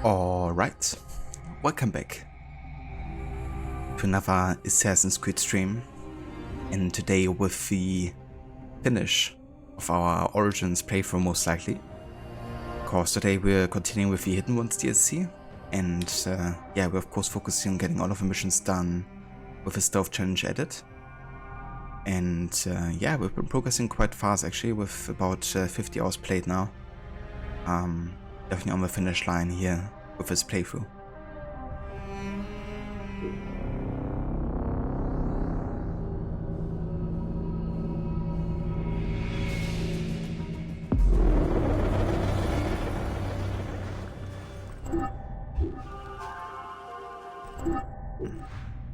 Alright, welcome back to another Assassin's Creed stream, and today with the finish of our Origins playthrough most likely, because today we're continuing with the Hidden Ones DLC, and yeah, we're of course focusing on getting all of the missions done with a stealth challenge added, and yeah, we've been progressing quite fast actually, with about 50 hours played now. Definitely on the finish line here with this playthrough.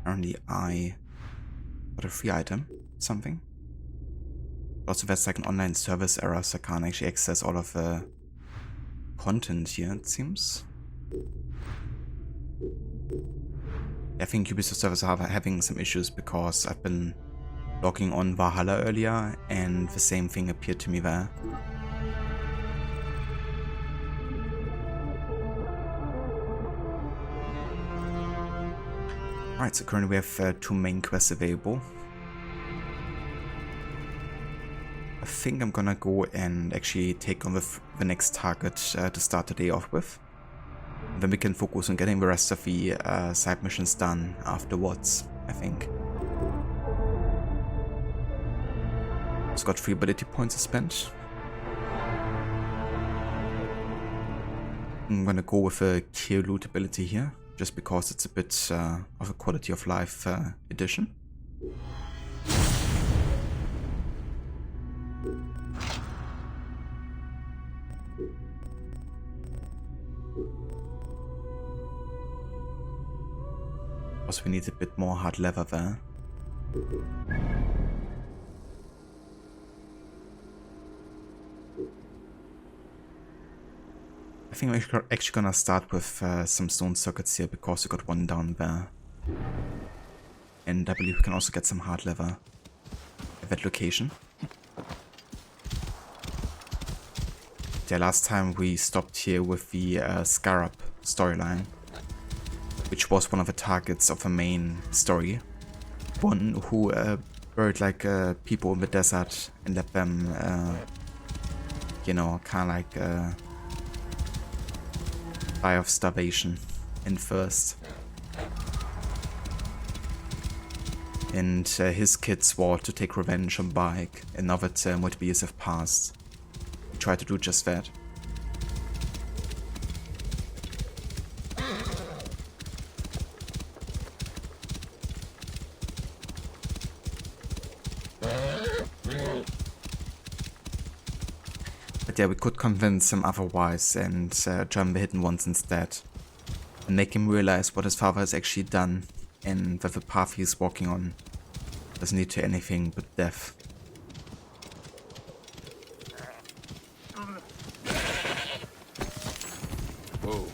Apparently I got a free item, something. Also there's like an online service error, so I can't actually access all of the content here, it seems. I think Ubisoft servers are having some issues because I've been logging on Valhalla earlier and the same thing appeared to me there. Alright, so currently we have 2 main quests available. I think I'm gonna go and actually take on the next target to start the day off with. And then we can focus on getting the rest of the side missions done afterwards, I think. It's got 3 ability points to spend. I'm gonna go with a kill loot ability here, just because it's a bit of a quality of life addition. Also, we need a bit more hard leather there. I think we're actually gonna start with some stone circuits here because we got one down there. And I believe we can also get some hard leather at that location. Yeah, last time we stopped here with the Scarab storyline, which was one of the targets of the main story. One who buried like people in the desert and let them, you know, kind of like die of starvation in thirst. And his kids swore to take revenge on Baek, and now that multiple years have passed, he tried to do just that. But yeah, we could convince him otherwise and join the Hidden Ones instead. And make him realize what his father has actually done and that the path he's walking on doesn't lead to anything but death. Whoa.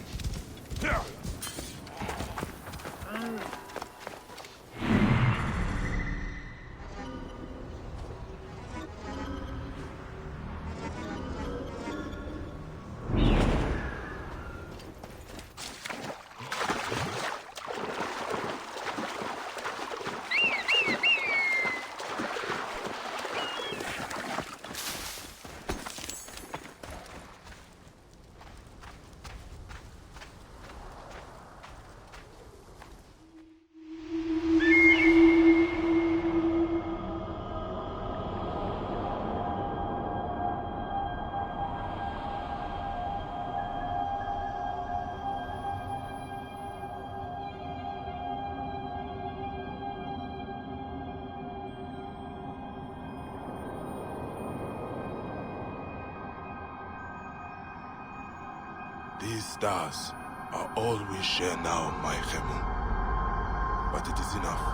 These stars are all we share now, my Khemu. But it is enough.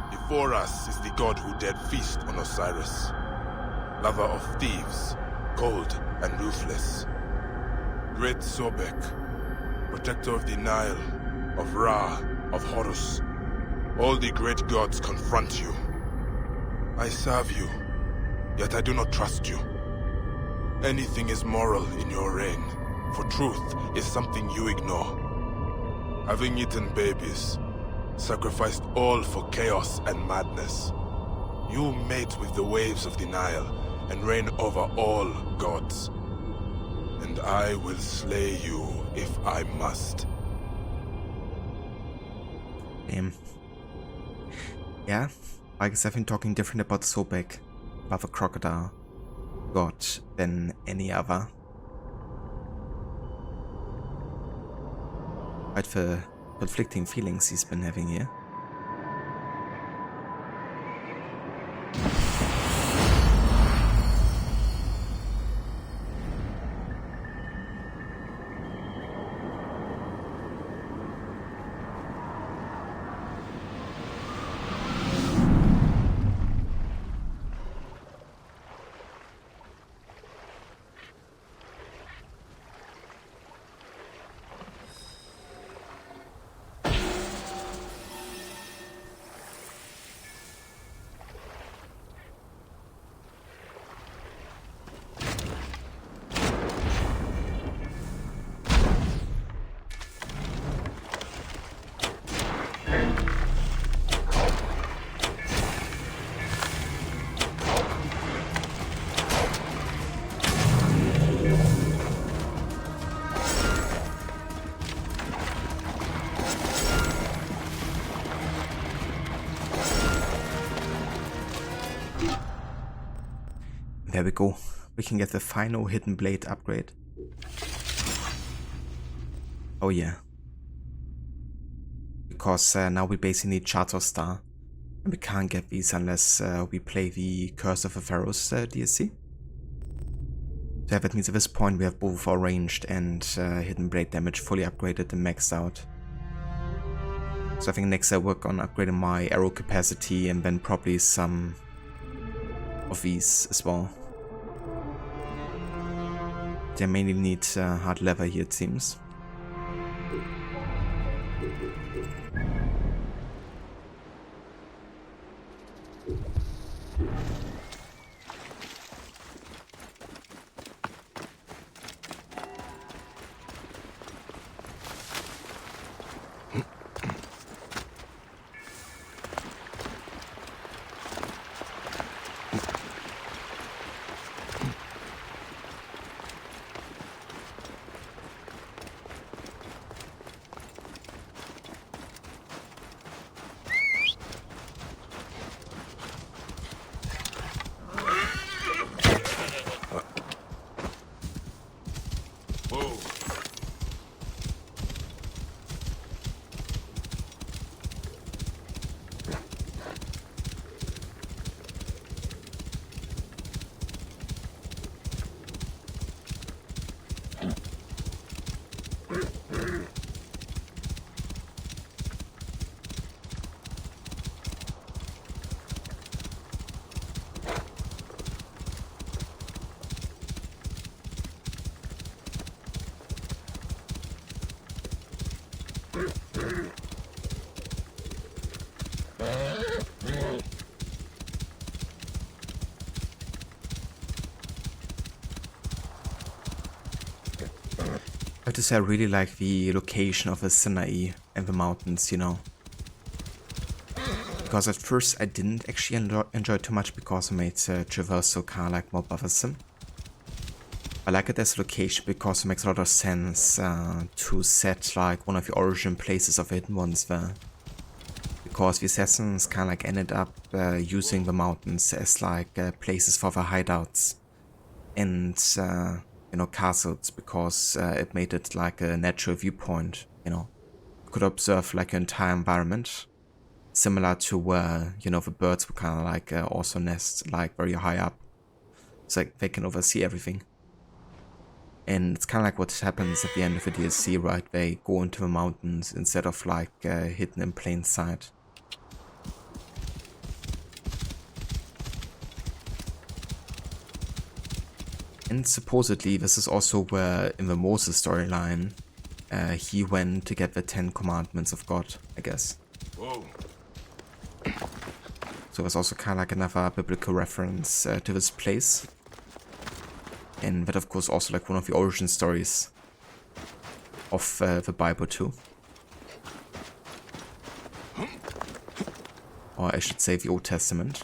Before us is the god who dared feast on Osiris, lover of thieves, cold and ruthless. Great Sobek, protector of the Nile, of Ra, of Horus. All the great gods confront you. I serve you, yet I do not trust you. Anything is moral in your reign. for truth is something you ignore. Having eaten babies, sacrificed all for chaos and madness, you mate with the waves of denial and reign over all gods. And I will slay you if I must. Damn. Yeah, I guess I've been talking different about Sobek, about the crocodile god, than any other. Quite the conflicting feelings he's been having here. There we go. We can get the final hidden blade upgrade. Oh yeah. Because now we basically need Shards of Star. And we can't get these unless we play the Curse of the Pharaohs DLC. So yeah, that means at this point we have both our ranged and hidden blade damage fully upgraded and maxed out. So I think next I work on upgrading my arrow capacity and then probably some of these as well. They mainly need hard leather here, it seems. I have to say I really like the location of Arsinoe and the mountains, you know. Because at first I didn't actually enjoy too much because I made traversal kind of like more bothersome. I like it as a location because it makes a lot of sense to set like one of the origin places of hidden ones there. Because the assassins kind of like ended up using the mountains as like places for the hideouts and you know, castles, because it made it like a natural viewpoint, you know. You could observe like an entire environment, similar to where, you know, the birds would kind of like also nest like very high up. It's like they can oversee everything. And it's kind of like what happens at the end of the DLC, right? They go into the mountains instead of like hidden in plain sight. And supposedly this is also where in the Moses storyline he went to get the 10 commandments of God, I guess. Whoa. So it's also kind of like another biblical reference to this place. And that of course also like one of the origin stories of the Bible too. Or I should say the Old Testament.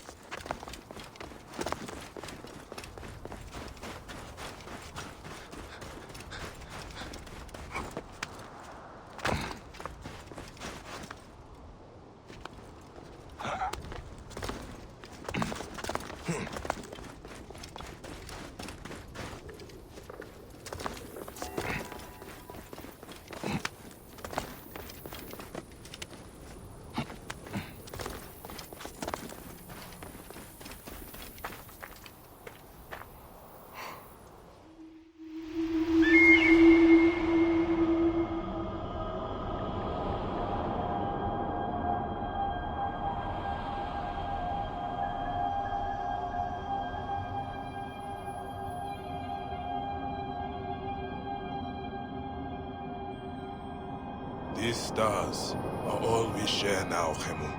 These stars are all we share now, Khemu.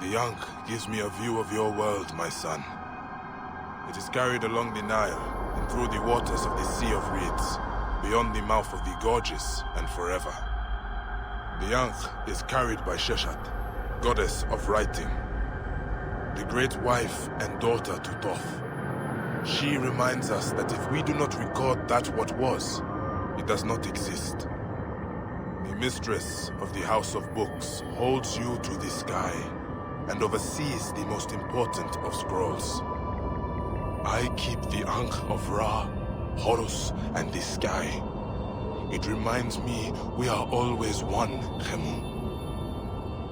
The Ankh gives me a view of your world, my son. It is carried along the Nile and through the waters of the Sea of Reeds, beyond the mouth of the gorges and forever. The Ankh is carried by Sheshat, goddess of writing, the great wife and daughter to Thoth. She reminds us that if we do not record that what was, it does not exist. The mistress of the House of Books holds you to the sky and oversees the most important of scrolls. I keep the Ankh of Ra, Horus, and the sky. It reminds me we are always one, Khemu.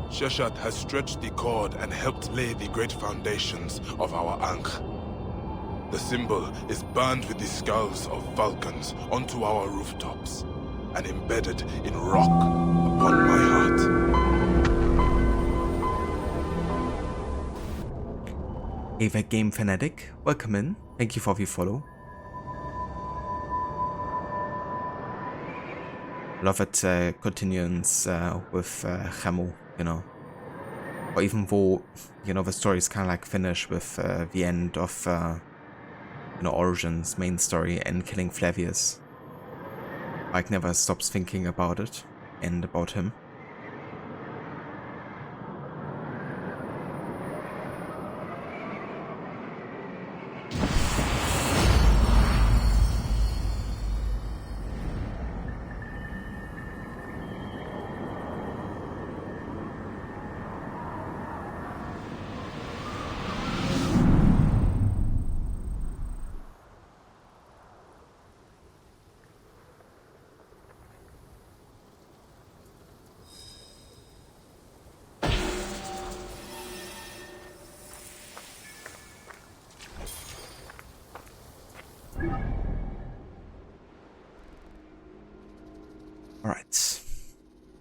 Sheshat has stretched the cord and helped lay the great foundations of our Ankh. The symbol is burned with the skulls of falcons onto our rooftops and embedded in rock upon my heart. Hey there, Game Fanatic. Welcome in. Thank you for the follow. Love it continuance with Khemu, you know. Or even though, you know, the story is kind of like finished with the end of, you know, Origin's main story and killing Flavius. Like never stops thinking about it and about him. Alright,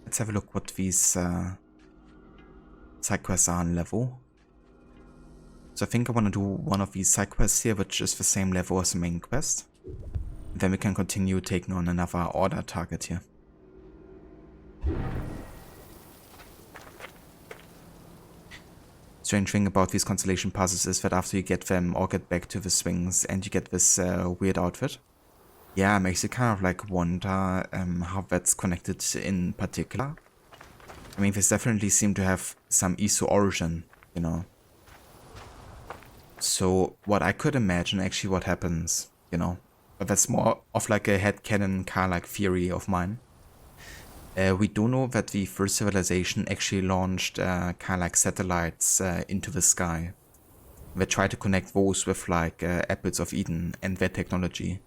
let's have a look what these side quests are on level. So I think I want to do one of these side quests here, which is the same level as the main quest. And then we can continue taking on another order target here. Strange thing about these constellation passes is that after you get them or get back to the swings and you get this weird outfit. Yeah, it makes you kind of like wonder how that's connected in particular. I mean, this definitely seem to have some ESO origin, you know. So what I could imagine actually what happens, you know, but that's more of like a headcanon kind of like theory of mine. We do know that the first civilization actually launched kind of like satellites into the sky. They tried to connect those with like Apples of Eden and their technology.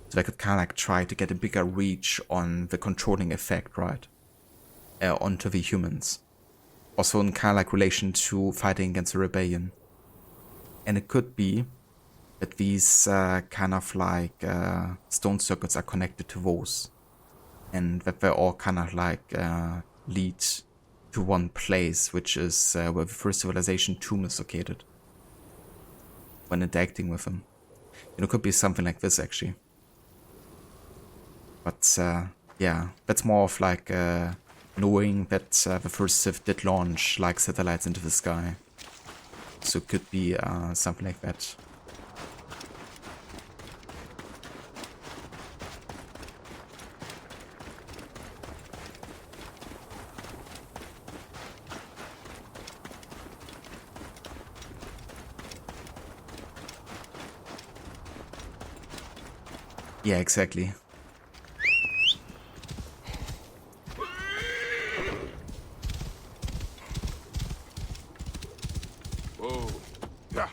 So they could kind of like try to get a bigger reach on the controlling effect, right? Onto the humans. Also in kind of like relation to fighting against the rebellion. And it could be that these kind of like stone circuits are connected to those. And that they all kind of like lead to one place, which is where the first civilization tomb is located. When interacting with them. You know, it could be something like this actually. But yeah, that's more of like knowing that the first Civ did launch like satellites into the sky. So it could be something like that. Yeah, exactly. Whoa. Yeah.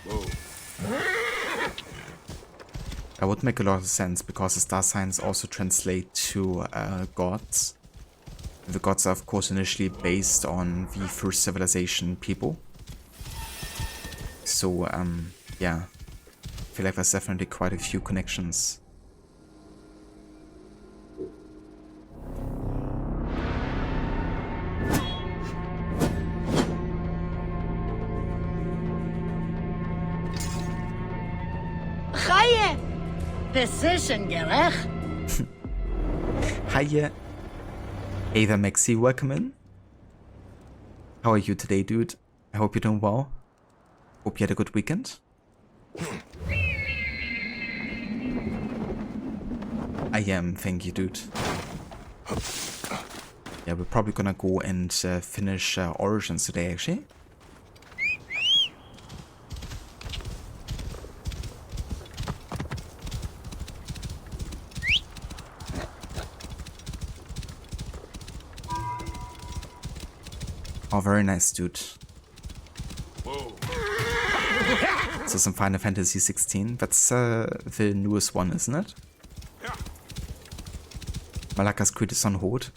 Whoa. That would make a lot of sense because the star signs also translate to gods. The gods are of course initially based on the first civilization people. So yeah, I feel like there's definitely quite a few connections. Chaye! Decision gerecht. Hiya. Hey there, Maxi, welcome in. How are you today, dude? I hope you're doing well. Hope you had a good weekend. I am, thank you, dude. Yeah, we're probably gonna go and finish Origins today, actually. Oh, very nice, dude. Whoa. So some Final Fantasy 16. That's the newest one, isn't it? Malaka's Creed is on hold.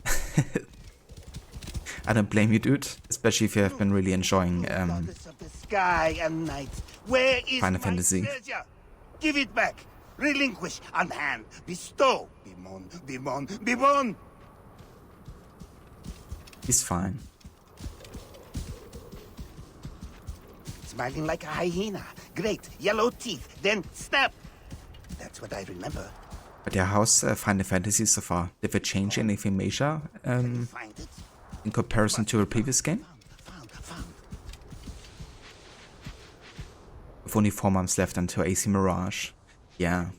I don't blame you, dude. Especially if you have been really enjoying Goddess of the sky and night, where is Final my Fantasy. treasure? Give it back. Relinquish, unhand, bestow. Bimon, Bimon, Bimon. He's fine. Smiling like a hyena, great yellow teeth, then snap. That's what I remember. But yeah, how's Final Fantasy so far? Did they change anything major Find it. in comparison to a previous game? Found. With only 4 months left until AC Mirage. Yeah,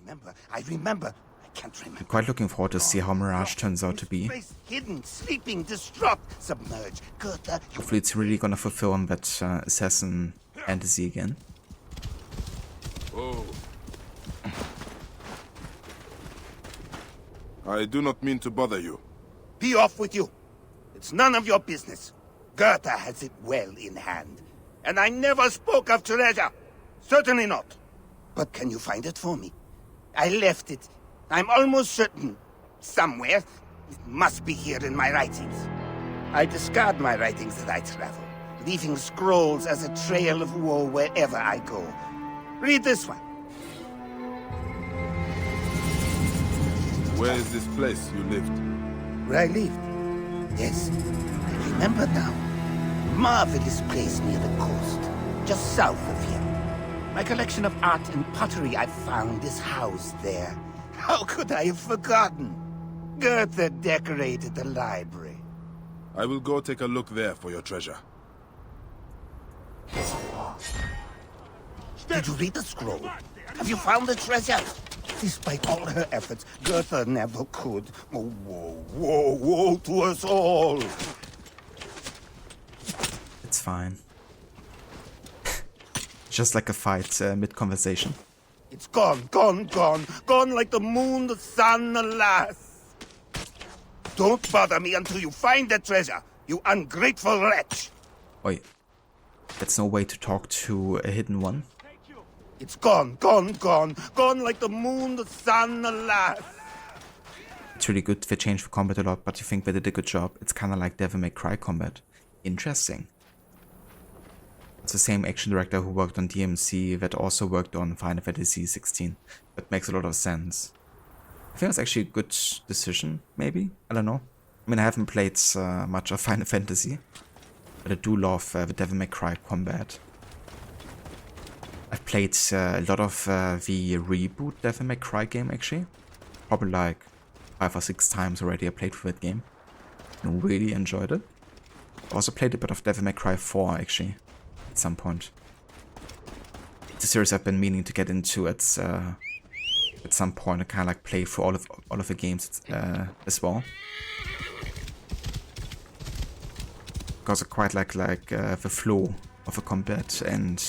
I remember. I can't remember. I'm quite looking forward to see how Mirage turns out to be. Place hidden, sleeping, distraught, submerged. Gertha, Hopefully it's really gonna fulfill on that assassin fantasy again. Whoa. I do not mean to bother you. be off with you. It's none of your business. Gertha has it well in hand. And I never spoke of treasure. Certainly not. But can you find it for me? I left it. I'm almost certain. Somewhere. It must be here in my writings. I discard my writings as I travel, leaving scrolls as a trail of woe wherever I go. Read this one. Where is this place you lived? Where I lived. Yes, I remember now. Marvelous place near the coast, just south of here. My collection of art and pottery I found is housed there. How could I have forgotten? Gertha decorated the library. I will go take a look there for your treasure. Did you read the scroll? Have you found the treasure? Despite all her efforts, Gertha never could. Oh, woe, woe, woe to us all! It's fine. Just like a fight mid-conversation. It's gone, gone, gone. Gone like the moon, the sun, alas. Don't bother me until you find the treasure, you ungrateful wretch. Oi. That's no way to talk to a hidden one. It's gone, gone, gone. Gone like the moon, the sun, alas. It's really good. They changed the combat a lot, but you think they did a good job. It's kind of like Devil May Cry combat. Interesting. It's the same action director who worked on DMC that also worked on Final Fantasy 16. That makes a lot of sense. I think it's actually a good decision, maybe? I don't know. I mean, I haven't played much of Final Fantasy, but I do love the Devil May Cry combat. I've played a lot of the reboot Devil May Cry game, actually. Probably like 5 or 6 times already I played through that game. And really enjoyed it. I also played a bit of Devil May Cry 4, actually, at some point. It's a series I've been meaning to get into. It's at some point and kind of like play through all of the games as well. Because I quite like the flow of a combat and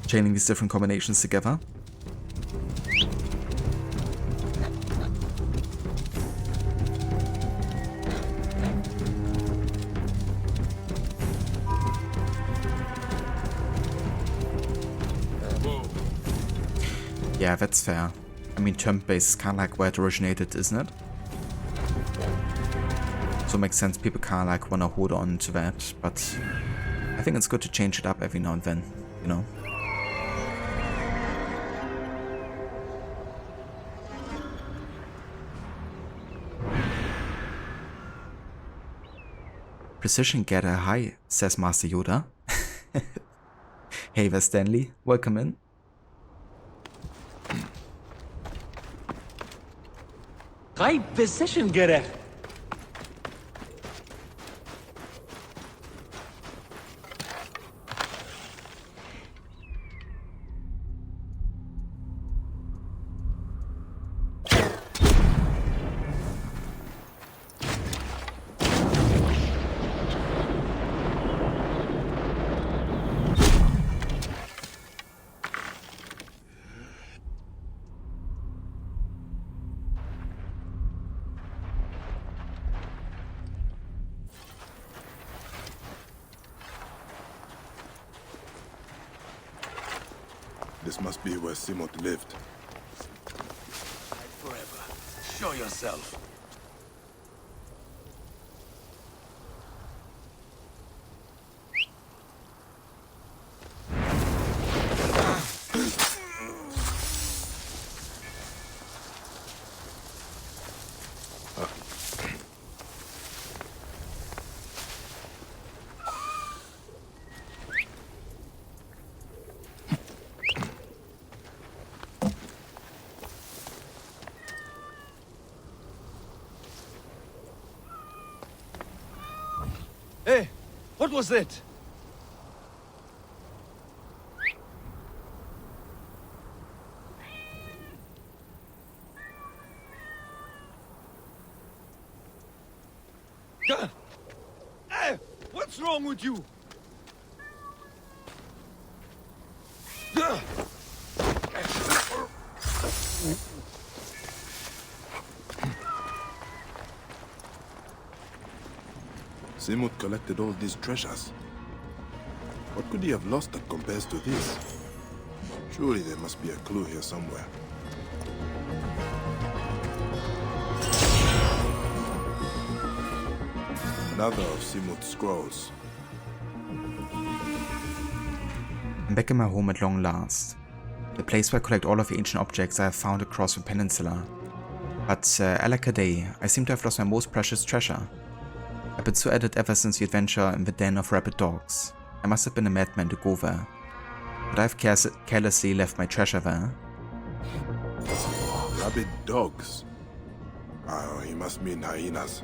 chaining these different combinations together. Yeah, that's fair. I mean, turn-based is kind of like where it originated, isn't it? So it makes sense people kind of like want to hold on to that, but I think it's good to change it up every now and then, you know? Precision Getter, hi, says Master Yoda. Hey there, Stanley, welcome in. Hi, Precision Getter. This must be where Si-Mut lived. Forever. Show yourself. Hey, what was that? Hey, what's wrong with you? Si-Mut collected all these treasures. What could he have lost that compares to this? Surely there must be a clue here somewhere. Another of Si-Mut's scrolls. I'm back in my home at long last. The place where I collect all of the ancient objects I have found across the peninsula. But alakaday, I seem to have lost my most precious treasure. I've been so addicted ever since the adventure in the den of rabid dogs. I must have been a madman to go there. But I've carelessly left my treasure there. Rabid dogs? Oh, he must mean hyenas.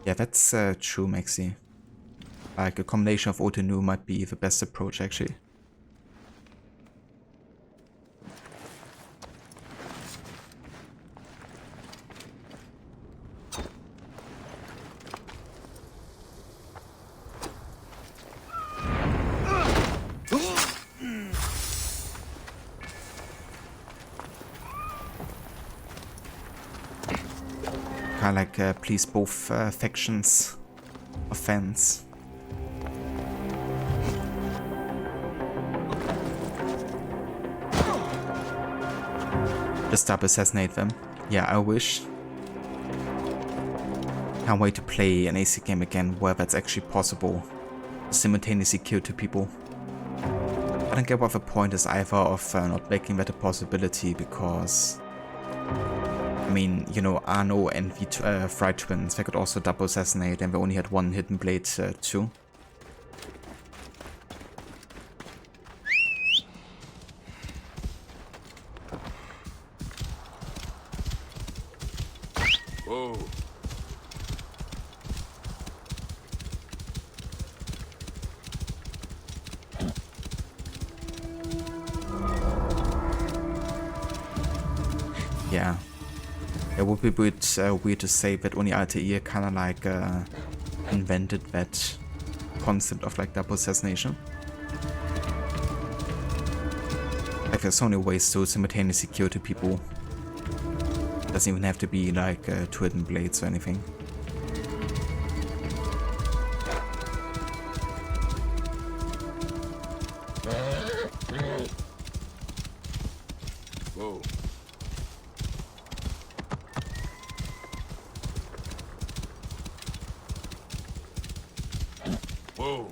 Yeah, that's true, Maxi. Like, a combination of old and new might be the best approach, actually. Kinda like please both factions of fans. Just stop assassinate them. Yeah, I wish. Can't wait to play an AC game again where that's actually possible. Simultaneously kill two people. I don't get what the point is either of not making that a possibility, because I mean, you know, Arsinoe and the Fried Twins, they could also double assassinate and they only had one hidden blade too. Whoa. yeah. It would be a bit weird to say that only Altair kind of like invented that concept of like double assassination. Like there's so many ways to simultaneously kill two people. Doesn't even have to be like two hidden blades or anything. Whoa. Whoa.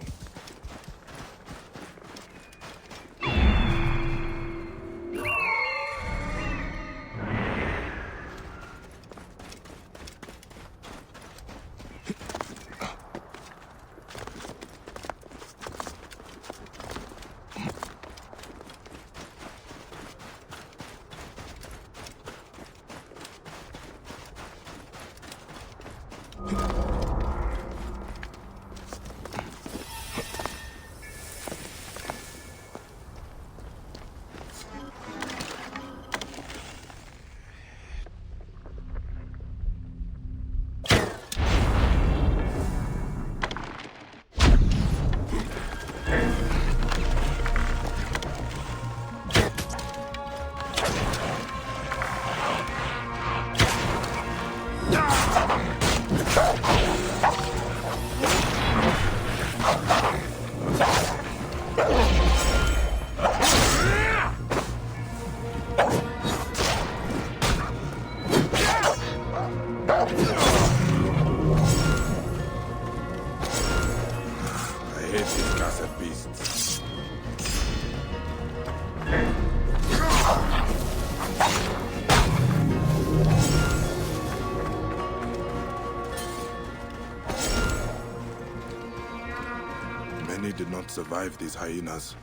Many did not survive these hyenas.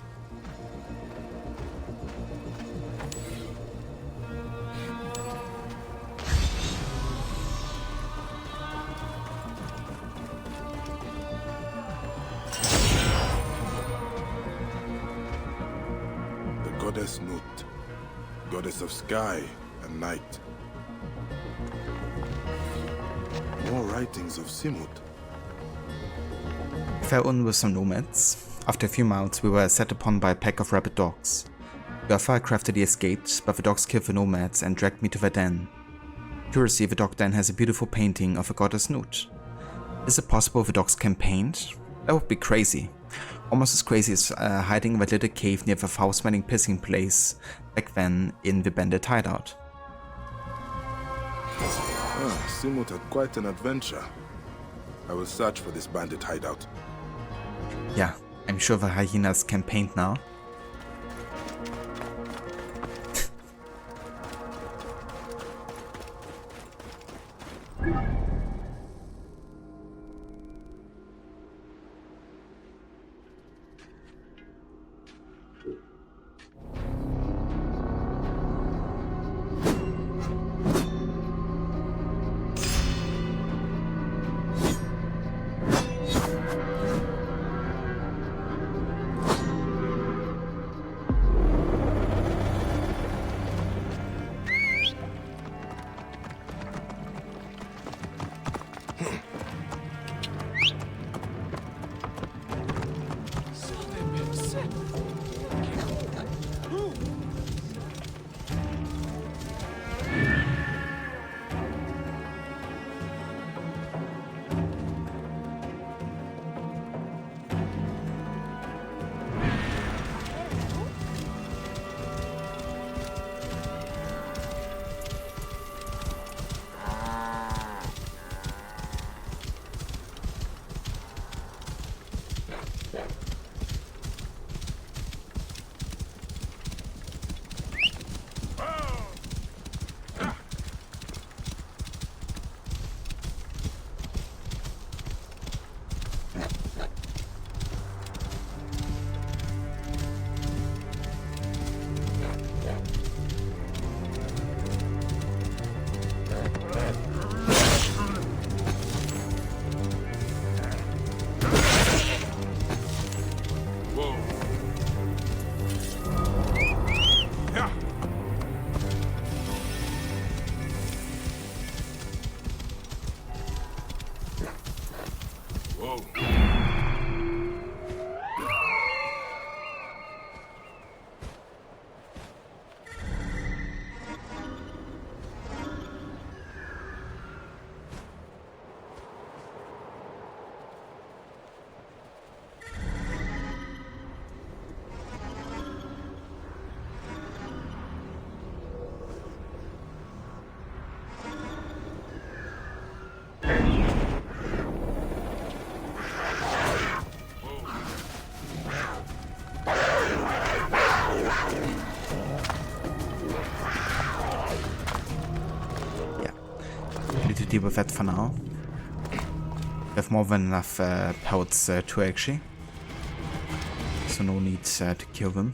The goddess Nut, goddess of sky and night. More writings of Si-Mut. Fell in with some nomads. After a few miles, we were set upon by a pack of rabid dogs. Gertha craftily escaped, but the dogs killed the nomads and dragged me to their den. Curiously, the dog den has a beautiful painting of a goddess Nut. Is it possible the dogs can paint? That would be crazy. Almost as crazy as hiding in that little cave near the foul-smelling pissing place back then in the bandit hideout. Si-Mut had quite an adventure. I will search for this bandit hideout. Yeah, I'm sure the hyenas can paint now. Whoa. Deal with that for now. We have more than enough pelts to actually, so no need to kill them.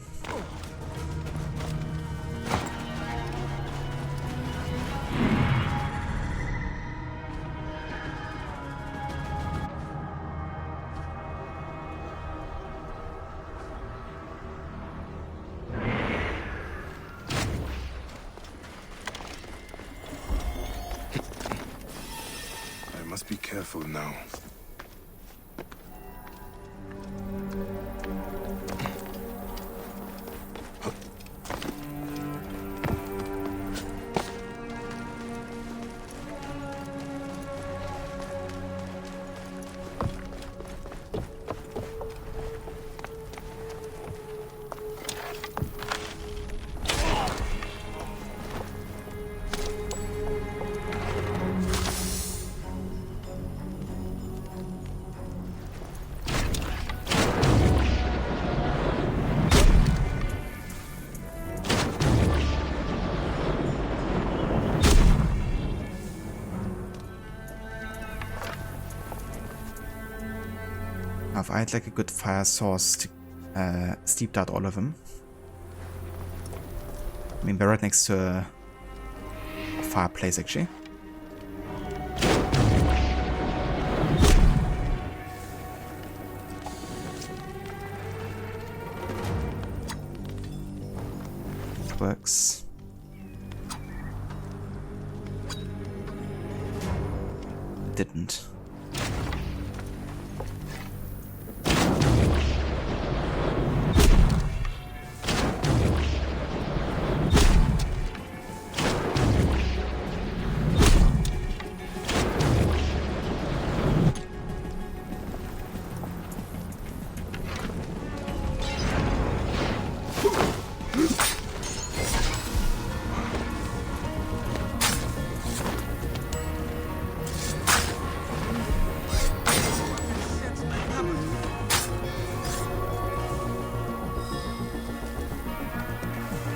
Be careful now. I'd like a good fire source to steep dart all of them. I mean, they're right next to a fireplace, actually. Works. Didn't.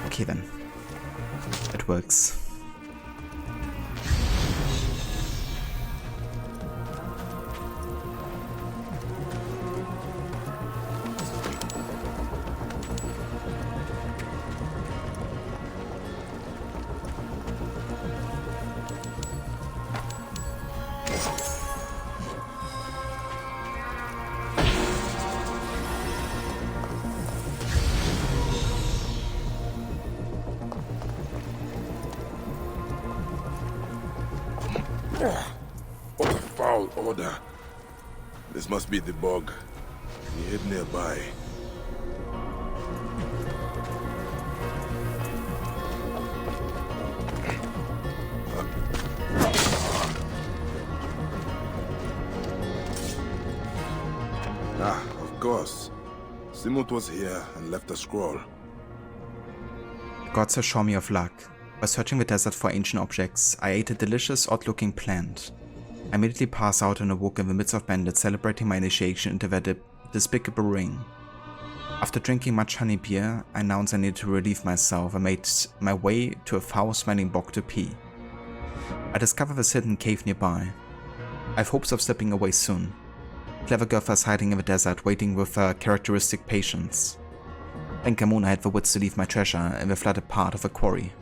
Okay then. It works. What a foul order. This must be the bog. He hid nearby. Ah, of course. Si-Mut was here and left a scroll. Gods have shown me of luck. By searching the desert for ancient objects, I ate a delicious, odd-looking plant. I immediately passed out and awoke in the midst of bandits celebrating my initiation into their despicable ring. After drinking much honey beer, I announced I needed to relieve myself and made my way to a foul-smelling bog to pee. I discovered this hidden cave nearby. I have hopes of slipping away soon. Clever Gertha is hiding in the desert, waiting with characteristic patience. Thank Kamuna I had the wits to leave my treasure in the flooded part of the quarry.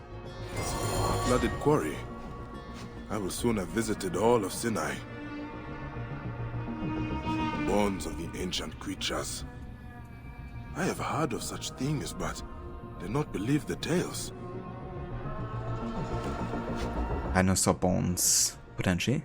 Flooded quarry? I will soon have visited all of Sinai. Bones of the ancient creatures. I have heard of such things, but did not believe the tales. Dinosaur bones, potentially.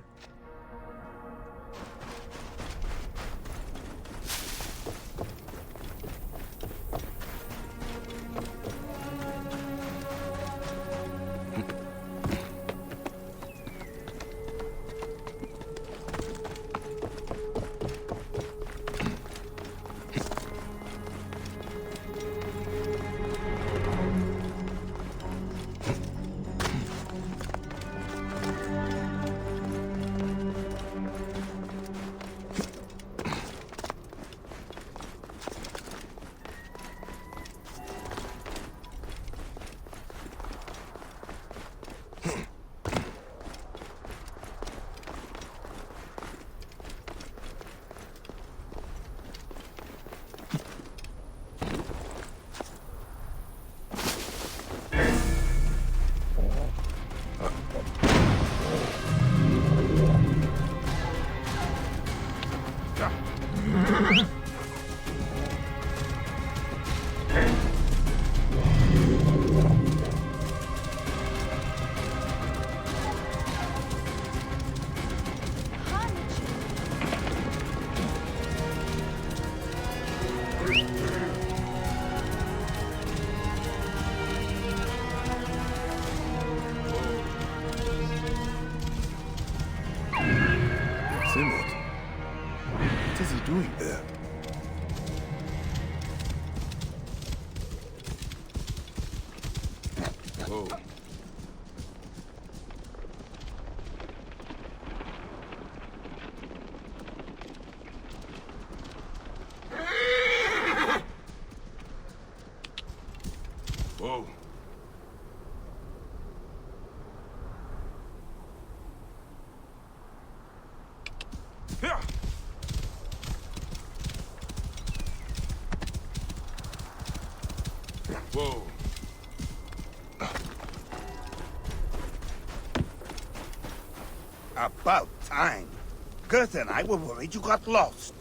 Si-Mut, what is he doing there? Whoa. Whoa. Yeah. Whoa. About time. Gertha and I were worried you got lost.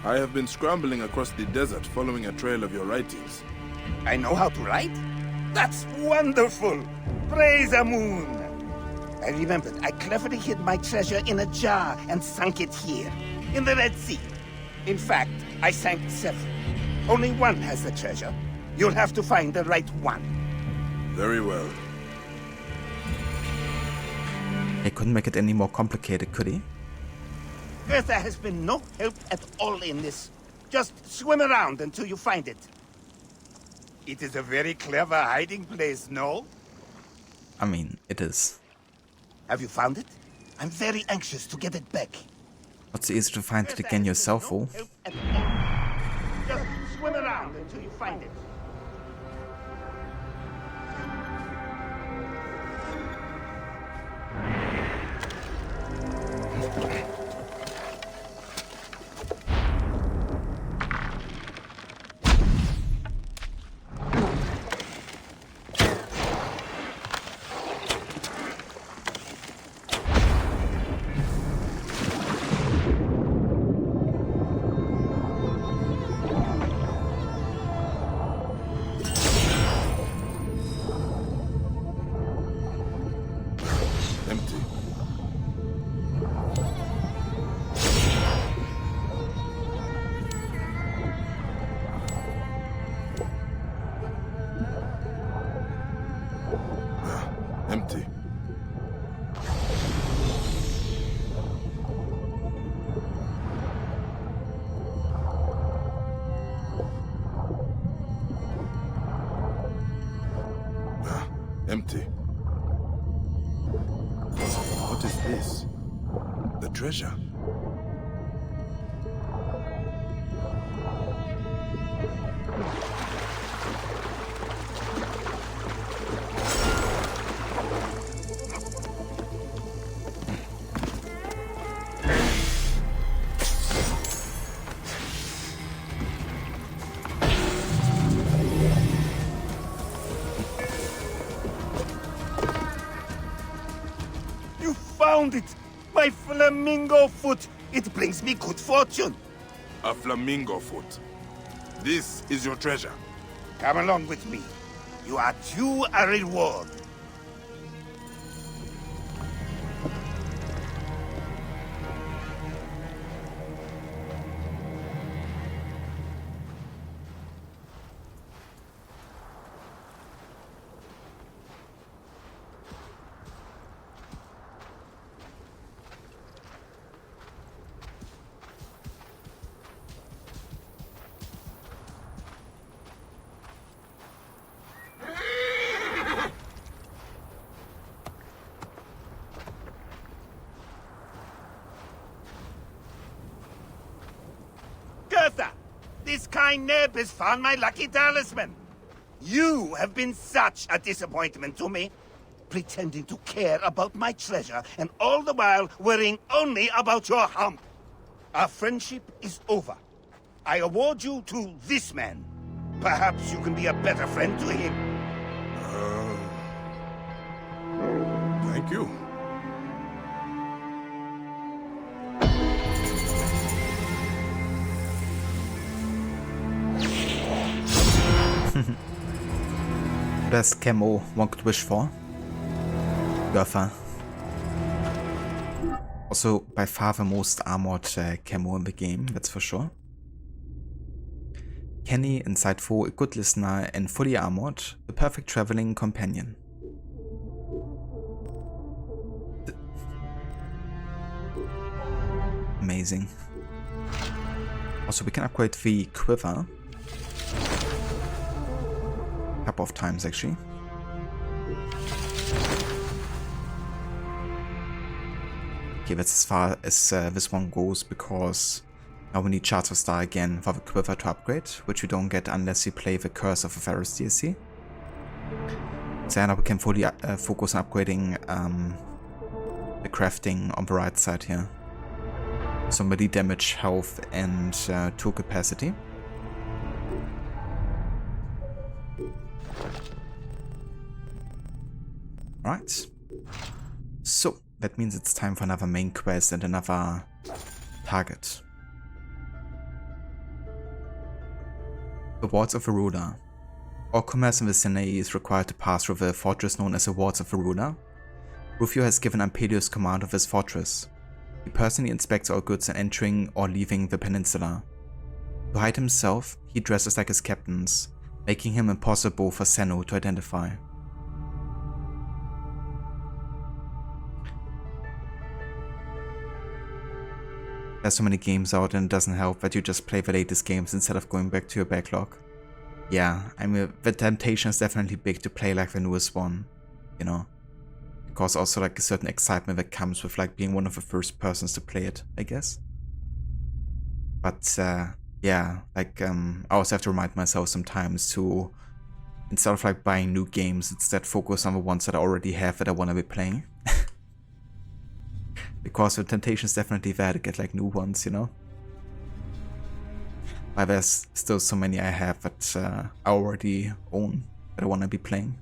I have been scrambling across the desert following a trail of your writings. I know how to write? That's wonderful! Praise the moon! I remembered I cleverly hid my treasure in a jar and sunk it here, in the Red Sea. In fact, I sank several. Only one has the treasure. You'll have to find the right one. Very well. They couldn't make it any more complicated, could he? Gertha has been no help at all in this. Just swim around until you find it. It is a very clever hiding place, no? I mean, it is. Have you found it? I'm very anxious to get it back. Not so easy to find it again yourself, No Wolf. help at all. Just swim around until you find it. Empty. Empty. Empty. What is this? The treasure. You found it! My flamingo foot! It brings me good fortune! A flamingo foot. This is your treasure. Come along with me. You are due a reward. Gertha! This kind neb has found my lucky talisman. You have been such a disappointment to me. Pretending to care about my treasure and all the while worrying only about your hump. Our friendship is over. I award you to this man. Perhaps you can be a better friend to him. Thank you. best camo one could wish for. Gertha. Also by far the most armored camo in the game, that's for sure. Kenny, insightful, a good listener, and fully armored, the perfect traveling companion. Amazing. Also, we can upgrade the quiver. A couple of times, actually. Okay, that's as far as this one goes, because now we need Shards of Star again for the quiver to upgrade, which we don't get unless we play the Curse of the Pharaoh's DLC. So now we can fully focus on upgrading the crafting on the right side here. So melee damage, health, and tool capacity. Right. So that means it's time for another main quest and another target. The Wards of the Ruler. All commerce in the vicinity is required to pass through the fortress known as the Wards of the Ruler. Rufio has given Ampelius command of this fortress. He personally inspects all goods entering or leaving the peninsula. To hide himself, he dresses like his captains, making him impossible for Senno to identify. There's so many games out and it doesn't help that you just play the latest games instead of going back to your backlog. Yeah, I mean, the temptation is definitely big to play like the newest one, you know. Because also like a certain excitement that comes with like being one of the first persons to play it, I guess. But yeah, like I also have to remind myself sometimes to, instead of like buying new games, instead focus on the ones that I already have that I want to be playing. Because the temptation is definitely there to get like new ones, you know. But there's still so many I have that I already own that I want to be playing.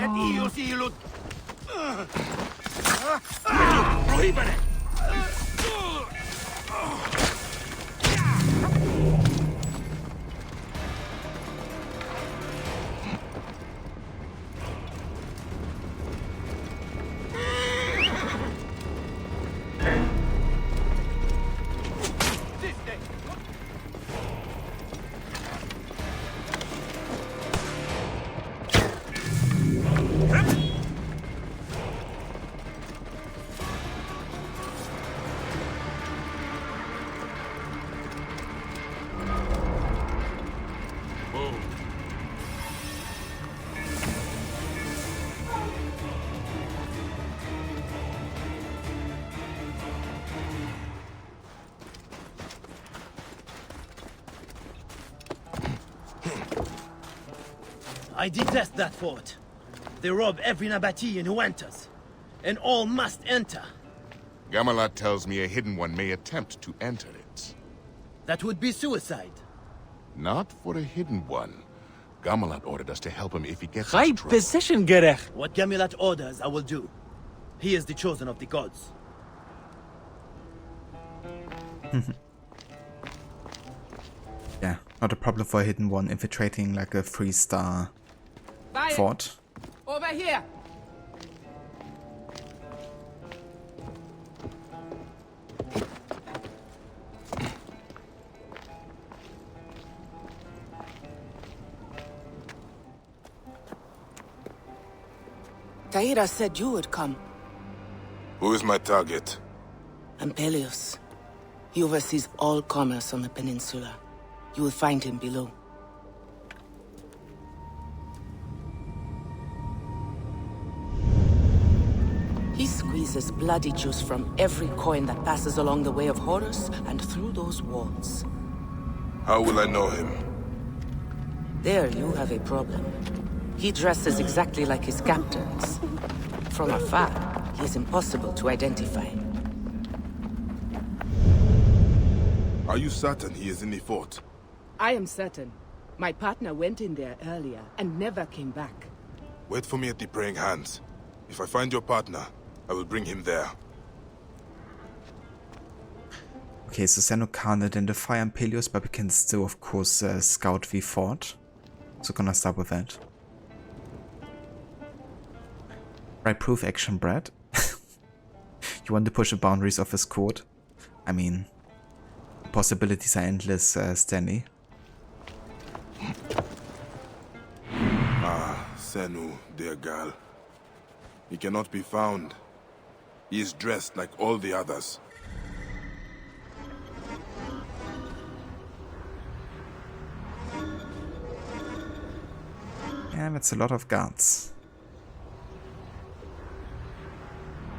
Et io si Prohibere! I detest that fort. They rob every Nabatean who enters. And all must enter. Gamelot tells me a hidden one may attempt to enter it. That would be suicide. Not for a hidden one. Gamelot ordered us to help him if he gets High into trouble. position, Gerech. What Gamelot orders, I will do. He is the chosen of the gods. Yeah, not a problem for a hidden one infiltrating like a 3-star fort. Over here. Taira said you would come. Who is my target? Ampelius. He oversees all commerce on the peninsula. You will find him below. squeezes bloody juice from every coin that passes along the way of Horus and through those walls. How will I know him? There you have a problem. He dresses exactly like his captains. From afar, he is impossible to identify. Are you certain he is in the fort? I am certain. My partner went in there earlier and never came back. Wait for me at the Praying Hands. If I find your partner, I will bring him there. Okay, so Zeno can't identify Ampelios, but we can still, of course, scout the fort. So gonna start with that. Right, proof action, Brad. You want to push the boundaries of his court? I mean, possibilities are endless, Stanley. Ah, Senu, dear girl. He cannot be found. He is dressed like all the others. Yeah, that's a lot of guards.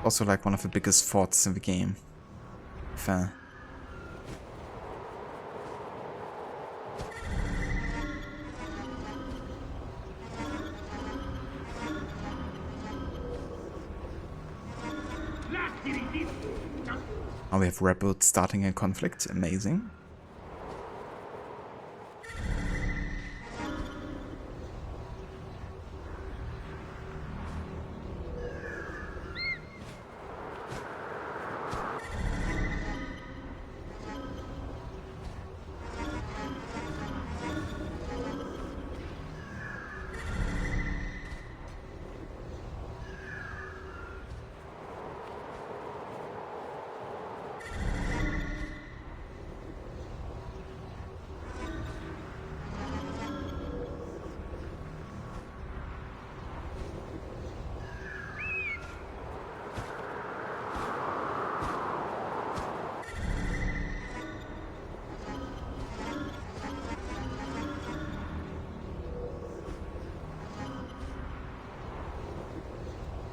Also like one of the biggest forts in the game. Fair. Now we have rebels starting a conflict. Amazing.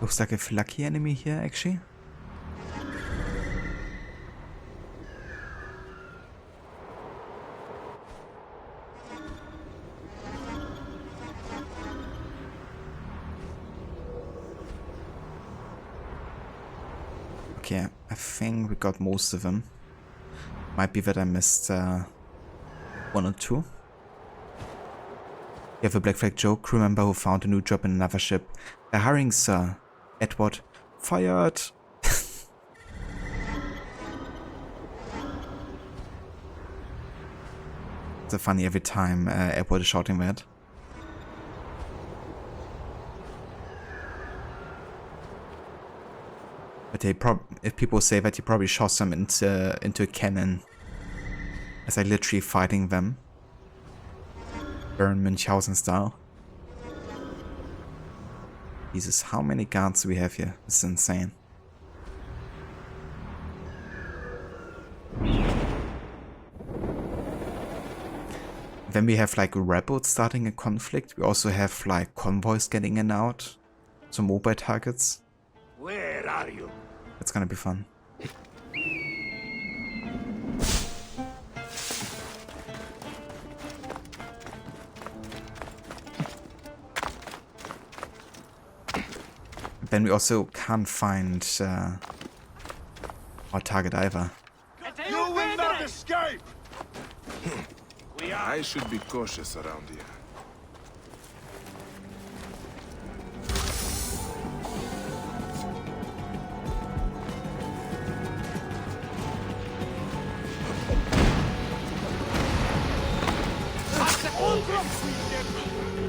Looks like a lucky enemy here, actually. Okay, I think we got most of them. Might be that I missed one or two. You have a Black Flag Joe crew member who found a new job in another ship. They're hiring, sir. Edward. Fired! It's funny every time Edward is shouting that. But they if people say that, he probably shot them into a cannon. As I literally fighting them. Baron Münchhausen style. Jesus, how many guards do we have here? This is insane. Then we have like rebels starting a conflict. We also have like convoys getting in and out. So mobile targets. Where are you? It's gonna be fun. Then we also can't find our target either. You will not escape! I should be cautious around here.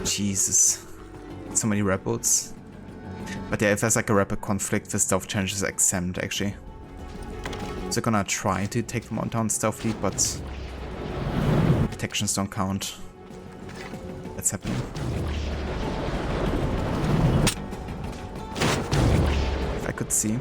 Jesus. So many rebels. But yeah, if there's like a rebel conflict, the stealth challenge is exempt actually. So gonna try to take them on down stealthily, but protections don't count. That's happening. If I could see.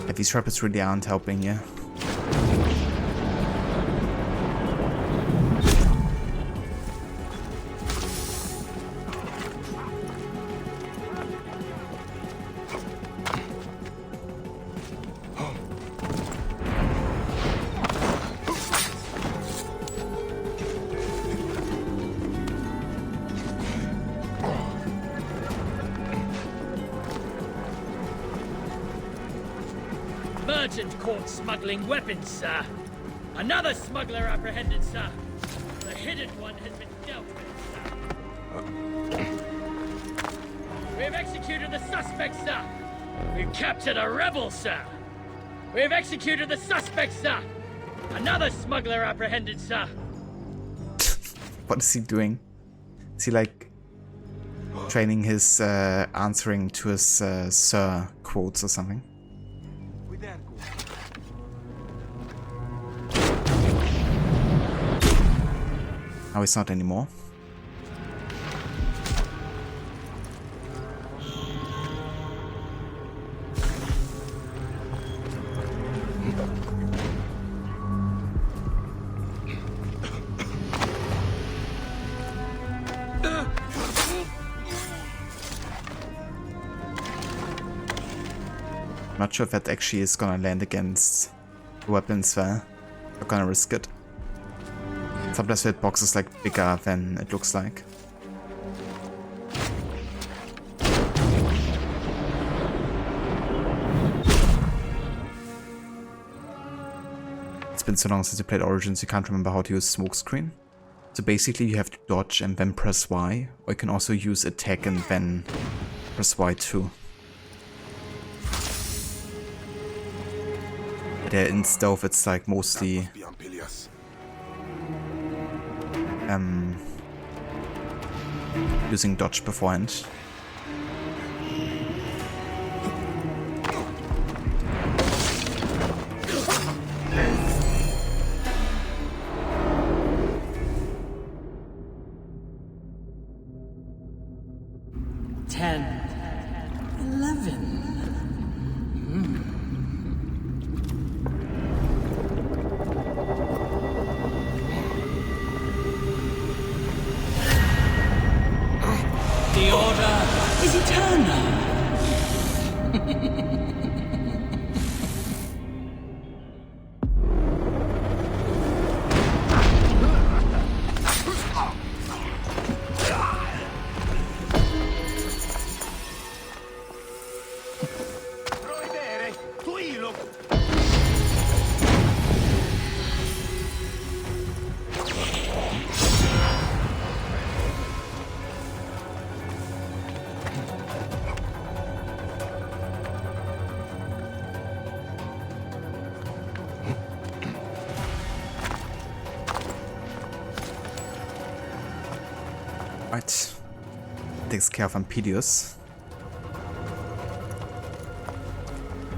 Yeah, these rapids really aren't helping here. Merchant caught smuggling weapons, sir. Another smuggler apprehended, sir. The hidden one has been dealt with, sir. We have executed the suspect, sir. We've captured a rebel, sir. We have executed the suspect, sir. Another smuggler apprehended, sir. What is he doing? Is he like training his answering to his sir quotes or something? Now it's not anymore. Not sure if that actually is gonna land against weapons there. I'm gonna risk it. Sometimes the hitbox is like bigger than it looks like. It's been so long since you played Origins, you can't remember how to use smokescreen. So basically you have to dodge and then press Y, or you can also use attack and then press Y too. There in stealth it's like mostly using dodge beforehand. Right. Takes care of Amphidius.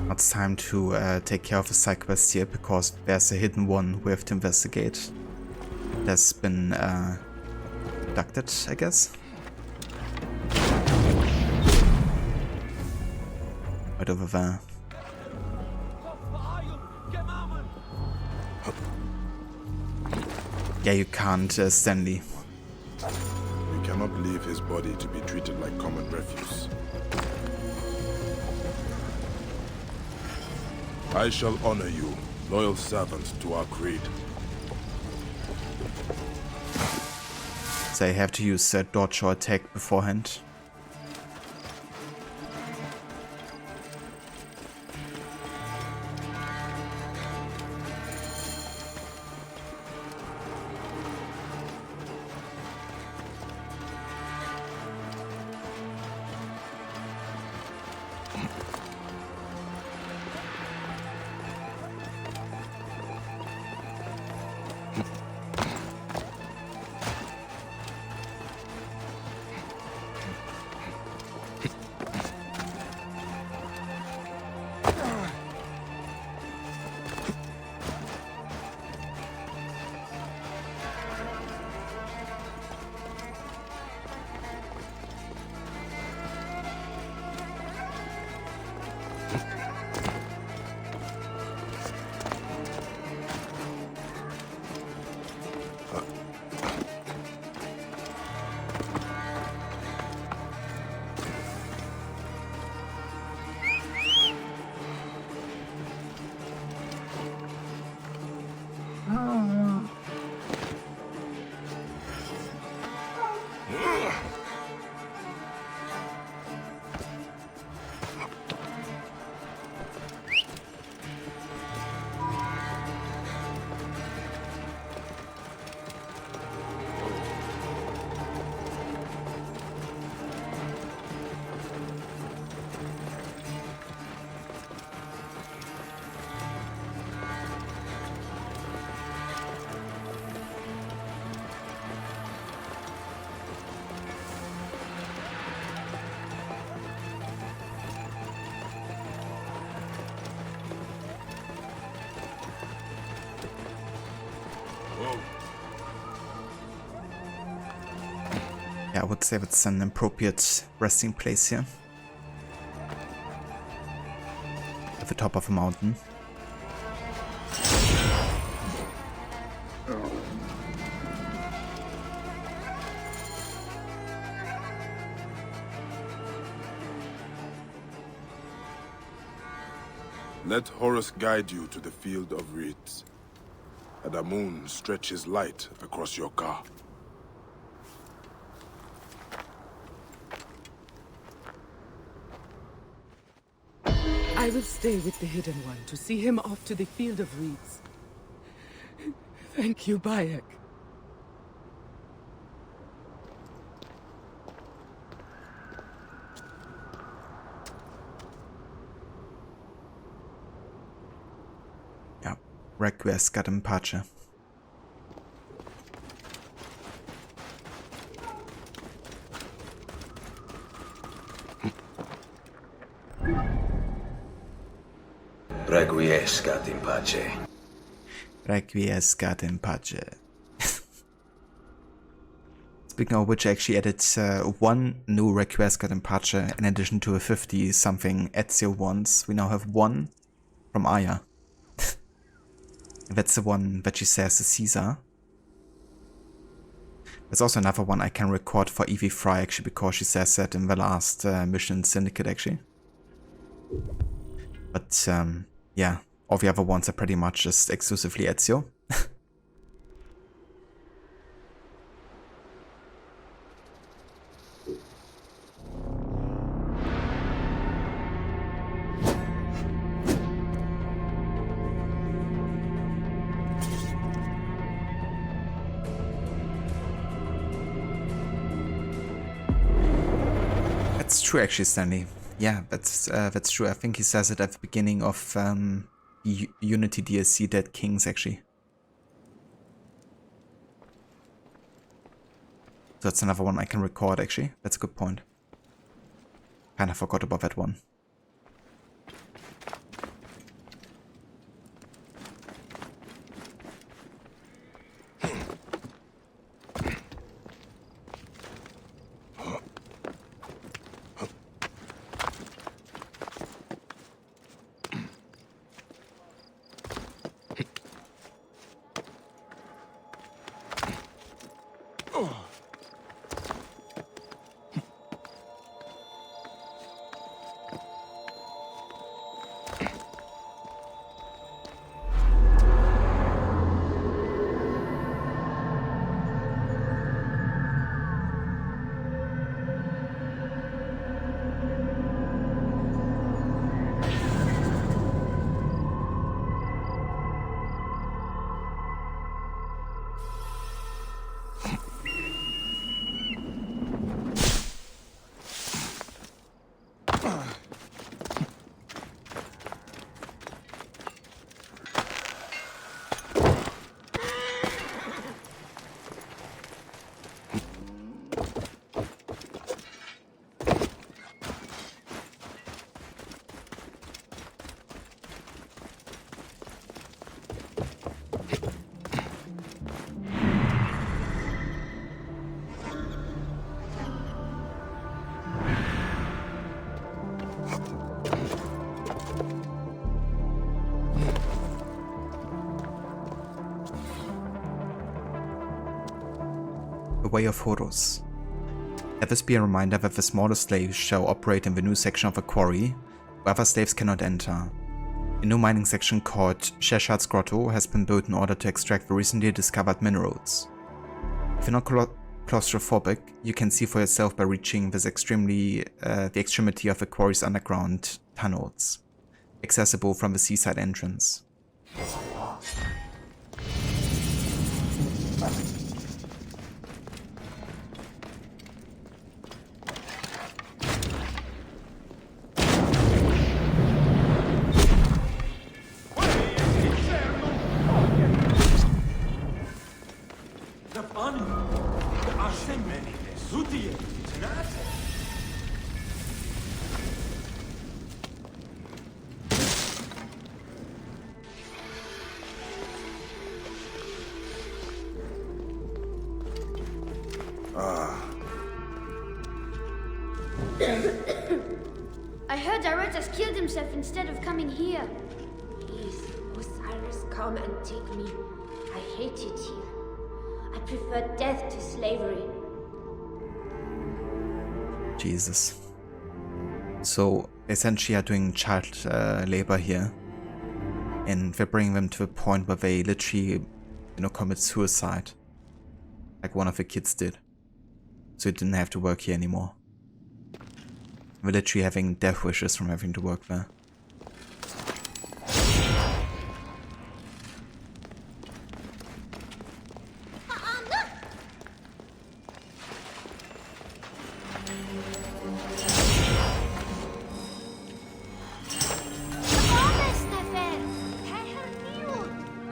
Now it's time to take care of the side quest here, because there's a hidden one we have to investigate. That's been abducted, I guess. Right over there. Yeah, you can't, Stanley. We cannot leave his body to be treated like common refuse. I shall honor you, loyal servant to our creed. So I have to use dodge or attack beforehand. would say that's an appropriate resting place here. At the top of a mountain. Let Horus guide you to the field of reeds. And the moon stretches light across your car. I will stay with the Hidden One to see him off to the field of reeds. Thank you, Bayek. Ja, Requiescat in Pace. Requiescat in pace. Requiescat in Pace. Speaking of which, I actually added one new Requiescat in Pace in addition to a 50-something Ezio ones. We now have one from Aya. That's the one that she says is Caesar. There's also another one I can record for Evie Fry actually, because she says that in the last mission Syndicate actually. But yeah, all the other ones are pretty much just exclusively Ezio. That's true actually, Stanley. Yeah, that's true. I think he says it at the beginning of Unity DLC, Dead Kings actually. So that's another one I can record actually. That's a good point. Kinda forgot about that one. The Way of Horus. Let this be a reminder that the smallest slaves shall operate in the new section of the quarry, where other slaves cannot enter. A new mining section called Shards Grotto has been built in order to extract the recently discovered minerals. If you're not claustrophobic, you can see for yourself by reaching this the extremity of the quarry's underground tunnels, accessible from the seaside entrance. I heard Aretas killed himself instead of coming here. Please, Osiris, come and take me. I hate it here. I prefer death to slavery. Jesus. So essentially are doing child labor here, and we're bringing them to the point where they literally, commit suicide, like one of the kids did. So he didn't have to work here anymore. We're literally having death wishes from having to work there.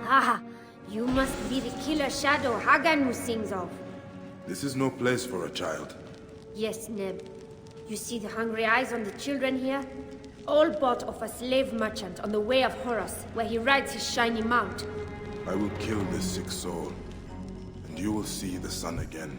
Ah, you must be the killer shadow Haganu sings of. This is no place for a child. Yes, Neb. You see the hungry eyes on the children here? All bought of a slave merchant on the way of Horus, where he rides his shiny mount. I will kill this sick soul, and you will see the sun again.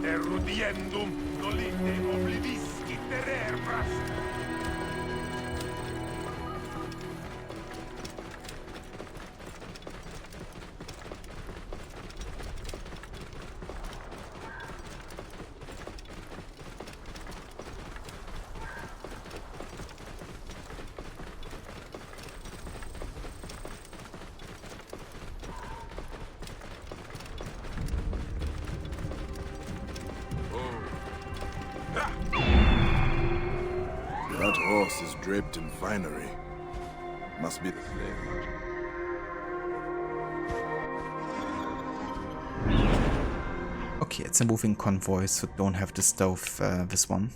Rudiendum dolite oblivis itererbras. That horse is draped in finery. Must be the slave merchant. Okay, it's a moving convoy, so don't have to stove this one.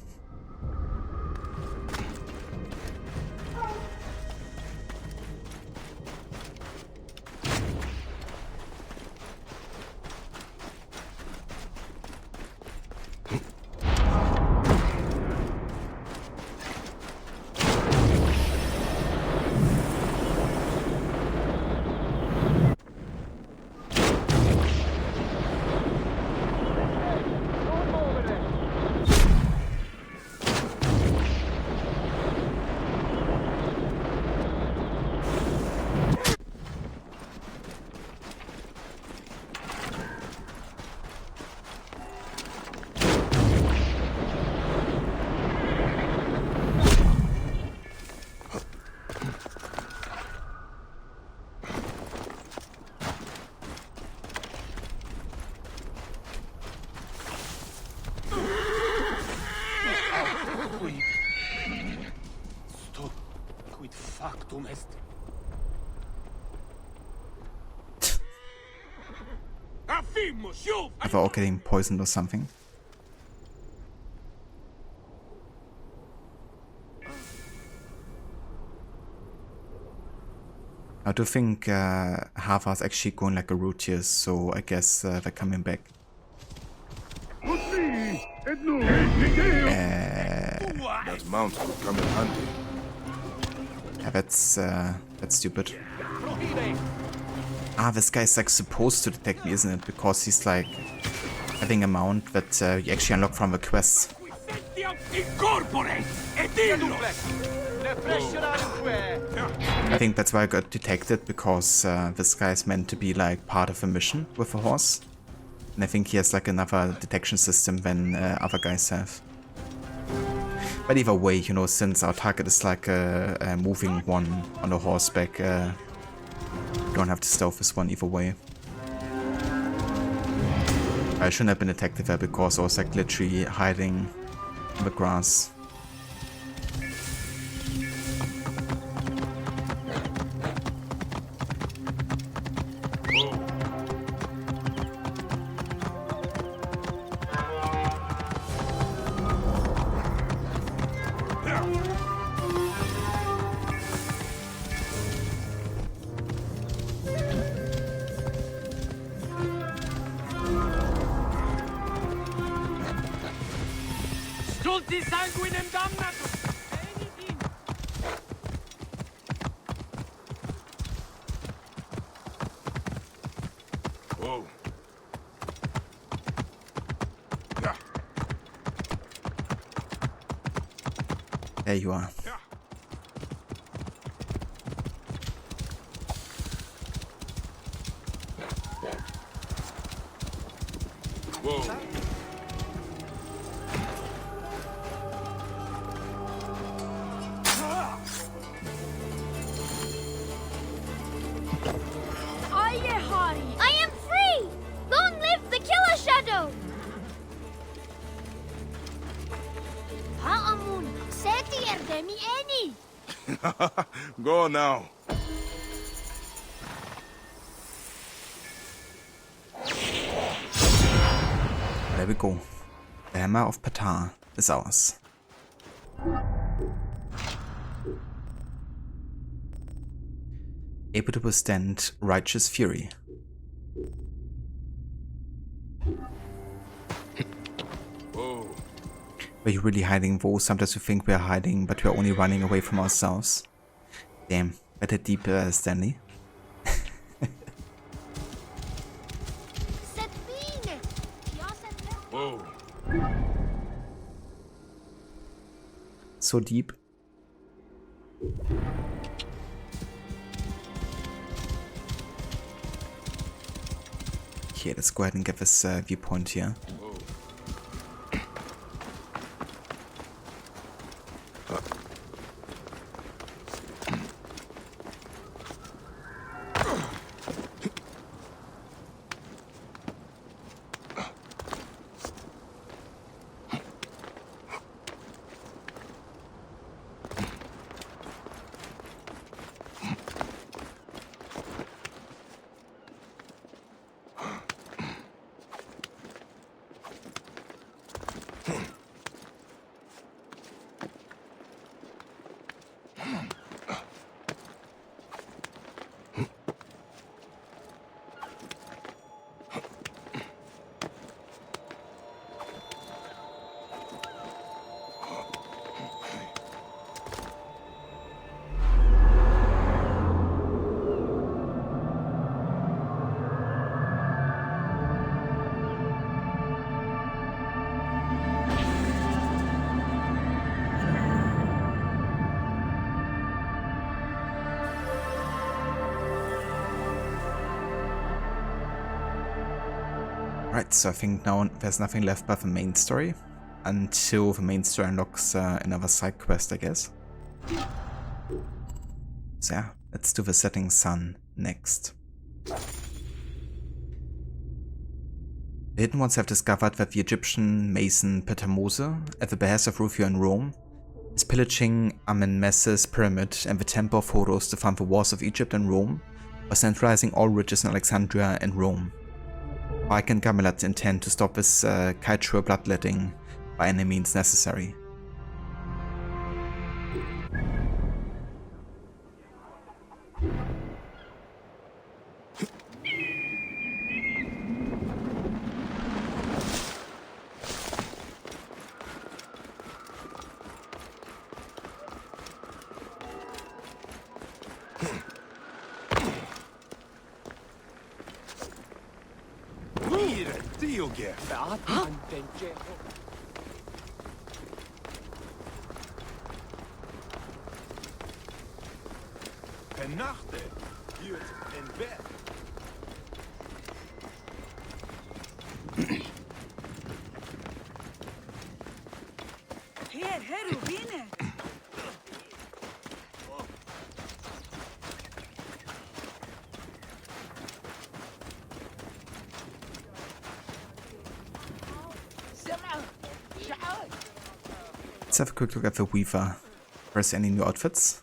If we're all getting poisoned or something. I do think Hava's actually going like a route here, so I guess they're coming back. That mount could come in handy. Yeah, that's stupid. Ah, this guy's like supposed to detect me, isn't it? Because he's like having a mount that you actually unlock from the quests. I think that's why I got detected, because this guy's meant to be like part of a mission with a horse. And I think he has like another detection system than other guys have. But either way, you know, since our target is like a moving one on a horseback, you don't have to stealth this one either way. I shouldn't have been detected there because I was like literally hiding in the grass. Whoa. There you are. Whoa. I am free! Long live the Killer Shadow! Ha'amun, seti erdemi eni! Go now. There we go. The Hammer of Patar is ours. Able to withstand righteous fury. Whoa. Were you really hiding, though? Sometimes we think we're hiding, but we're only running away from ourselves. Damn, better deep, Stanley. Whoa. So deep. Okay, let's go ahead and get this viewpoint here. Right, so I think now there's nothing left but the main story, until the main story unlocks another side quest, I guess. So yeah, let's do the setting sun next. The Hidden Ones have discovered that the Egyptian mason Petamose, at the behest of Rufio in Rome, is pillaging Amenmes's pyramid and the Temple of Horus to found the wars of Egypt and Rome, or centralizing all riches in Alexandria and Rome. Mike and Gamelat intend to stop this cultural bloodletting by any means necessary. Let's have a quick look at the Weaver. There's any new outfits?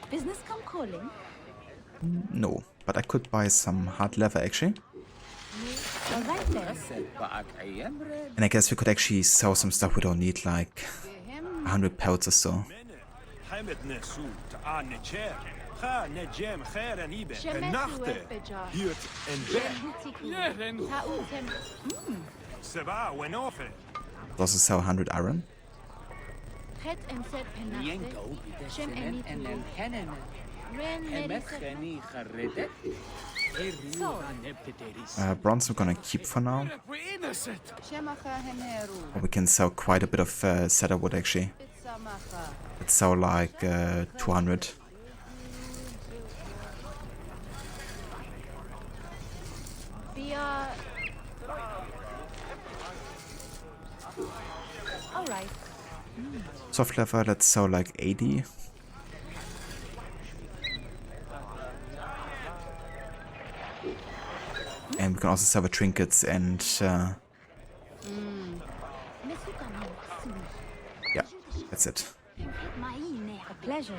Business come calling? No, but I could buy some hard leather actually. Alright then. And I guess we could actually sell some stuff we don't need, like 100 pelts or so. Also sell 100 iron. Bronze we're gonna keep for now. Or we can sell quite a bit of cedar wood actually. Let's sell like 200. Alright. Soft leather, let's sell like 80. And we can also sell the trinkets and yeah, that's it. A pleasure.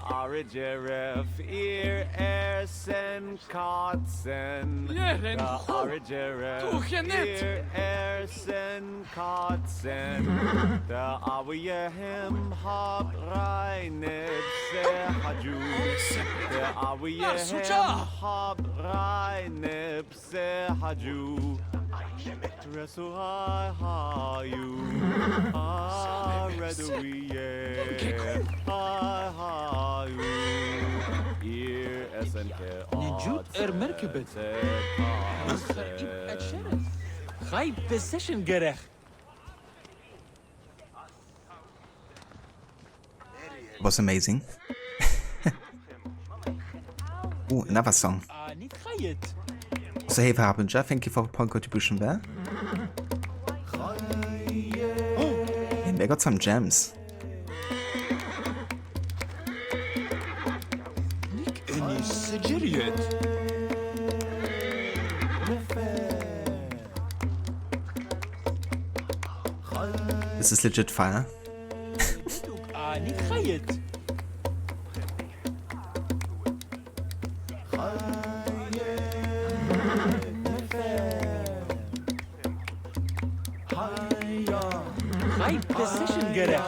Arigeref ir ersen katzen. Arigeref ir ersen katzen. Da awiyehem hab reinet sehaju. Da awiyehem hab reinet sehaju. Resu hayu. Reduye. نجود مركبت خايب بسيشن جرخ Was amazing. Ooh, another song. So hey Harbinger, thank you for the point contribution there. And they got some gems. This is legit fire. High position, get it.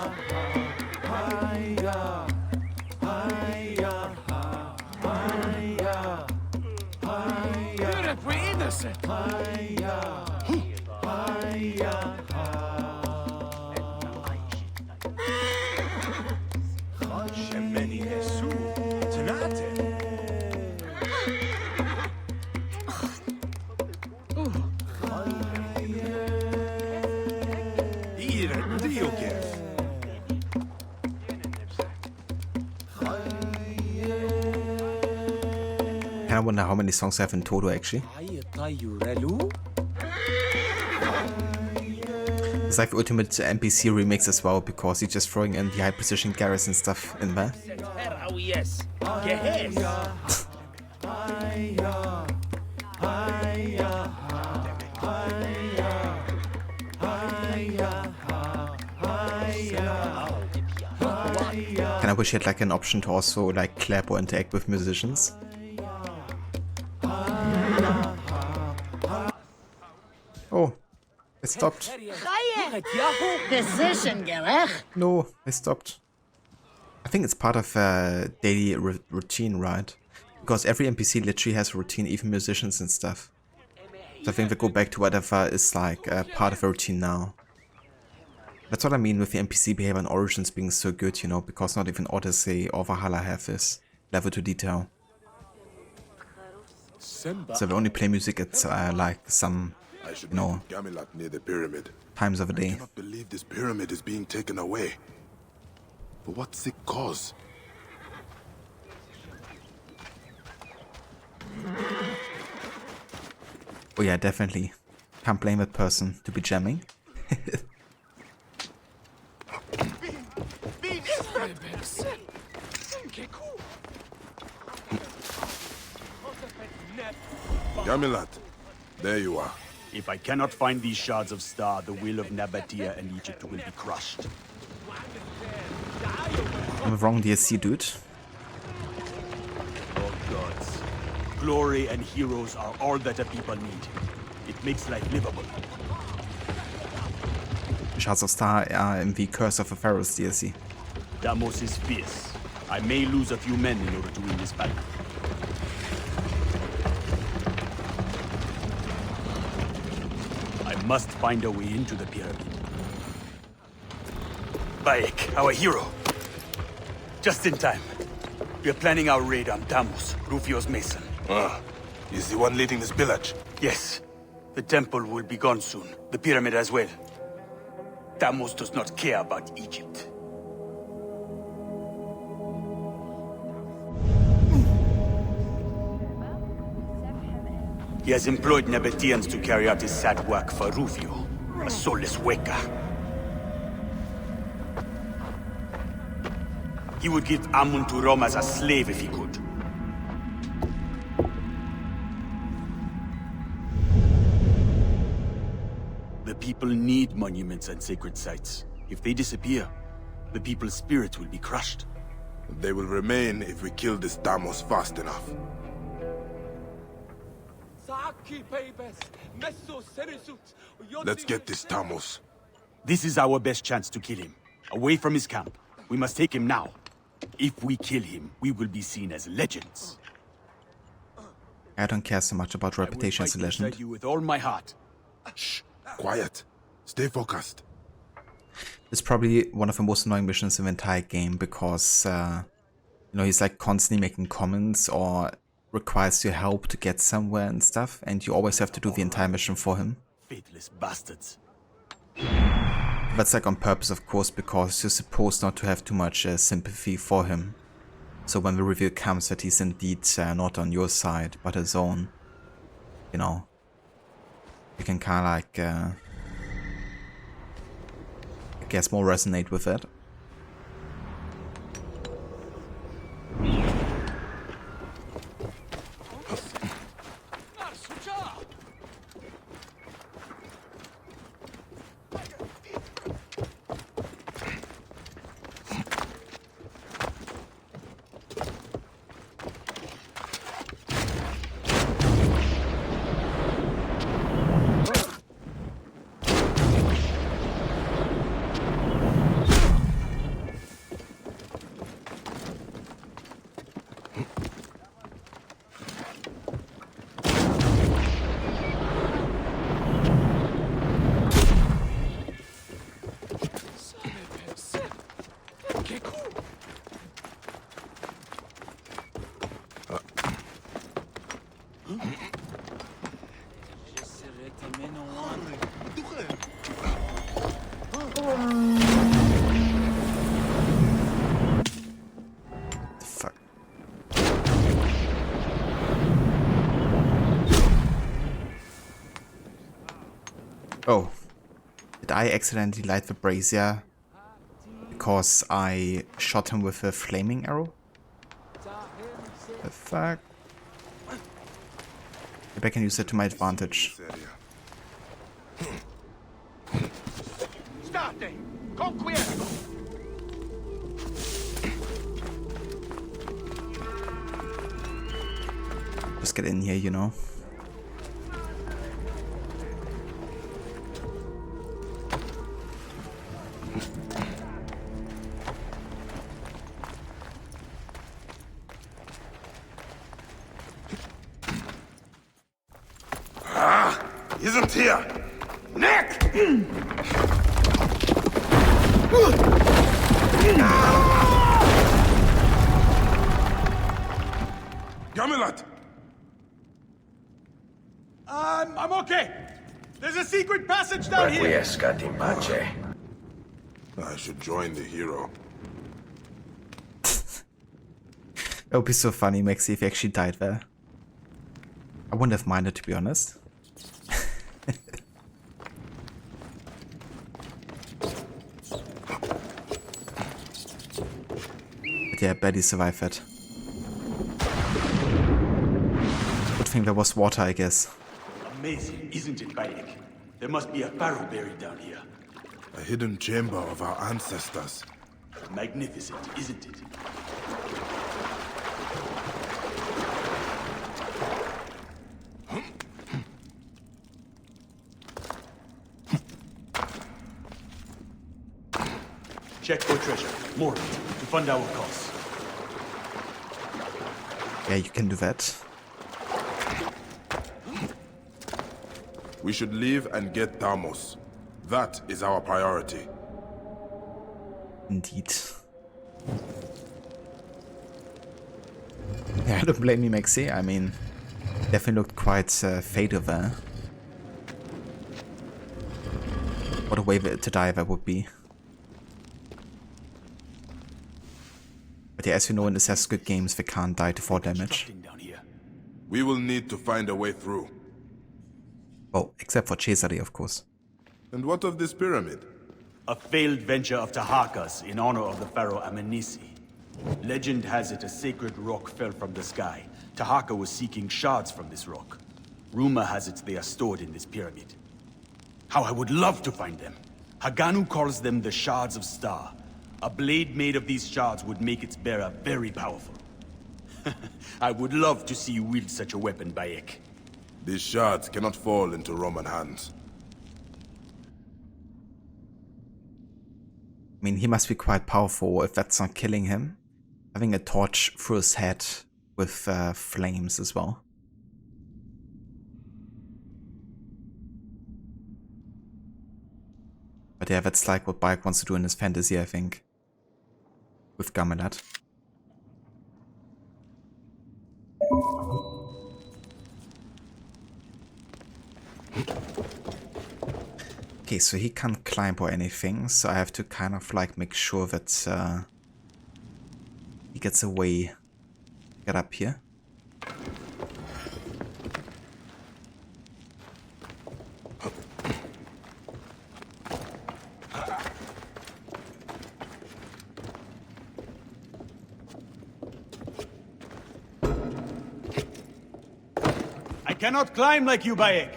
I wonder how many songs I have in total actually. It's like Ultimate NPC remix as well, because he's just throwing in the high precision garrison stuff in there. Kind of wish he had like an option to also like clap or interact with musicians. Oh, it stopped. No, it stopped. I think it's part of a daily routine, right? Because every NPC literally has a routine, even musicians and stuff. So I think they go back to whatever is like part of a routine now. That's what I mean with the NPC behavior and Origins being so good, you know, because not even Odyssey or Valhalla have this level to detail. So they only play music at like some, you know, near the pyramid. times of a day. I cannot believe this pyramid is being taken away. For what sick cause? Oh yeah, definitely. Can't blame that person to be jamming. Gamilat, there you are. If I cannot find these shards of star, the will of Nabatea and Egypt will be crushed. I'm wrong DSC, dude. Oh gods. Glory and heroes are all that a people need. It makes life livable. Shards of Star are in the Curse of the Pharaohs DLC. Deimos is fierce. I may lose a few men in order to win this battle. I must find a way into the pyramid. Bayek, our hero. Just in time. We are planning our raid on Deimos, Rufio's mason. Ah, he's the one leading this village. Yes. The temple will be gone soon. The pyramid as well. Deimos does not care about Egypt. He has employed Nabateans to carry out his sad work for Rufio, a soulless Weka. He would give Amun to Rome as a slave if he could. The people need monuments and sacred sites. If they disappear, the people's spirit will be crushed. They will remain if we kill this Deimos fast enough. Let's get this Deimos. This is our best chance to kill him. Away from his camp. We must take him now. If we kill him, we will be seen as legends. I don't care so much about reputation as a legend. I will fight beside you with all my heart. Shh, quiet. Stay focused. It's probably one of the most annoying missions in the entire game, because you know, he's like constantly making comments or requires your help to get somewhere and stuff, and you always have to do the entire mission for him. Faithless bastards. That's like on purpose, of course, because you're supposed not to have too much sympathy for him. So when the reveal comes that he's indeed not on your side, but his own, you know, you can kind of like, I guess, more resonate with it. Fuck. Oh. Did I accidentally light the brazier because I shot him with a flaming arrow? The fuck? Maybe I can use it to my advantage. State! Conquiesto! Just get in here, you know. Isn't here! Nick! Gamilat! I'm okay. There's a secret passage down here. I should join the hero. It would be so funny, Maxi, if he actually died there. I wouldn't have minded, to be honest. But yeah, barely survived it. Good thing there was water, I guess. Amazing, isn't it, Bayek? There must be a pharaoh buried down here. A hidden chamber of our ancestors. Magnificent, isn't it? Check for treasure. More of it, to fund our cause. Yeah, you can do that. We should leave and get Thamos. That is our priority. Indeed. Yeah, don't blame me, Maxi. I mean, definitely looked quite fatal there. What a way to die that would be. But yeah, as you know in Assassin's Creed games, they can't die to 4 damage. We will need to find a way through. Oh, except for Cesare, of course. And what of this pyramid? A failed venture of Taharka's in honor of the pharaoh Amenisi. Legend has it a sacred rock fell from the sky. Taharka was seeking shards from this rock. Rumor has it they are stored in this pyramid. How I would love to find them. Haganu calls them the Shards of Star. A blade made of these shards would make its bearer very powerful. I would love to see you wield such a weapon, Bayek. These shards cannot fall into Roman hands. I mean, he must be quite powerful if that's not killing him. Having a torch through his head with flames as well. But yeah, that's like what Bayek wants to do in his fantasy, I think. With Gamelat. Okay, so he can't climb or anything, so I have to kind of like make sure that he gets away. Get up here. I cannot climb like you, Bayek.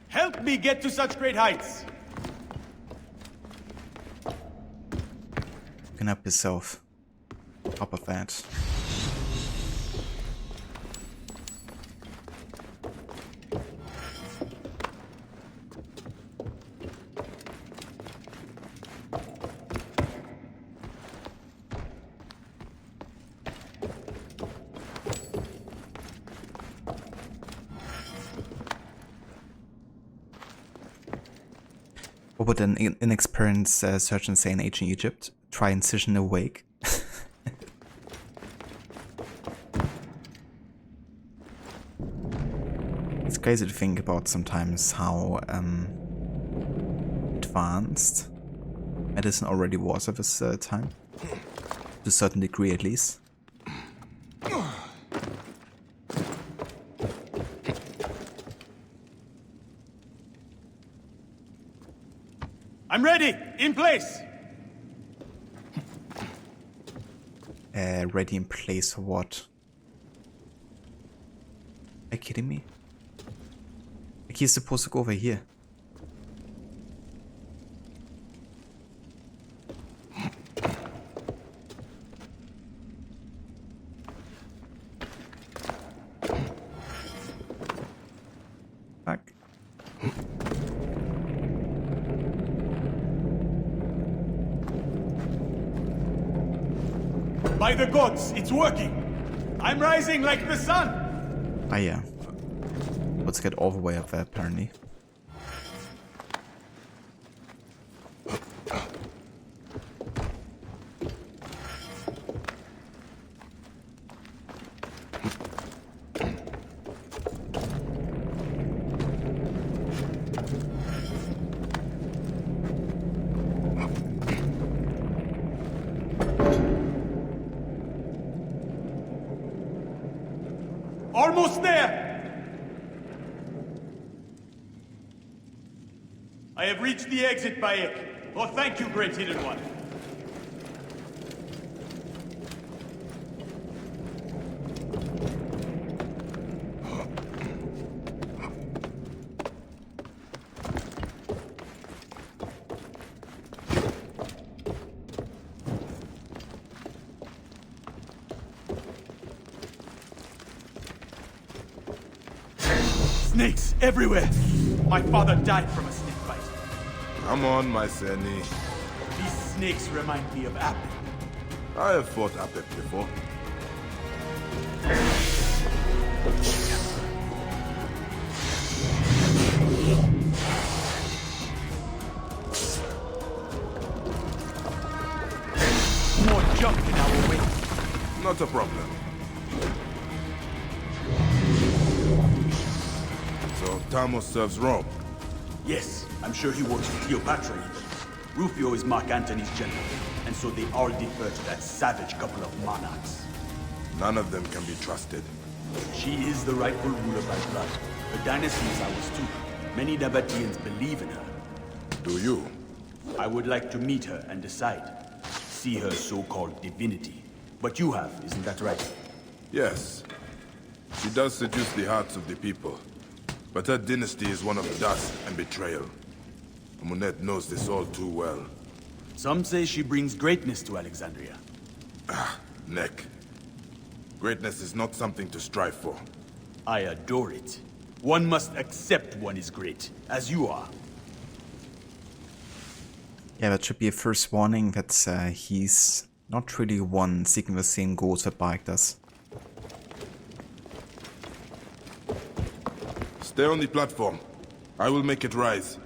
Help me get to such great heights. You can help yourself. Top of that. What would an inexperienced surgeon say in ancient Egypt? Try incision awake. crazy to think about sometimes how advanced medicine already was at this time. To a certain degree at least. I'm ready! In place! Ready in place for what? Are you kidding me? Like he's supposed to go over here. Fuck. By the gods, it's working! I'm rising like the sun! Ah yeah. Let's get all the way up there apparently. Almost there! I have reached the exit, Bayek. Oh, thank you, Great Hidden One. Snakes everywhere! My father died from a snake bite. Come on, my Seni. These snakes remind me of Apple. I have fought Apep before. More junk in our way. Not a problem. So Tamos serves Rome? Yes, I'm sure he works for Cleopatra even. Rufio is Mark Antony's general, and so they all defer to that savage couple of monarchs. None of them can be trusted. She is the rightful ruler by blood. Her dynasty is ours too. Many Nabateans believe in her. Do you? I would like to meet her and decide. See her so-called divinity. But you have, isn't that right? Yes. She does seduce the hearts of the people. But her dynasty is one of dust and betrayal. Amunet knows this all too well. Some say she brings greatness to Alexandria. Ah, Neck. Greatness is not something to strive for. I adore it. One must accept one is great, as you are. Yeah, that should be a first warning that he's not really one seeking the same goals that Bayek does. Stay on the platform. I will make it rise.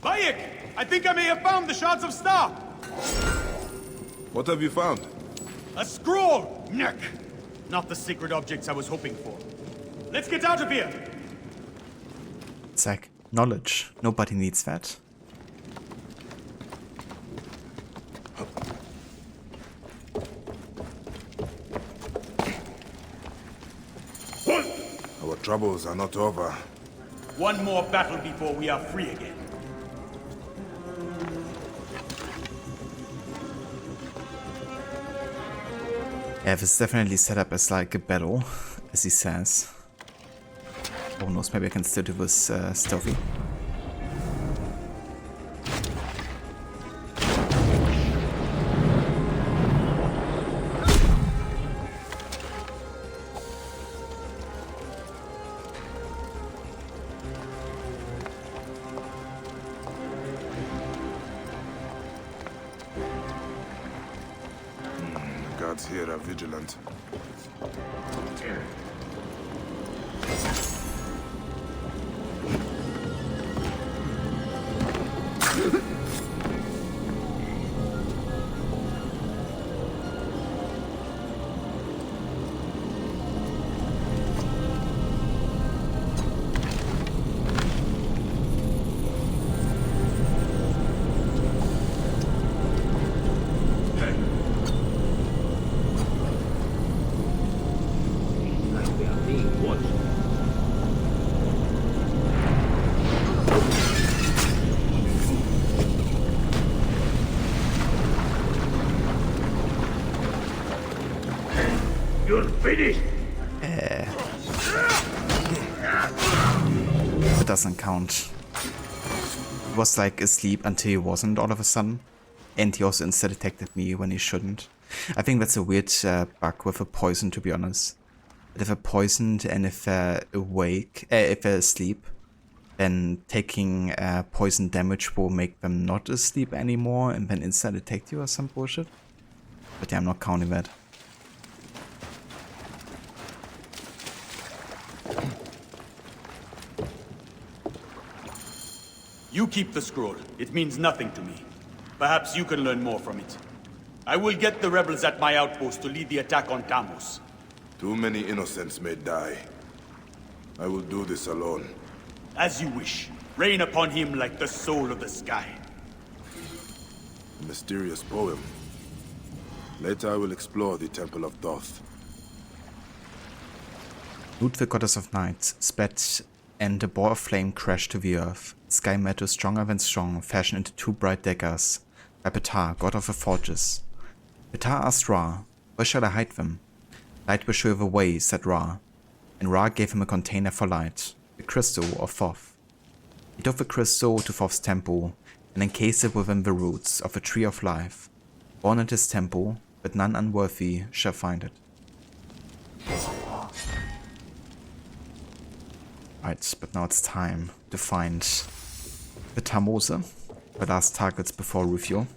Bayek! I think I may have found the Shards of Star! What have you found? A scroll! Neck! Not the sacred objects I was hoping for. Let's get out of here! Zack, knowledge. Nobody needs that. Our troubles are not over. One more battle before we are free again. Yeah, this is definitely set up as like a battle, as he says. Oh, knows, maybe I can still do this stealthy. Guards here are vigilant. You're finished! It doesn't count. He was like asleep until he wasn't all of a sudden. And he also instead detected me when he shouldn't. I think that's a weird bug with a poison, to be honest. But if they're poisoned and if they're awake, if they're asleep, then taking poison damage will make them not asleep anymore and then instead detect you or some bullshit. But yeah, I'm not counting that. You keep the scroll. It means nothing to me. Perhaps you can learn more from it. I will get the rebels at my outpost to lead the attack on Tammuz. Too many innocents may die. I will do this alone. As you wish. Rain upon him like the soul of the sky. A mysterious poem. Later I will explore the Temple of Thoth. Nut, the goddess of night, spat, and a ball of flame crashed to the earth. Sky metal stronger than strong, fashioned into two bright daggers, by Ptah, god of the forges. Ptah asked Ra, "Where shall I hide them?" "Light will show the way," said Ra, and Ra gave him a container for light, the crystal of Thoth. He took the crystal to Thoth's temple, and encased it within the roots of the tree of life. Born at his temple, but none unworthy shall find it. Right, but now it's time to find the Tammuz, the last targets before refuel.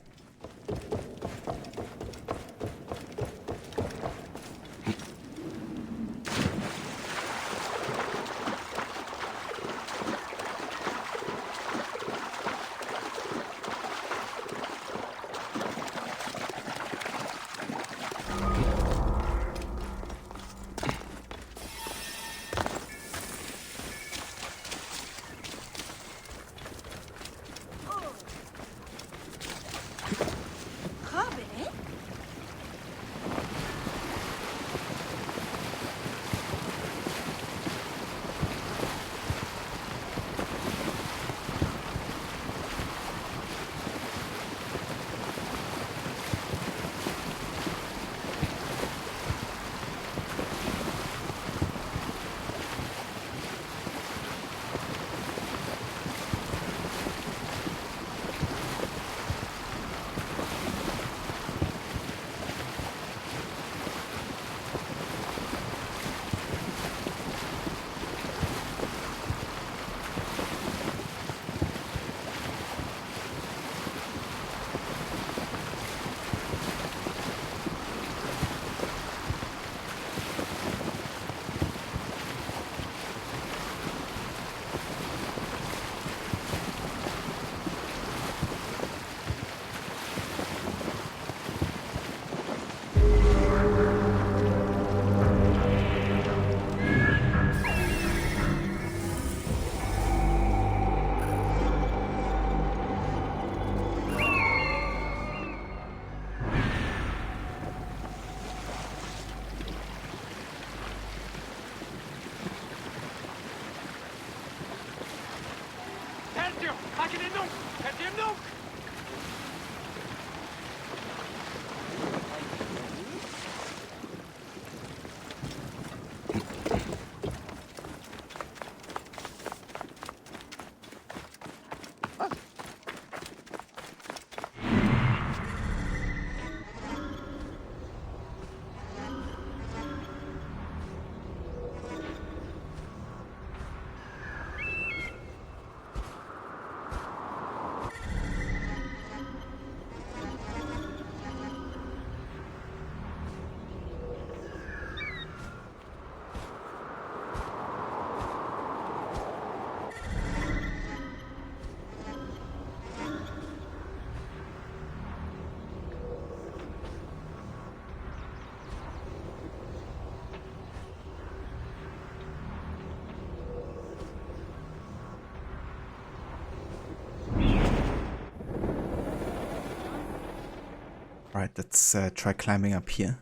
Alright, let's try climbing up here.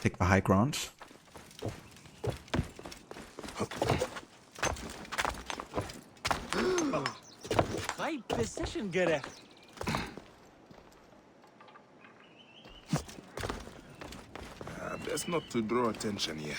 Take the high ground. High position gerecht. Best not to draw attention here.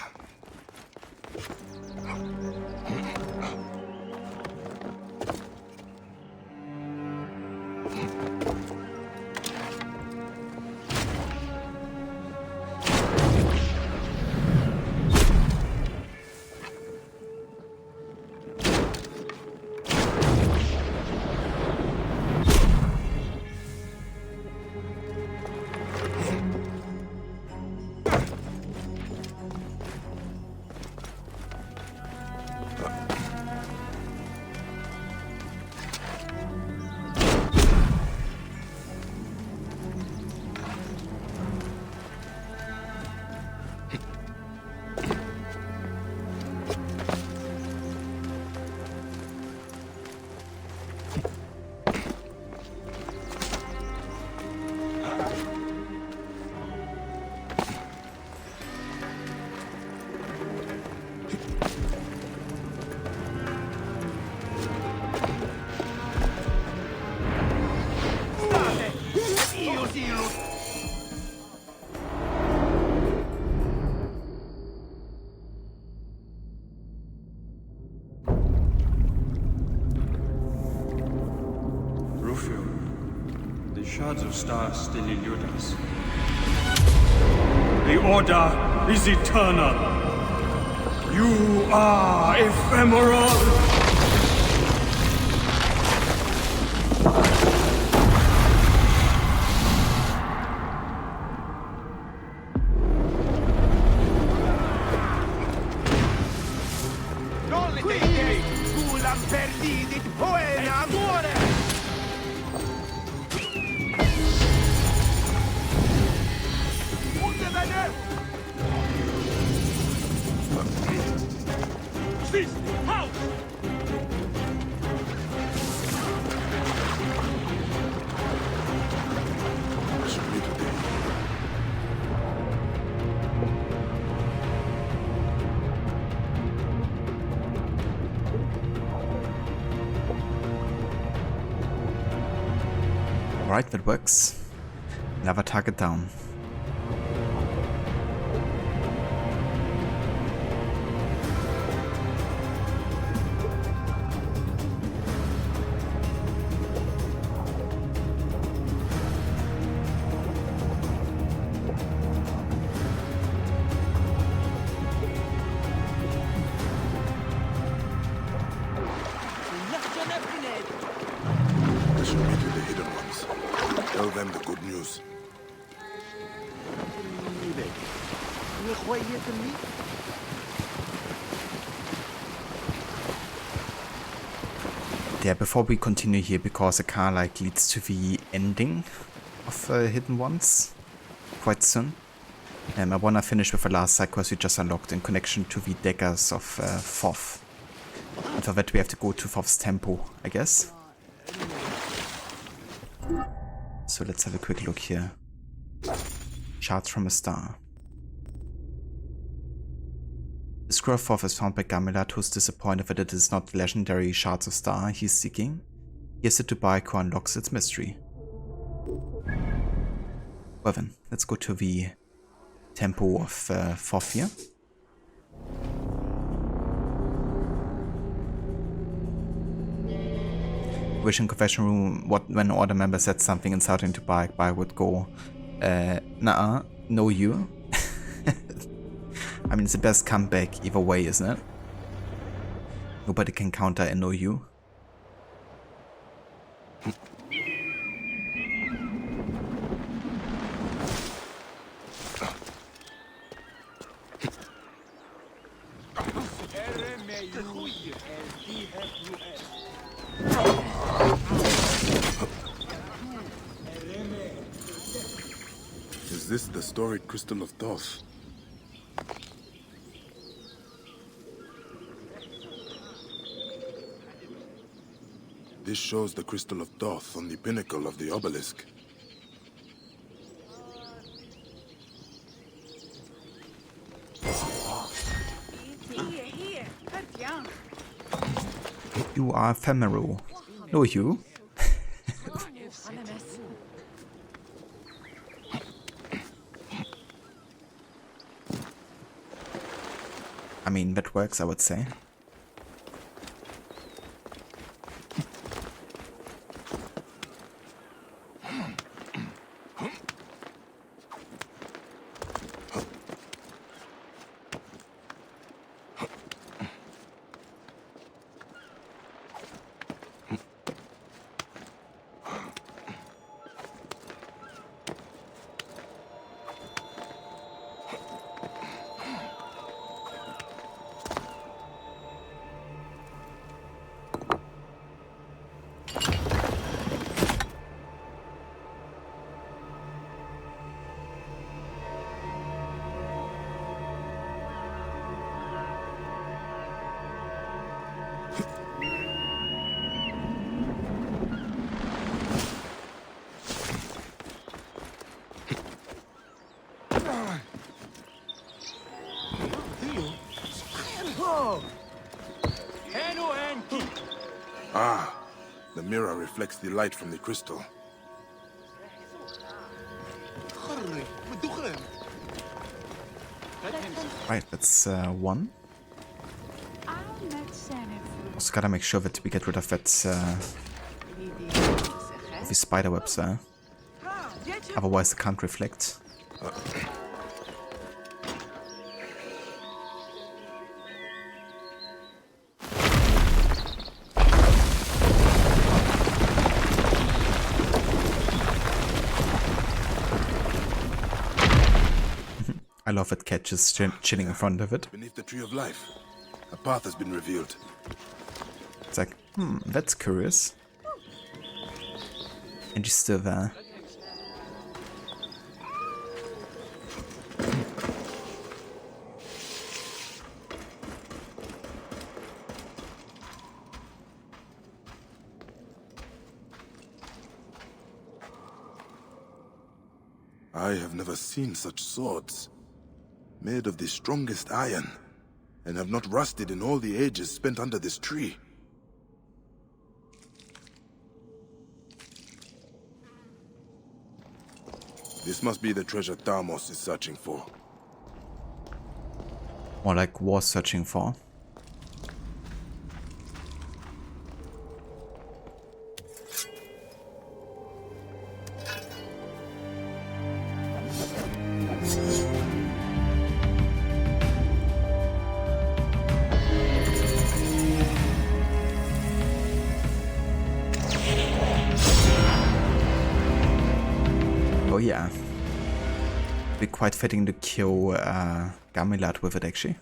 The shards of stars still elude us. The Order is eternal. You are ephemeral. Alright, that works. Another target down. I should meet with the hidden ones. Tell them the good news. Yeah, before we continue here, because the car like leads to the ending of Hidden Ones quite soon. I wanna finish with the last side quest we just unlocked in connection to the daggers of Thoth. And for that we have to go to Thoth's temple, I guess. So let's have a quick look here. Shards from a star. The scroll of Thoth is found by Ballad, who is disappointed that it is not the legendary Shards of Star he is seeking. He gives it to Bike, who unlocks its mystery. Well then, let's go to the temple of Thoth here. Wishing confession room, when order member said something insulting to Bike would go, nah, no you. I mean, it's the best comeback either way, isn't it? Nobody can counter a no you. Is this the storied crystal of Thoth? This shows the crystal of Thoth on the pinnacle of the obelisk. you are ephemeral. No, you. I mean, that works, I would say. Ah, the mirror reflects the light from the crystal. Right, that's one. Also gotta make sure that we get rid of that of the spider webs there. Otherwise, it can't reflect. I love that cat just chilling in front of it. Beneath the tree of life, a path has been revealed. It's like, that's curious. And she's still there. I have never seen such swords. Made of the strongest iron, and have not rusted in all the ages spent under this tree. This must be the treasure Tamos is searching for. Or like was searching for. Yeah, be quite fitting to kill Ballad with it actually.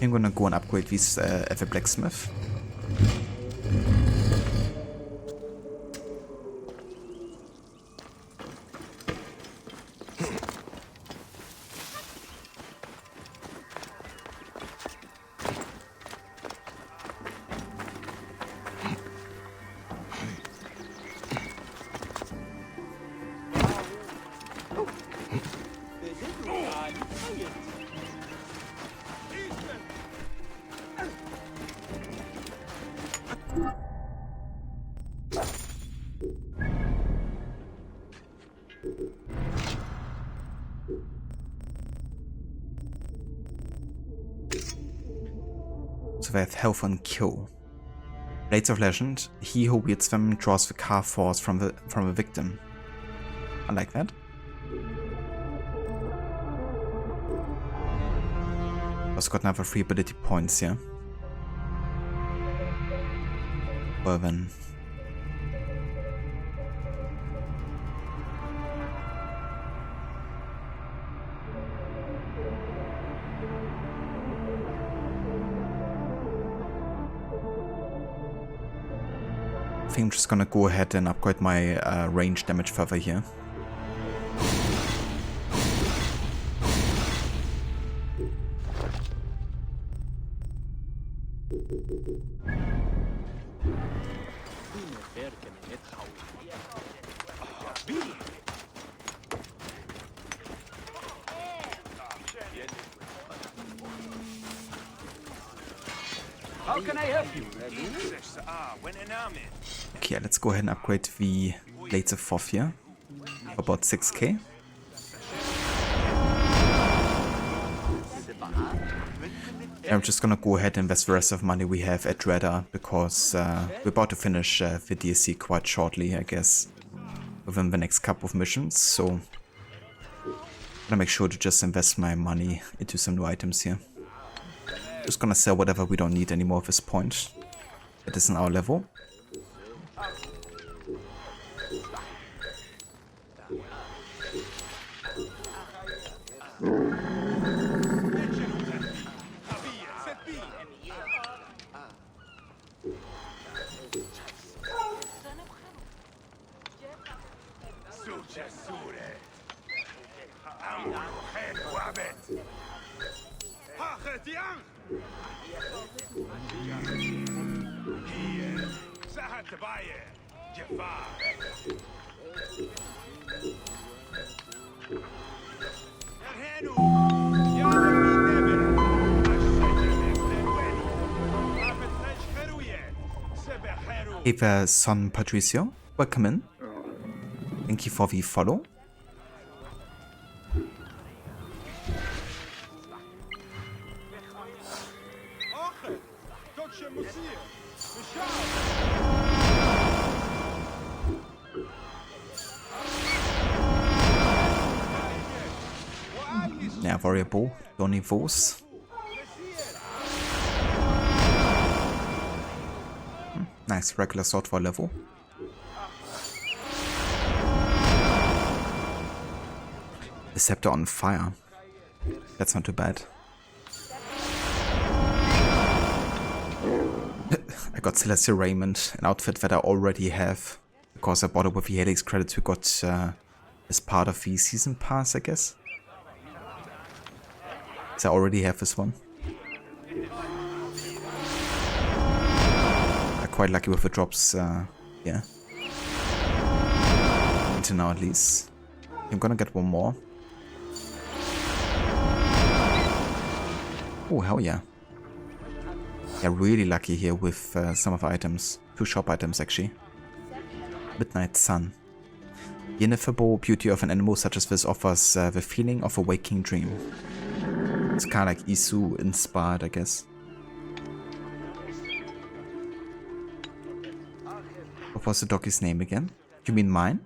I'm gonna go and upgrade this as a blacksmith. So they have health and kill. Blades of Legend. He who wields them draws the car force from a victim. I like that. Also got another 3 ability points here. Well then. I think I'm just gonna go ahead and upgrade my range damage further here. How can I help you? Okay, let's go ahead and upgrade the Blades of Thoth here. About 6k. I'm just gonna go ahead and invest the rest of the money we have at Gertha, because we're about to finish the DLC quite shortly, I guess, within the next couple of missions, so I'm gonna make sure to just invest my money into some new items here. Just gonna sell whatever we don't need anymore at this point. That isn't our level. Hey there, Son Patricio. Welcome in. Thank you for the follow. Yeah, variable, Donny Vos. Nice, regular sword for level. The scepter on fire. That's not too bad. I got Celestial Raiment, an outfit that I already have, because I bought it with the Helix credits we got as part of the season pass, I guess. So I already have this one. I'm quite lucky with the drops, yeah. Until now at least. I'm gonna get one more. Oh, hell yeah. Yeah, really lucky here with some of the items. 2 shop items, actually. Midnight Sun. The ineffable beauty of an animal such as this offers the feeling of a waking dream. It's kind of like Isu inspired, I guess. What was the doggy's name again? You mean mine?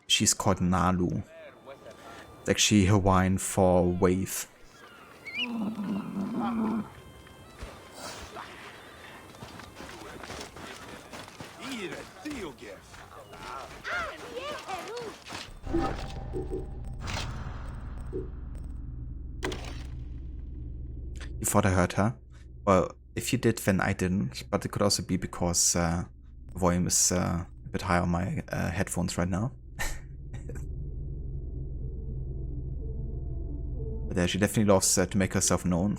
She's called Nalu. It's actually Hawaiian for wave. You thought I heard her? Well, if you did, then I didn't. But it could also be because the volume is a bit high on my headphones right now. But yeah, she definitely loves to make herself known.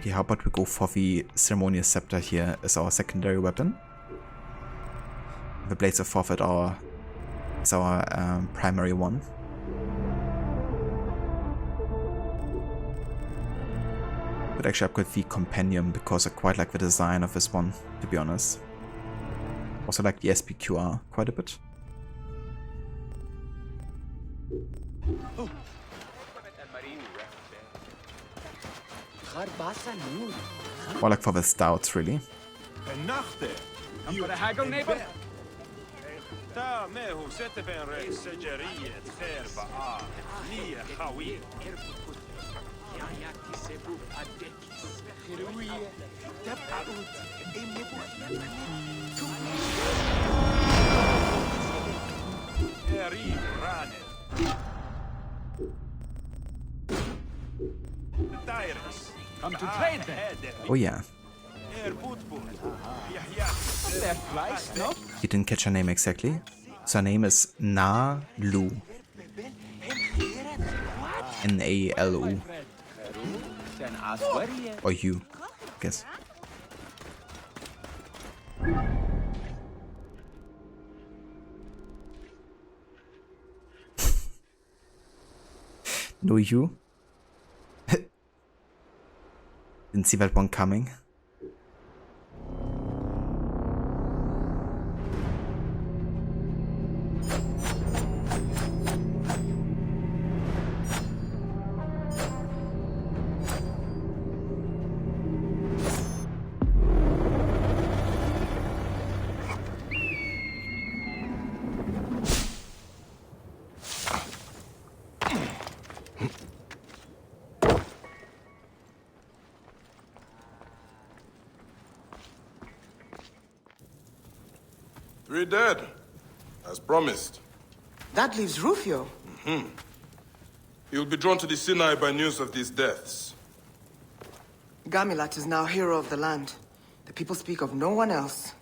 Okay, how about we go for the Ceremonial Scepter here as our secondary weapon. The Blades of Thoth is our primary one. Could actually upgrade the Compendium because I quite like the design of this one, to be honest. Also like the SPQR quite a bit. More like for the stouts, really. I'm gonna haggle, neighbor. Come to trade then. Oh yeah. No? You didn't catch her name exactly. So her name is Na Lu. N-A-L-U. Then ask where he is. Or you, I guess. No you? Didn't see that one coming. Three dead, as promised. That leaves Rufio. He'll be drawn to the Sinai by news of these deaths. Gamilat is now hero of the land. The people speak of no one else.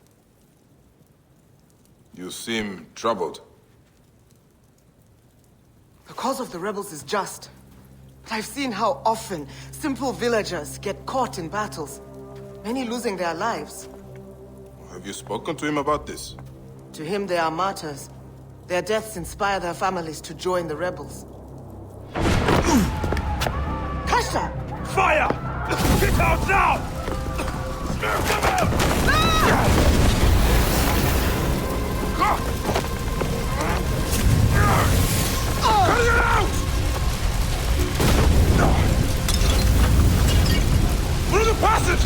You seem troubled. The cause of the rebels is just. But I've seen how often simple villagers get caught in battles, many losing their lives. Have you spoken to him about this? To him, they are martyrs. Their deaths inspire their families to join the rebels. Kasha! Fire! Get out now! Come out! Cut it out! Through the passage!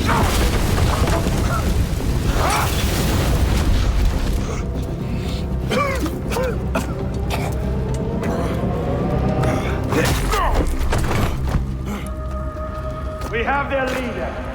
We have their leader.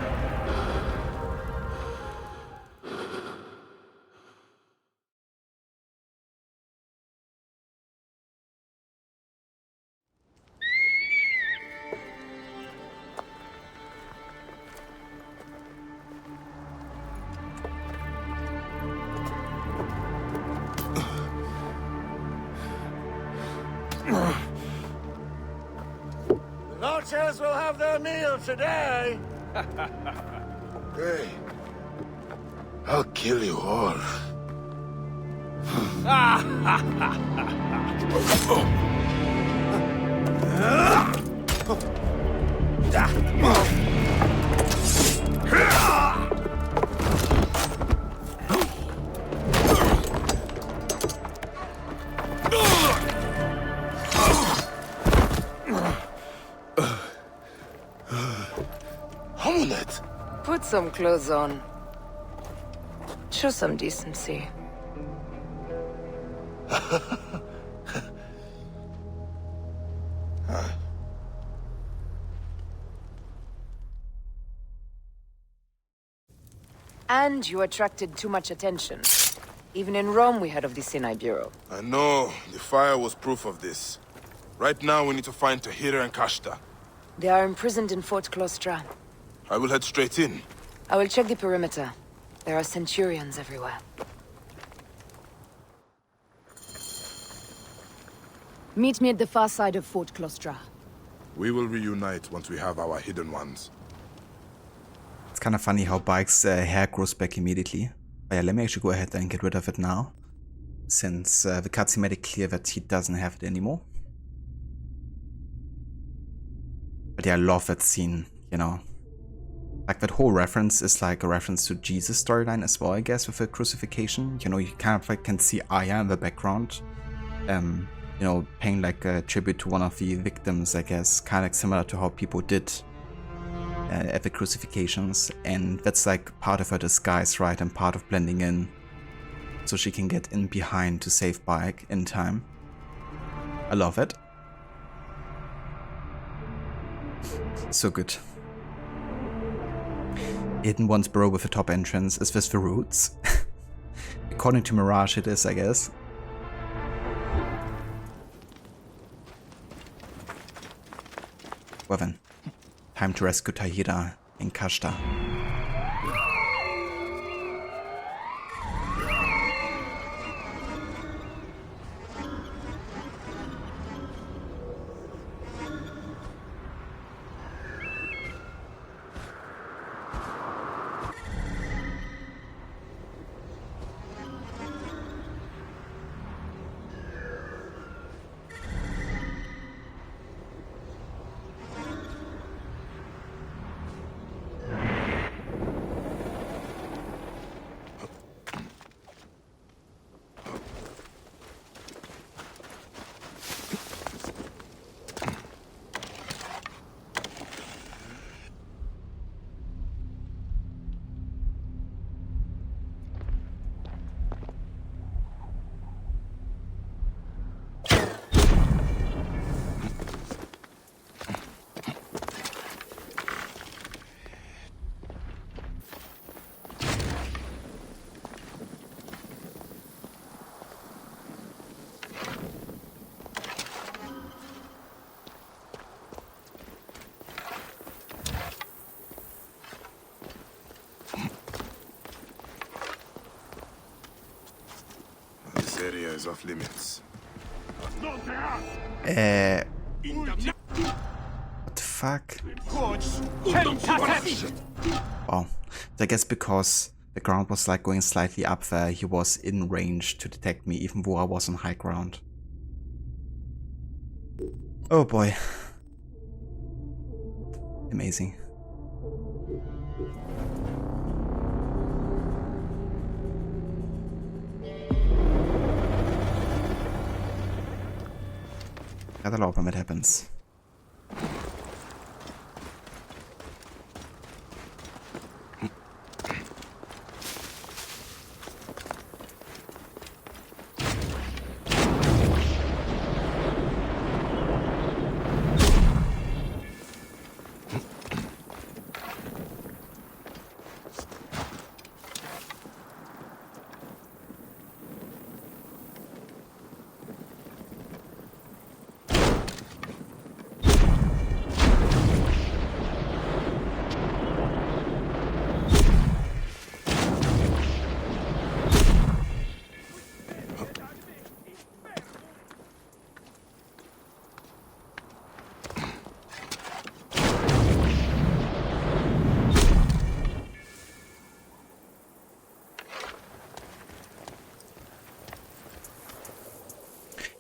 Vultures will have their meal today. Hey, I'll kill you all. Put some clothes on. Show some decency. And you attracted too much attention. Even in Rome, we heard of the Sinai Bureau. I know. The fire was proof of this. Right now, we need to find Tahira and Kashta. They are imprisoned in Fort Klostra. I will head straight in. I will check the perimeter. There are centurions everywhere. Meet me at the far side of Fort Klostra. We will reunite once we have our hidden ones. It's kind of funny how Bike's hair grows back immediately. But yeah, let me actually go ahead and get rid of it now, since the cutscene made it clear that he doesn't have it anymore. But yeah, I love that scene, you know. Like, that whole reference is like a reference to Jesus' storyline as well, I guess, with the crucifixion. You know, you kind of like can see Aya in the background, you know, paying like a tribute to one of the victims, I guess, kind of like similar to how people did at the crucifixions. And that's like part of her disguise, right, and part of blending in, so she can get in behind to save Bike in time. I love it. So good. Hidden One's burrow with the top entrance. Is this the roots? According to Mirage it is, I guess. Well then, time to rescue Tahira and Kashta. is off limits. What the fuck? Wow. I guess because the ground was like going slightly up there, he was in range to detect me even though I was on high ground. Oh boy. Amazing. Gotta love when it happens.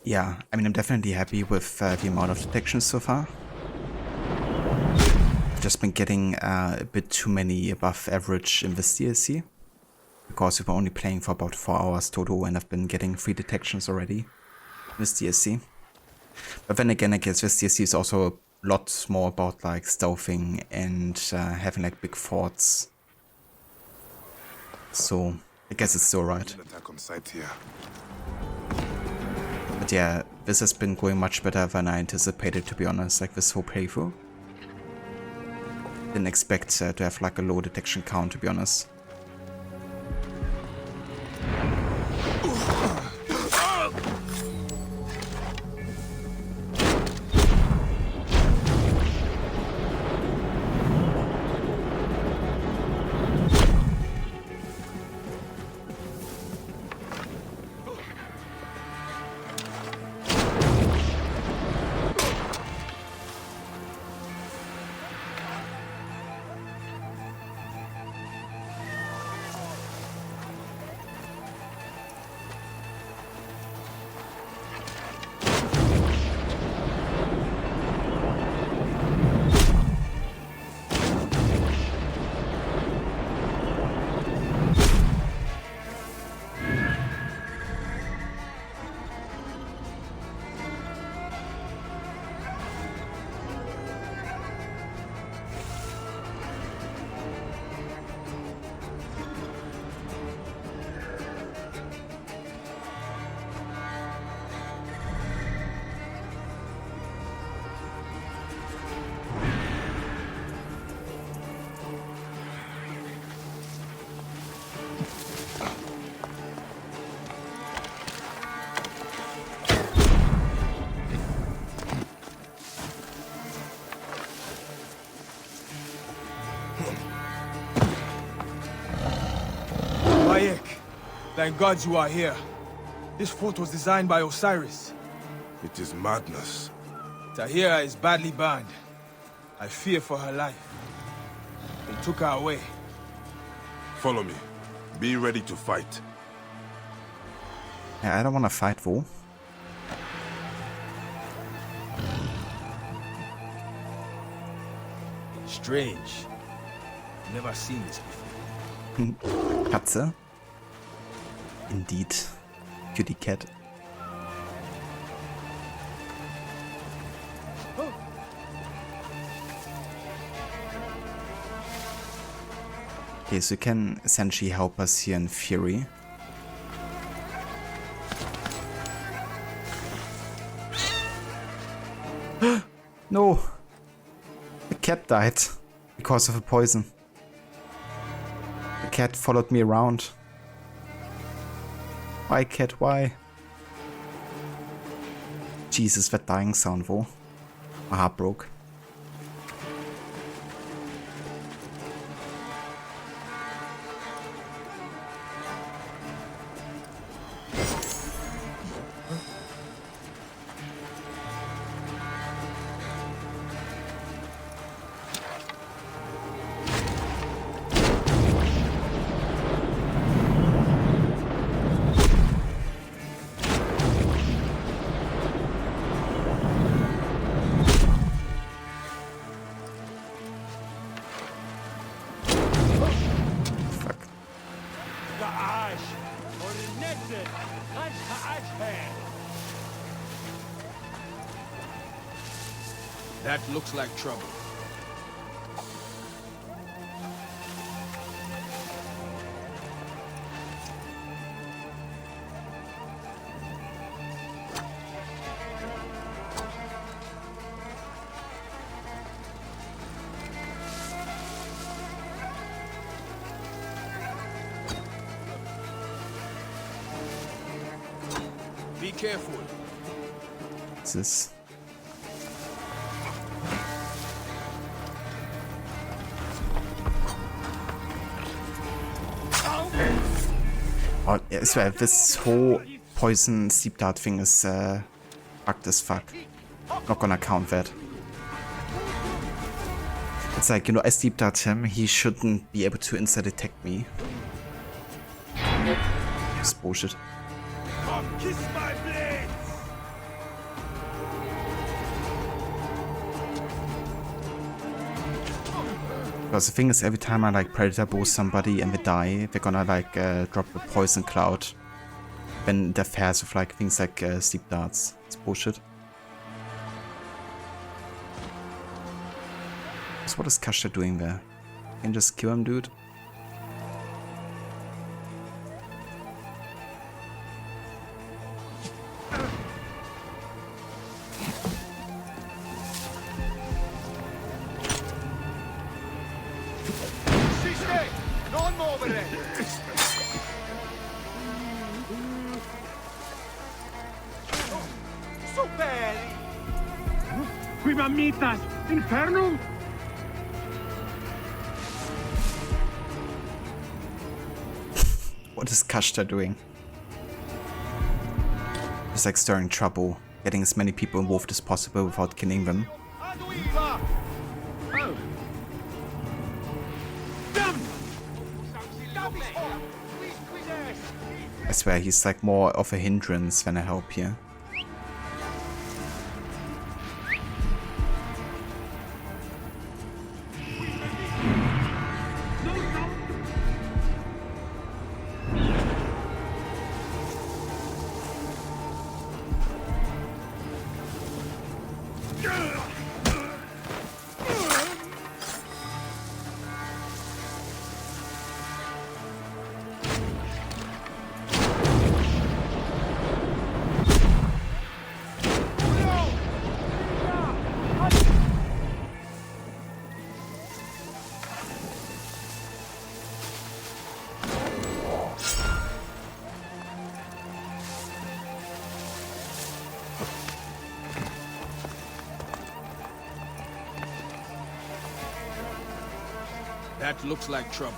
Yeah, I mean, I'm definitely happy with the amount of detections so far. I've just been getting a bit too many above average in this DLC, because we were only playing for about 4 hours total and I've been getting 3 detections already in this DLC. But then again, I guess this DLC is also a lot more about like stealthing and having like big forts. So I guess it's still right. Attack on sight here. But yeah, this has been going much better than I anticipated, to be honest, like this whole playthrough. Didn't expect to have like a low detection count, to be honest. Thank God you are here. This fort was designed by Osiris. It is madness. Tahira is badly burned. I fear for her life. They took her away. Follow me. Be ready to fight. Yeah, I don't want to fight, though. Strange. Never seen this before. Katze. Indeed. Cutie cat. Okay, so you can essentially help us here in Fury. No! The cat died because of a poison. The cat followed me around. Why, cat, why? Jesus, that dying sound, though. My heart broke. That looks like trouble. Be careful. What's this? Oh, I swear, this whole poison steep dart thing is fucked as fuck. Not gonna count that. It's like, you know, I steep dart him, he shouldn't be able to insta detect me. It's bullshit. Come kiss my blades! Because the thing is, every time I like predator bow somebody and they die, they're gonna like drop a poison cloud when they're fast with like things like steep darts. It's bullshit. So what is Kashta doing there? Can you just kill him, dude? Qui mammitas, inferno! What is Kashta doing? Just like stirring trouble, getting as many people involved as possible without killing them. I swear he's like more of a hindrance than a help here. That looks like trouble.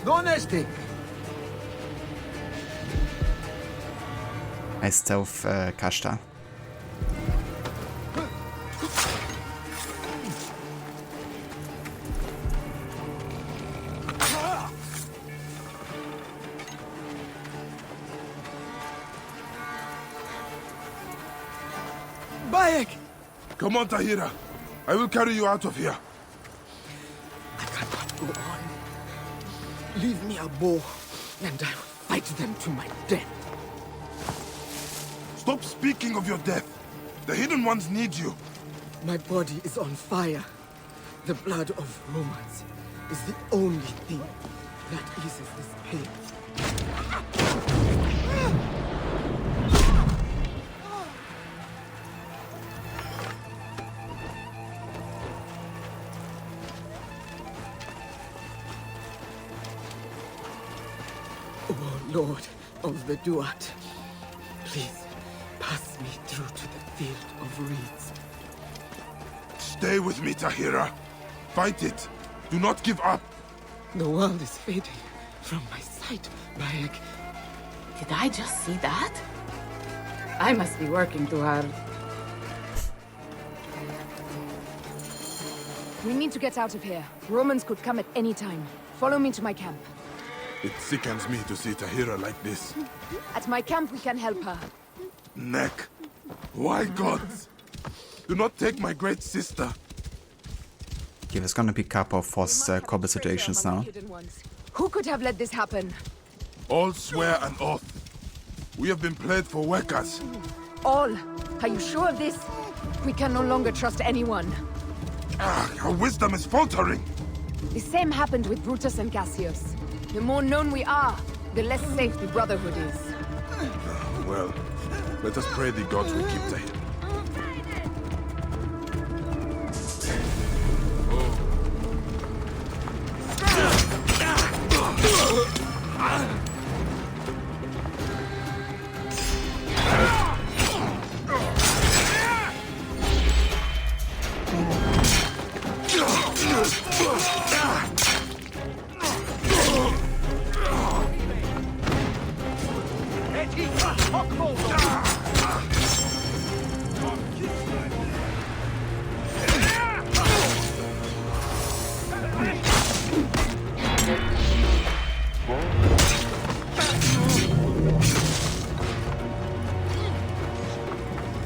¿Dónde stick? Nice stealth, Kashta. Come on, Tahira. I will carry you out of here. I cannot go on. Leave me a bow, and I will fight them to my death. Stop speaking of your death. The Hidden Ones need you. My body is on fire. The blood of Romans is the only thing that eases this pain. Oh, Lord of the Duat, please pass me through to the field of reeds. Stay with me, Tahira. Fight it. Do not give up. The world is fading from my sight, Bayek. Did I just see that? I must be working too hard. We need to get out of here. Romans could come at any time. Follow me to my camp. It sickens me to see Tahira like this. At my camp, we can help her. Neck. Why, gods? Do not take my great sister. Okay, there's gonna be a couple of forced combat situations now. Who could have let this happen? All swear an oath. We have been played for workers. All? Are you sure of this? We can no longer trust anyone. Our wisdom is faltering. The same happened with Brutus and Cassius. The more known we are, the less safe the Brotherhood is. Well, let us pray the gods will keep the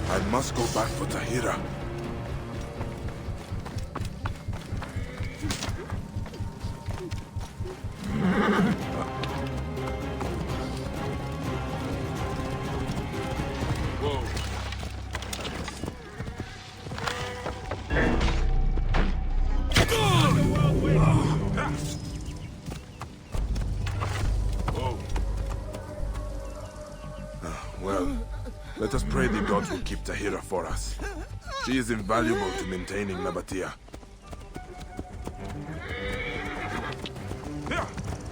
I must go back for Tahira. Well, let us pray the gods will keep Tahira for us. She is invaluable to maintaining Nabatea.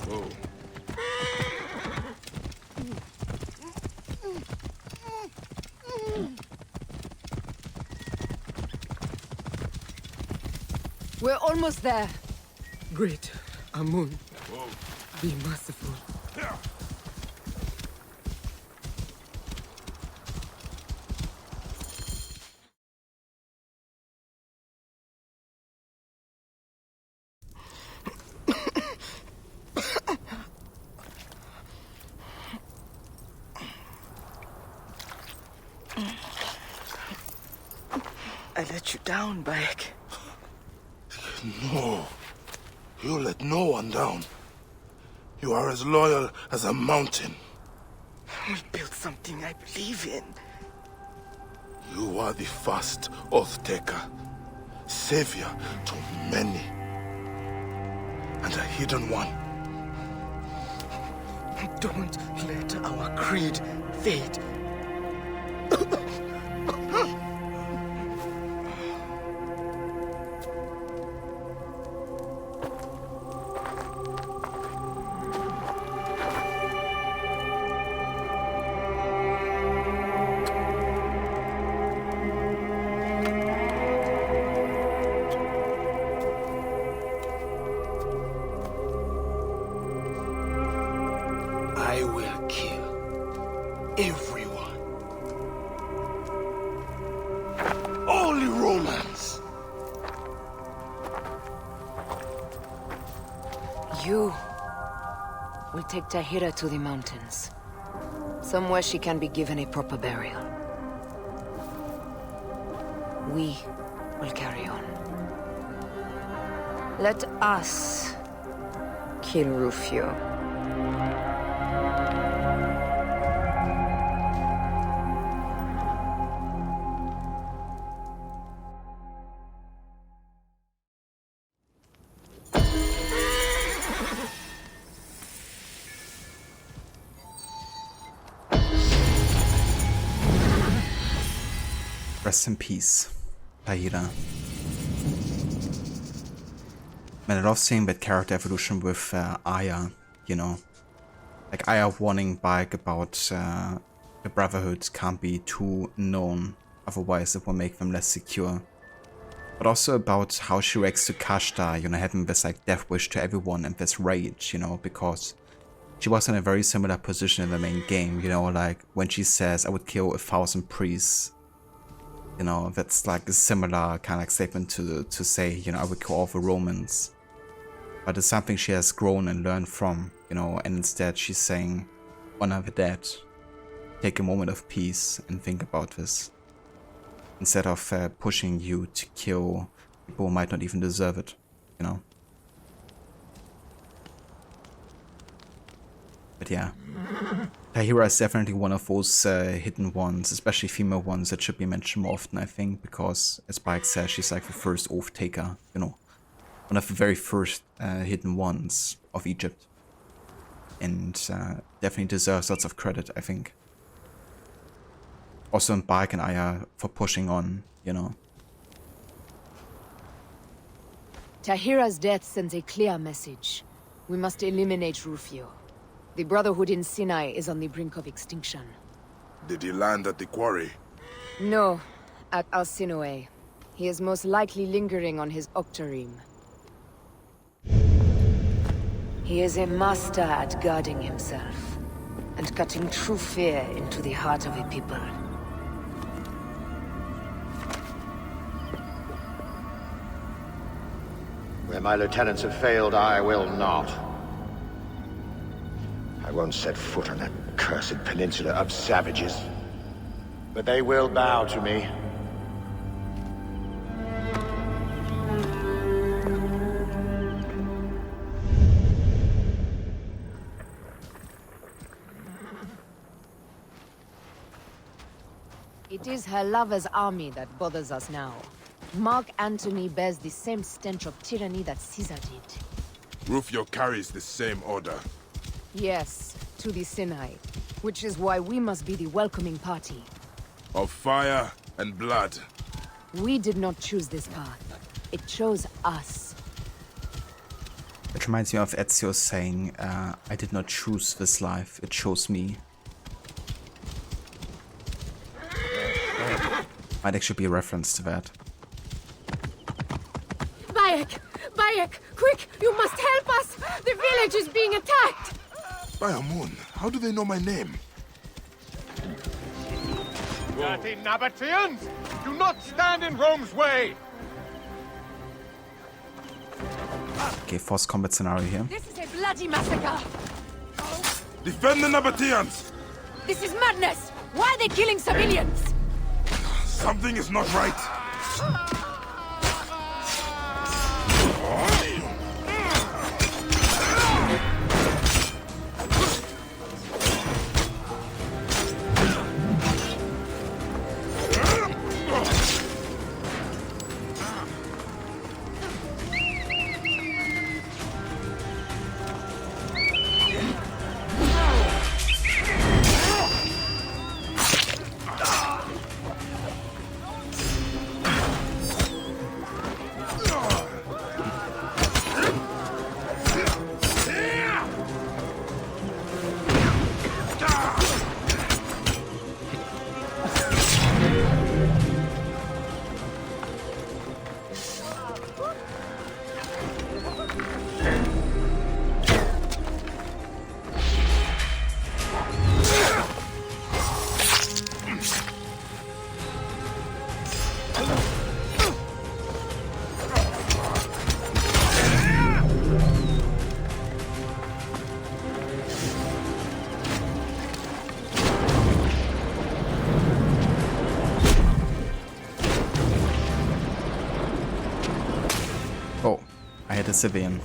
Whoa. We're almost there. Great Amun, be merciful. I let you down, Bayek. No. You let no one down. You are as loyal as a mountain. We built something I believe in. You are the first oath taker, savior to many, and a hidden one. Don't let our creed fade. I will kill everyone. Only Romans. You will take Tahira to the mountains. Somewhere she can be given a proper burial. We will carry on. Let us kill Rufio. Rest in peace, Tahira. Man, I love seeing that character evolution with Aya, you know. Like Aya warning Bayek about the Brotherhood can't be too known, otherwise it will make them less secure. But also about how she reacts to Kashta, you know, having this like death wish to everyone and this rage, you know, because she was in a very similar position in the main game, you know, like when she says, I would kill 1,000 priests. You know, that's like a similar kind of like statement to say, you know, I would kill all the Romans. But it's something she has grown and learned from, you know, and instead she's saying, honor the dead. Take a moment of peace and think about this. Instead of pushing you to kill people who might not even deserve it, you know. But yeah, Tahira is definitely one of those hidden ones, especially female ones, that should be mentioned more often, I think, because, as Spike says, she's like the first oath taker, you know, one of the very first hidden ones of Egypt. And definitely deserves lots of credit, I think. Also in Bark and Aya for pushing on, you know. Tahira's death sends a clear message. We must eliminate Rufio. The Brotherhood in Sinai is on the brink of extinction. Did he land at the quarry? No, at Arsinoe. He is most likely lingering on his octareme. He is a master at guarding himself, and cutting true fear into the heart of a people. Where my lieutenants have failed, I will not. I won't set foot on that cursed peninsula of savages. But they will bow to me. It is her lover's army that bothers us now. Mark Antony bears the same stench of tyranny that Caesar did. Rufio carries the same order. Yes, to the Sinai. Which is why we must be the welcoming party. Of fire and blood. We did not choose this path. It chose us. It reminds me of Ezio saying, I did not choose this life, it chose me. Might actually be a reference to that. Bayek! Bayek! Quick! You must help us! The village is being attacked! By Amun, how do they know my name? Dirty Nabateans! Do not stand in Rome's way! Okay, forced combat scenario here. This is a bloody massacre! Defend the Nabateans! This is madness! Why are they killing civilians? Something is not right. A civilian.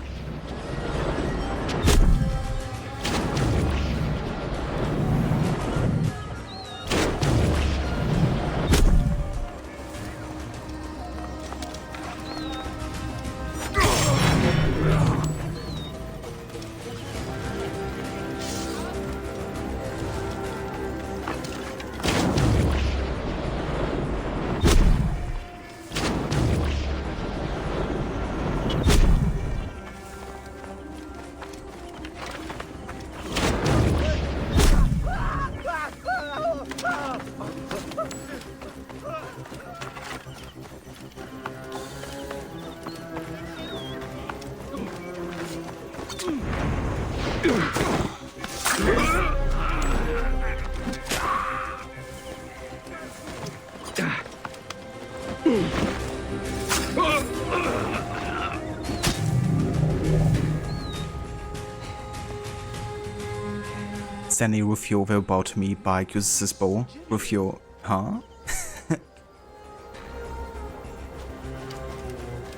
Stanley Rufio will bow to me by uses his bow. Rufio, huh?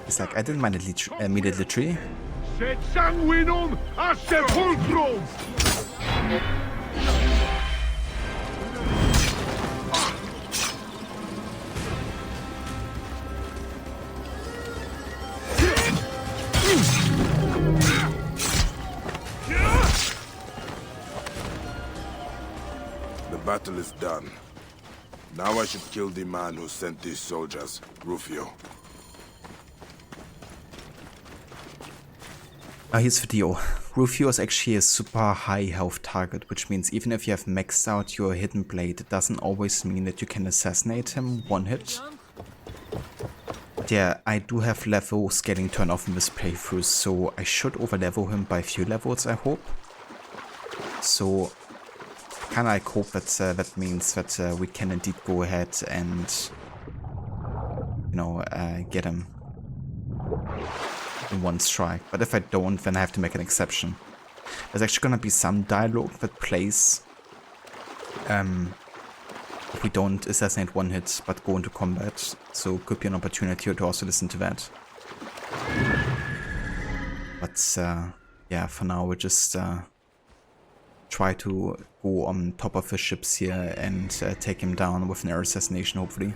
He's like, I didn't mind it literally. Sed sanguinum a sepulchrum! The battle is done. Now I should kill the man who sent these soldiers, Rufio. Here's the deal. Rufio is actually a super high health target, which means even if you have maxed out your hidden blade, it doesn't always mean that you can assassinate him one hit. But yeah, I do have level scaling turned off in this playthrough, so I should overlevel him by a few levels, I hope. So kinda I hope that that means that we can indeed go ahead and, you know, get him in one strike. But if I don't, then I have to make an exception. There's actually gonna be some dialogue that plays if we don't assassinate one hit but go into combat, so could be an opportunity to also listen to that. But yeah, for now we'll just try to go on top of the ships here and take him down with an air assassination, hopefully.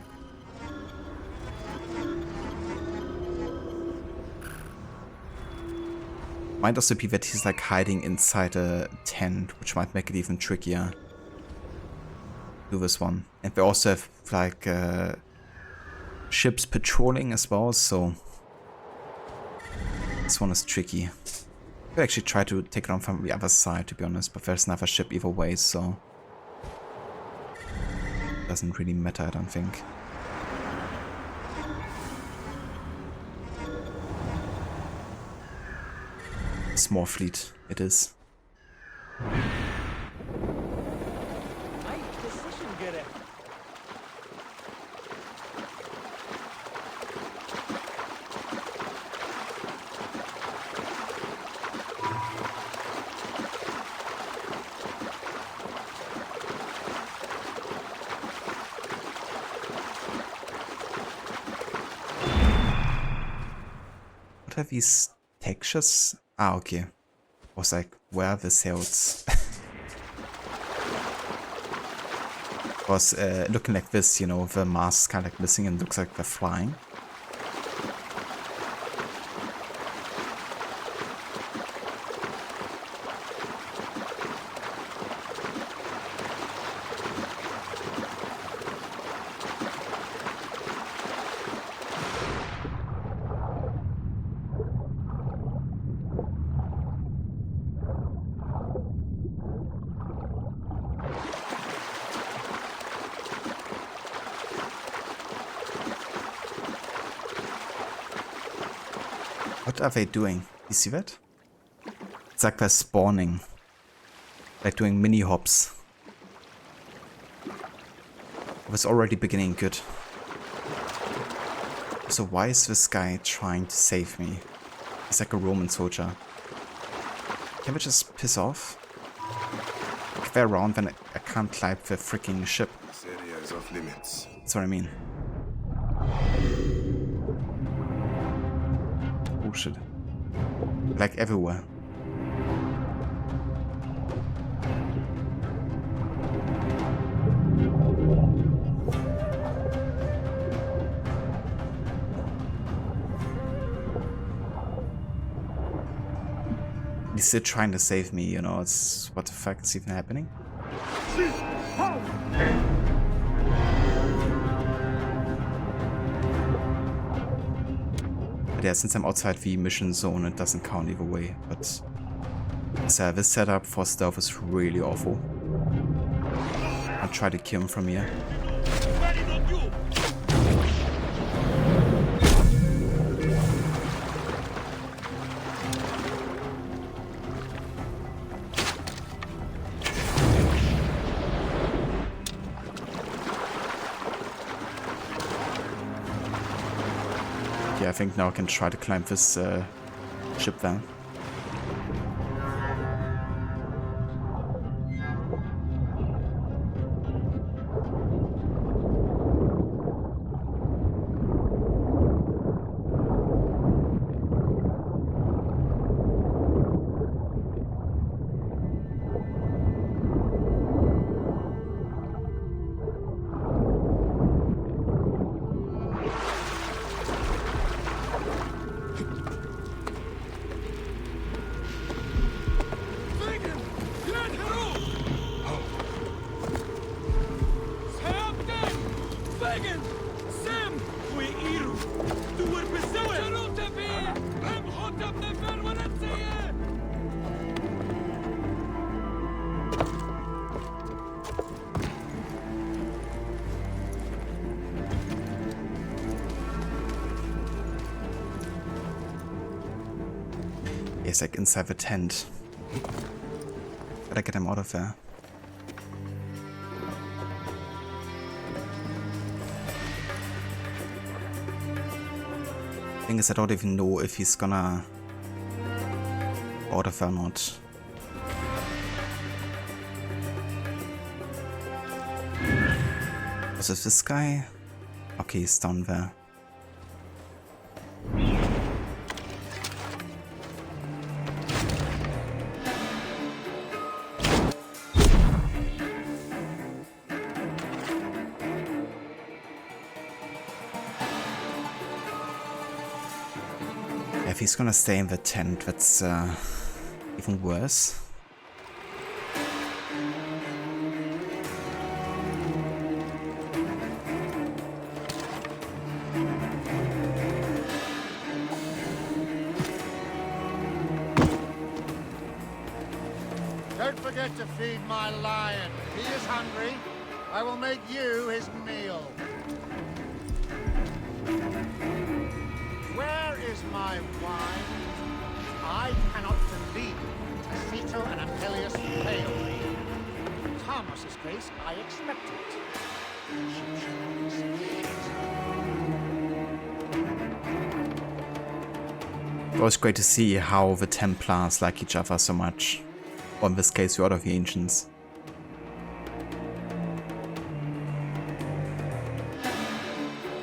Might also be that he's like hiding inside a tent, which might make it even trickier. Do this one. And we also have like ships patrolling as well, so this one is tricky. I could actually try to take it on from the other side, to be honest, but there's another ship either way, so doesn't really matter, I don't think. Small fleet, it is. What are these textures? Ah, okay. I was like, where are the sails? Was looking like this, you know, the mask kind of like missing and looks like they're flying. What are they doing? You see that? It's like they're spawning. Like doing mini hops. It was already beginning good. So why is this guy trying to save me? He's like a Roman soldier. Can we just piss off? If they're around, then I can't climb the freaking ship. This area is off limits. That's what I mean. Bullshit. Like everywhere. He's still trying to save me, you know, it's what the fuck is even happening? But yeah, since I'm outside the mission zone, it doesn't count either way, but this setup for stealth is really awful. I'll try to kill him from here. Yeah, I think now I can try to climb this ship then. he's like inside the tent. Gotta get him out of there. Thing is, I don't even know if he's gonna out of there or not. Was it this guy? Okay, he's down there. If he's gonna stay in the tent, that's even worse. Don't forget to feed my lion. He is hungry. I will make you his meal. Where is my wine? I cannot believe Tacito and Apellius failed me. In Thomas's case, I expected it. It was great to see how the Templars like each other so much. Or in this case, the Order of the Ancients.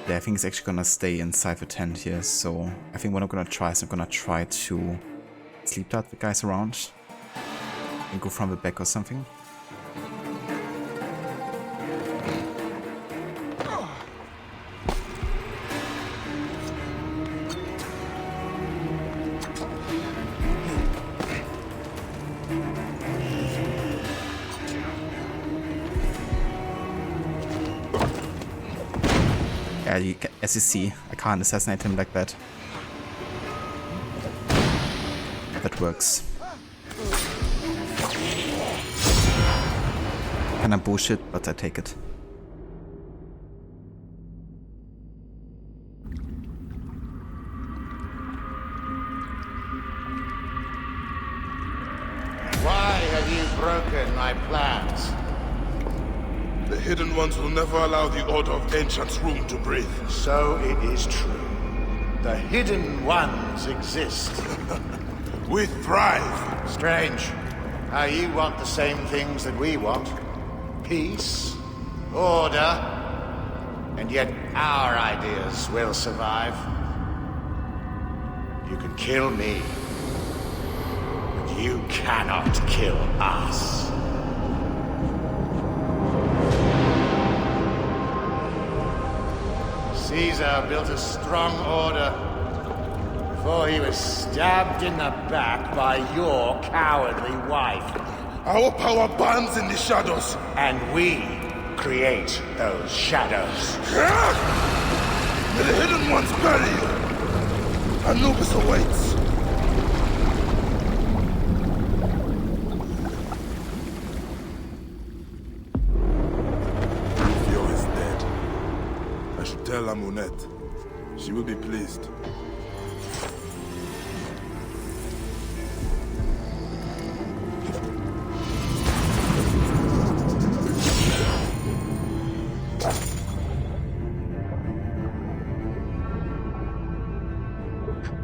Yeah, I think it's actually gonna stay inside the tent here, so I think what I'm gonna try is I'm gonna try to sleep dart the guys around and go from the back or something. Yeah, as you see, I can't assassinate him like that. That works. Kinda bullshit, but I take it. Why have you broken my plans? The Hidden Ones will never allow the Order of Ancients room to breathe. So it is true. The Hidden Ones exist. We thrive. Strange. How you want the same things that we want. Peace, order, and yet our ideas will survive. You can kill me, but you cannot kill us. Caesar built a strong order before he was stabbed in the back by your cowardly wife. Our power burns in the shadows. And we create those shadows. May the Hidden Ones bury you. Anubis awaits. Rufio is dead. I should tell Amunet. She will be pleased.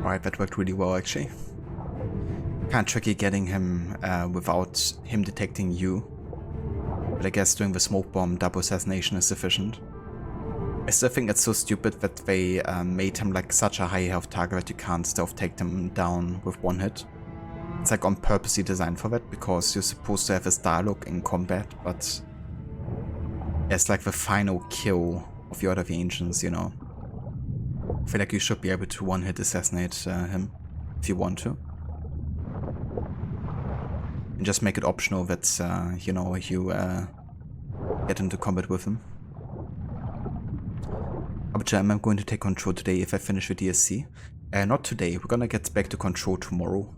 Alright, that worked really well actually. Kinda tricky getting him without him detecting you. But I guess doing the smoke bomb double assassination is sufficient. I still think it's so stupid that they made him like such a high health target that you can't stealth take them down with one hit. It's like on purposely designed for that, because you're supposed to have this dialogue in combat, but it's like the final kill of the Order of the Ancients, you know. I feel like you should be able to one-hit assassinate him if you want to. And just make it optional that, you know, you get into combat with him. But I'm going to take control today if I finish the DSC. Not today, we're gonna get back to control tomorrow.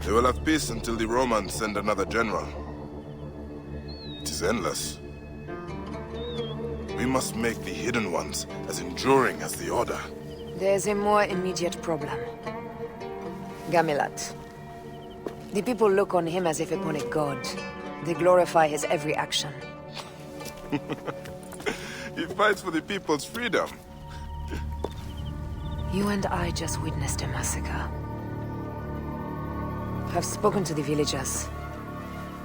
They will have peace until the Romans send another general. It is endless. We must make the Hidden Ones as enduring as the Order. There's a more immediate problem. Gamilat. The people look on him as if upon a god. They glorify his every action. He fights for the people's freedom. You and I just witnessed a massacre. I've spoken to the villagers.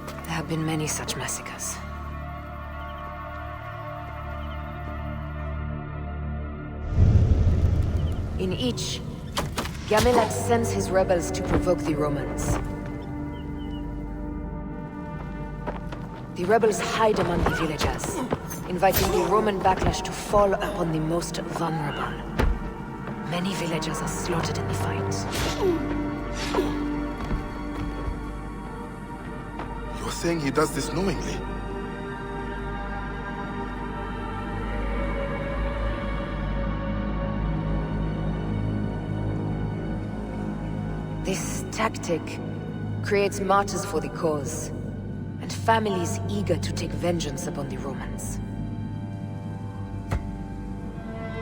There have been many such massacres. In each, Gamilat sends his rebels to provoke the Romans. The rebels hide among the villagers, inviting the Roman backlash to fall upon the most vulnerable. Many villagers are slaughtered in the fight. You're saying he does this knowingly? This tactic creates martyrs for the cause, and families eager to take vengeance upon the Romans.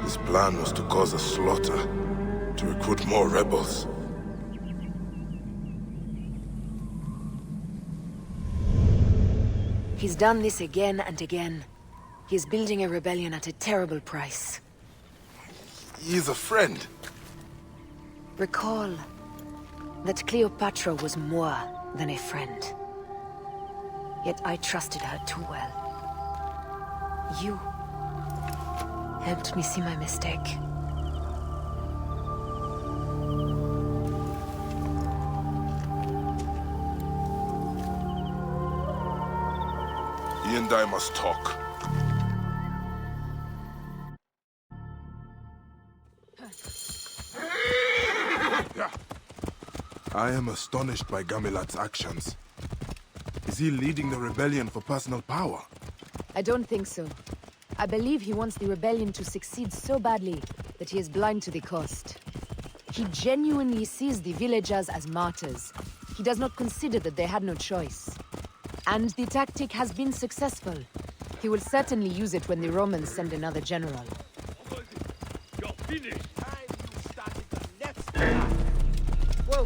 His plan was to cause a slaughter, to recruit more rebels. He's done this again and again. He's building a rebellion at a terrible price. He is a friend. Recall that Cleopatra was more than a friend. Yet I trusted her too well. You helped me see my mistake. He and I must talk. I am astonished by Gamilat's actions. Is he leading the rebellion for personal power? I don't think so. I believe he wants the rebellion to succeed so badly that he is blind to the cost. He genuinely sees the villagers as martyrs. He does not consider that they had no choice. And the tactic has been successful. He will certainly use it when the Romans send another general. You're finished! Whoa!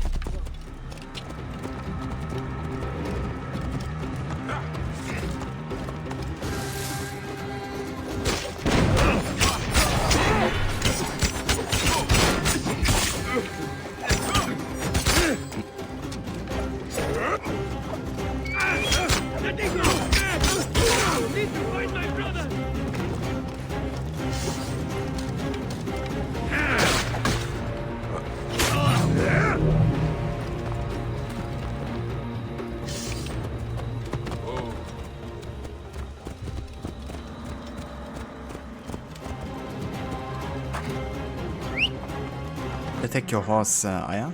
Take your horse, Aya.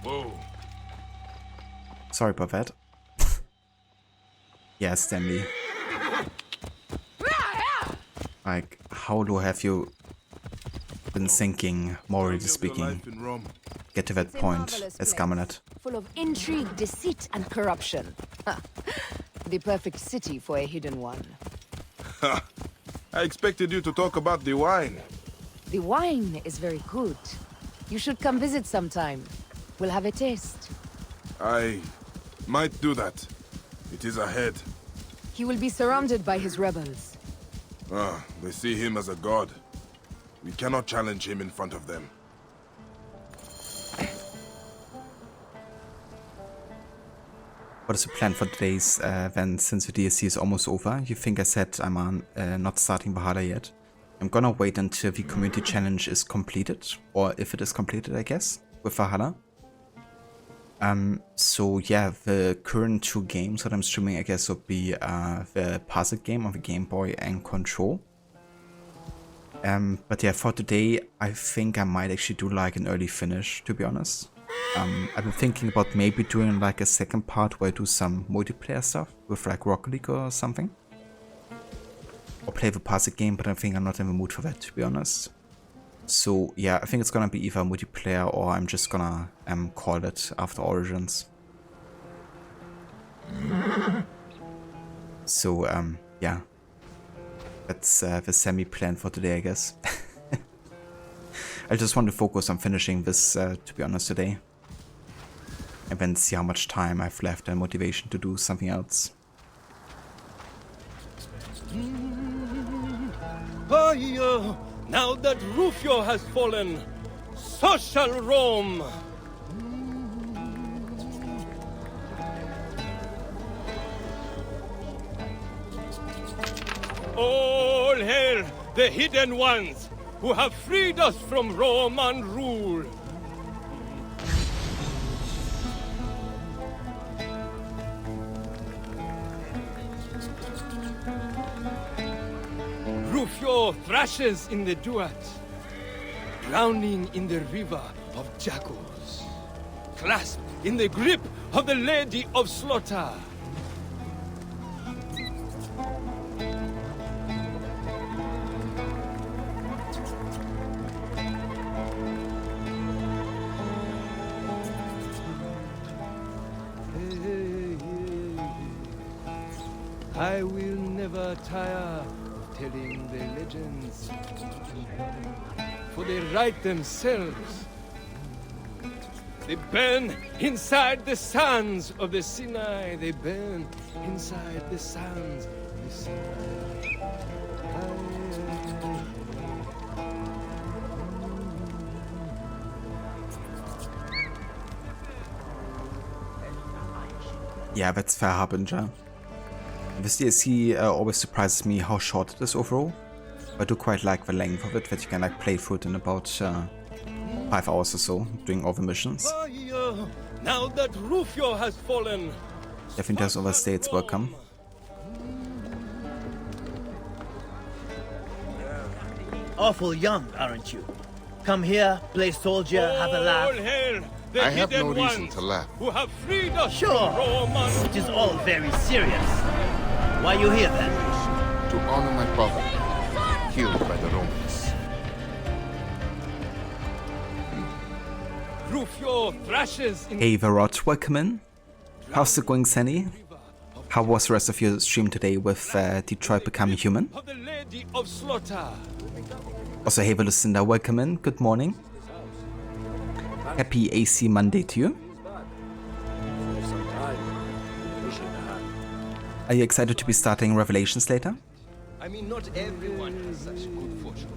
Whoa. Sorry about that. Yeah, Stanley. Like, how low have you been thinking, morally speaking? Get to that point as Gamilat. Full of intrigue, deceit, and corruption. The perfect city for a hidden one. I expected you to talk about the wine. The wine is very good. You should come visit sometime. We'll have a taste. I might do that. It is ahead. He will be surrounded by his rebels. Ah, they see him as a god. We cannot challenge him in front of them. What is the plan for today's event since the DLC is almost over? You think I said I'm not starting Valhalla yet? I'm gonna wait until the community challenge is completed, or if it is completed, I guess, with Valhalla. So yeah, the current two games that I'm streaming, I guess, would be the puzzle game on the Game Boy and Control. But yeah, for today, I think I might actually do like an early finish, to be honest. I've been thinking about maybe doing like a second part where I do some multiplayer stuff with like Rocket League or something. Or play the puzzle game, but I think I'm not in the mood for that, to be honest. So yeah, I think it's gonna be either multiplayer or I'm just gonna call it after Origins. So yeah, that's the semi-plan for today, I guess. I just want to focus on finishing this, to be honest, today. And then see how much time I've left and motivation to do something else. Oh, yeah. Now that Rufio has fallen, so shall Rome. All hail the hidden ones who have freed us from Roman rule. Rufio thrashes in the duat, drowning in the river of jackals, clasped in the grip of the Lady of Slaughter. I will never tire of telling the legends, for they write themselves. They burn inside the sands of the Sinai. They burn inside the sands of the Sinai. Yeah, that's fair, Harbinger. This DLC always surprises me how short it is overall. I do quite like the length of it, that you can like play through it in about 5 hours or so, doing all the missions. Now that Rufio has fallen, Definitely does overstay its welcome. Awful young, aren't you? Come here, play soldier, have a laugh. I have no reason to laugh. Who have freed us Sure, from Roman. it is all very serious. Why you here then? To honor my father, killed by the Romans. Rufio thrashes in Hey Varot, welcome in. How's it going, Sandy? How was the rest of your stream today with Detroit becoming human? of the Lady of Slaughter. Also, hey Lucinda, welcome in. Good morning. Happy AC Monday to you. Are you excited to be starting Revelations later? I mean, not everyone has such good fortune.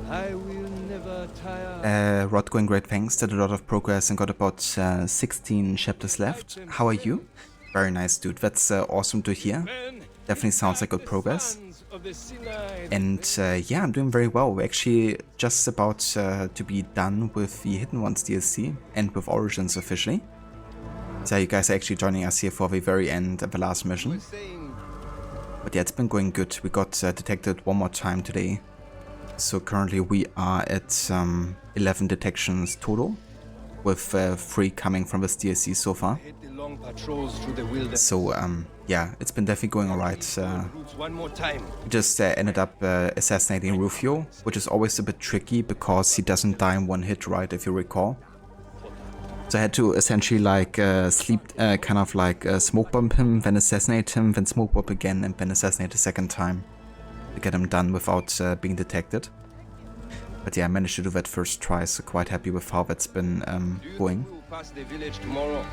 I will never tire. Rod, going great, thanks. Did a lot of progress and got about 16 chapters left. How are you? Very nice, dude. That's awesome to hear. Definitely sounds like good progress. And yeah, I'm doing very well. We're actually just about to be done with the Hidden Ones DLC and with Origins officially. So you guys are actually joining us here for the very end of the last mission. But yeah, it's been going good. We got detected one more time today. So currently we are at 11 detections total, with 3 coming from this DLC so far. So yeah, it's been definitely going alright. We just ended up assassinating Rufio, which is always a bit tricky because he doesn't die in one hit, right, if you recall. So I had to essentially like kind of like smoke bomb him, then assassinate him, then smoke bomb again, and then assassinate a second time to get him done without being detected. But yeah, I managed to do that first try, so quite happy with how that's been going. Past the village tomorrow.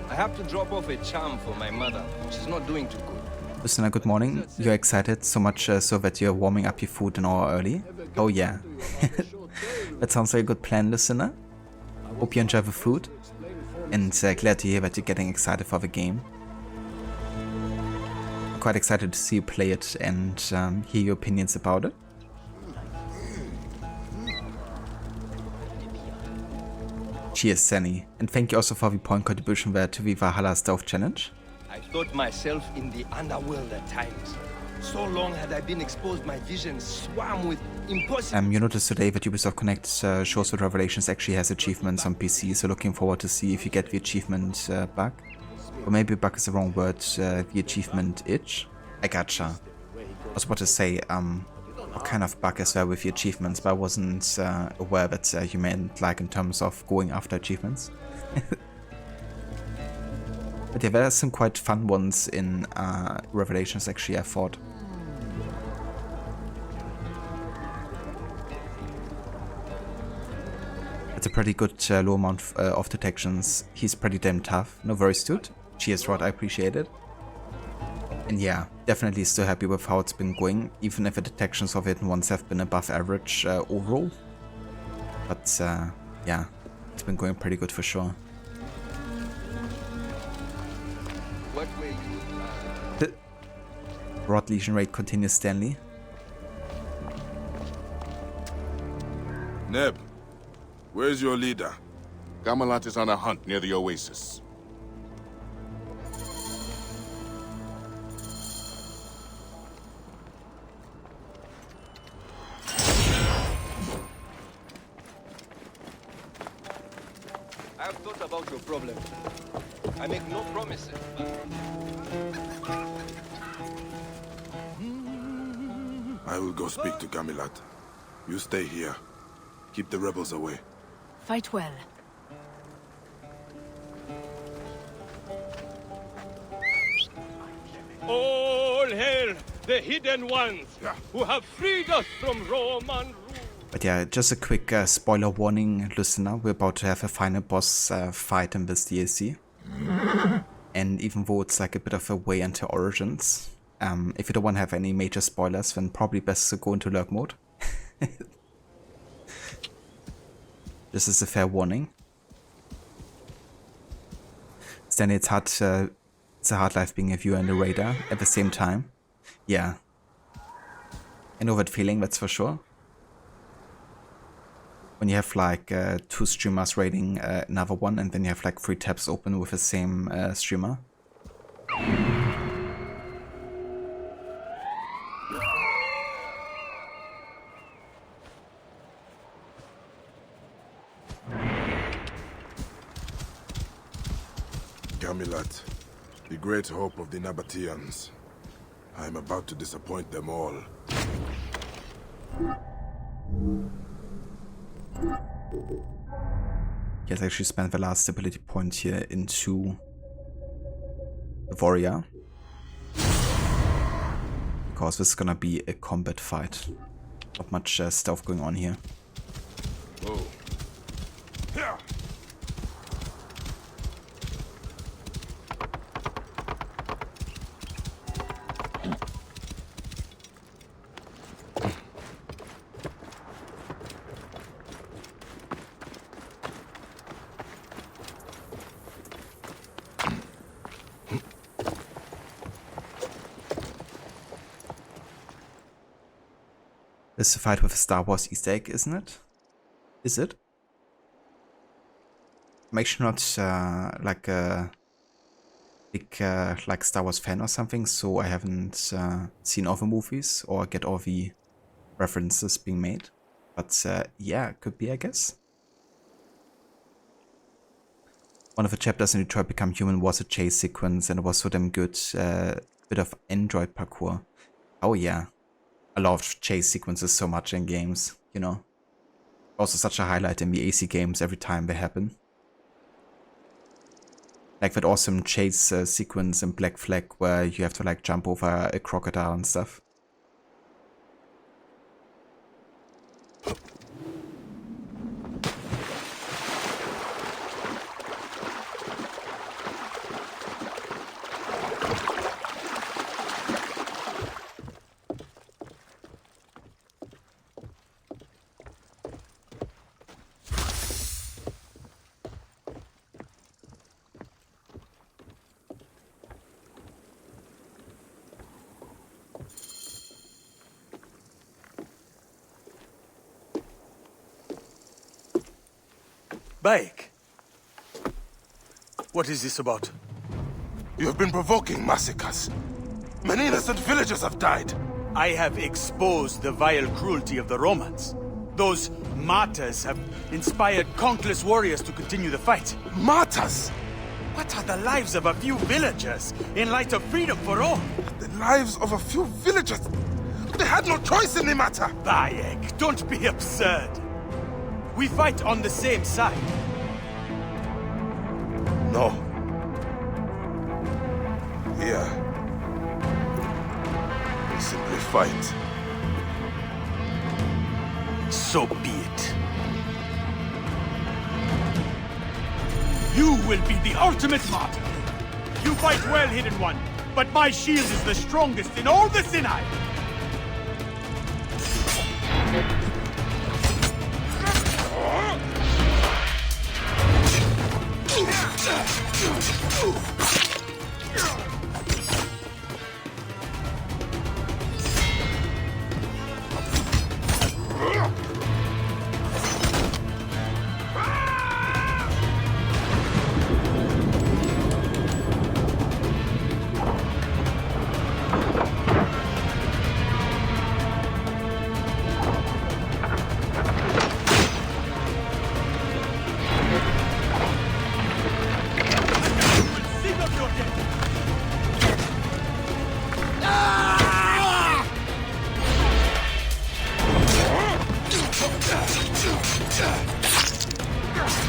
I have to drop off a charm for my mother. She's not doing too good. Lucinda, good morning. You're excited so much so that you're warming up your food an hour early? Oh yeah. That sounds like a good plan, Lucinda. Hope you enjoy the food. And glad to hear that you're getting excited for the game. I'm quite excited to see you play it and hear your opinions about it. Cheers, Sunny. And thank you also for the point contribution there to the Valhalla Stealth Challenge. I thought myself in the underworld at times. So long had I been exposed, my vision swam with impossible... You noticed today that Ubisoft Connect shows that Revelations actually has achievements on PC, so looking forward to see if you get the achievement bug. Or maybe bug is the wrong word, the achievement itch. I gotcha. I was about to say, kind of bug as well with the achievements, but I wasn't aware that you meant like in terms of going after achievements. But yeah, there are some quite fun ones in Revelations actually, I thought. It's a pretty good low amount of detections. He's pretty damn tough. No worries, dude. Cheers, Rod, I appreciate it. And yeah, definitely still happy with how it's been going, even if the detections of hidden ones have been above average overall. But yeah, it's been going pretty good for sure. What way The Rod Legion raid continues, Stanley. Neb, where's your leader? Gamelat is on a hunt near the oasis. I have thought about your problem. I make no promises, I will go speak to Gamelat. You stay here. Keep the rebels away. Fight well. all hail the hidden ones who have freed us from Roman rule. But yeah, just a quick spoiler warning, listener. We're about to have a final boss fight in this DLC. And even though it's like a bit of a way into Origins, if you don't want to have any major spoilers, then probably best to go into lurk mode. This is a fair warning. Stanley, it's a hard life being a viewer and a raider at the same time. Yeah. I know that feeling, that's for sure. When you have like 2 streamers raiding another one, and then you have like 3 tabs open with the same streamer. Gamelat, the great hope of the Nabateans. I am about to disappoint them all. Yes, I actually spent the last ability point here into the warrior, because this is gonna be a combat fight. Not much stuff going on here. Whoa. Yeah. This is a fight with a Star Wars Easter egg, isn't it? Is it? I'm actually not like a big like Star Wars fan or something, so I haven't seen all the movies or get all the references being made. But yeah, could be, I guess. One of the chapters in Detroit Become Human was a chase sequence, and it was so damn good. Bit of Android parkour. Oh yeah. I love chase sequences so much in games, you know. Also such a highlight in the AC games every time they happen. Like that awesome chase sequence in Black Flag where you have to like jump over a crocodile and stuff. Baek! What is this about? You have been provoking massacres. Many innocent villagers have died. I have exposed the vile cruelty of the Romans. Those martyrs have inspired countless warriors to continue the fight. Martyrs? What are the lives of a few villagers in light of freedom for all? The lives of a few villagers? They had no choice in the matter! Bayek, don't be absurd. We fight on the same side. No. Here. We simply fight. So be it. You will be the ultimate martyr. You fight well, Hidden One, but my shield is the strongest in all the Sinai.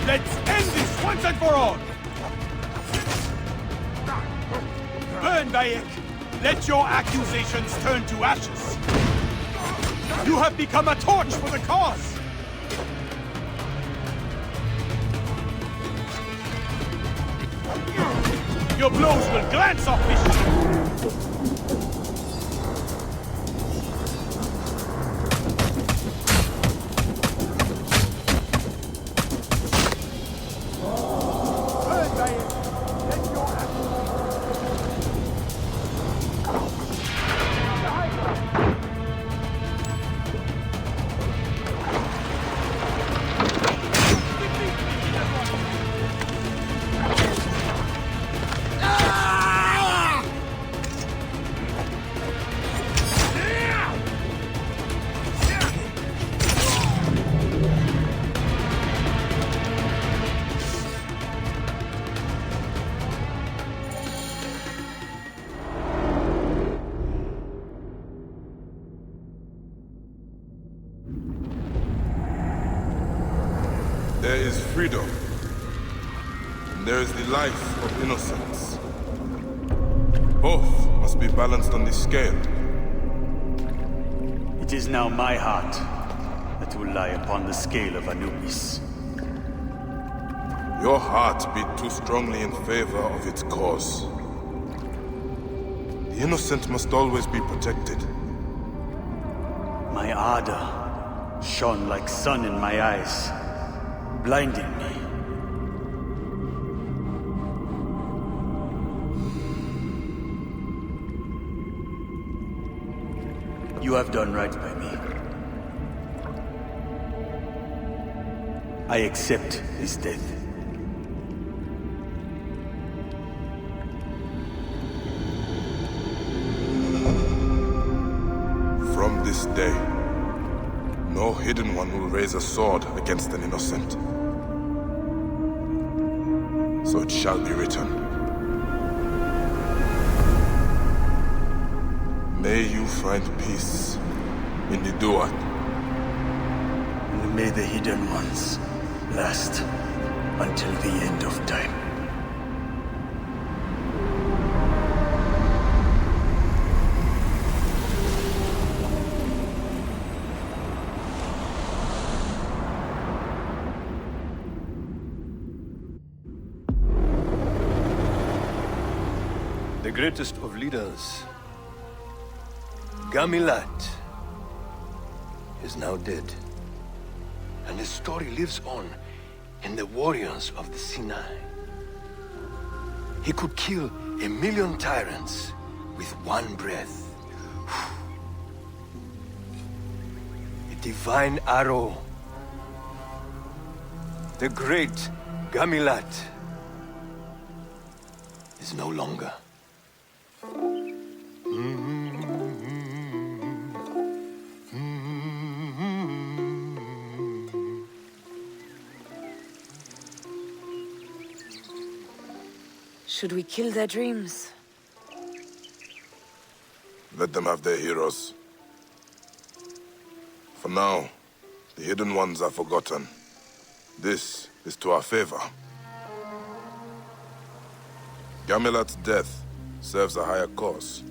Let's end this once and for all! Burn, Bayek! Let your accusations turn to ashes! You have become a torch for the cause! Your blows will glance off this shield! There is freedom, and there is the life of innocence. Both must be balanced on the scale. It is now my heart that will lie upon the scale of Anubis. Your heart beat too strongly in favor of its cause. The innocent must always be protected. My ardor shone like sun in my eyes, blinding me. You have done right by me. I accept his death. From this day, no Hidden One will raise a sword against an innocent. So it shall be written. May you find peace in the Duat. And may the Hidden Ones last until the end of time. The greatest of leaders, Gamilat, is now dead. And his story lives on in the warriors of the Sinai. He could kill 1,000,000 tyrants with one breath. A divine arrow. The great Gamilat is no longer. Should we kill their dreams? Let them have their heroes. For now, the Hidden Ones are forgotten. This is to our favor. Gamelat's death serves a higher cause.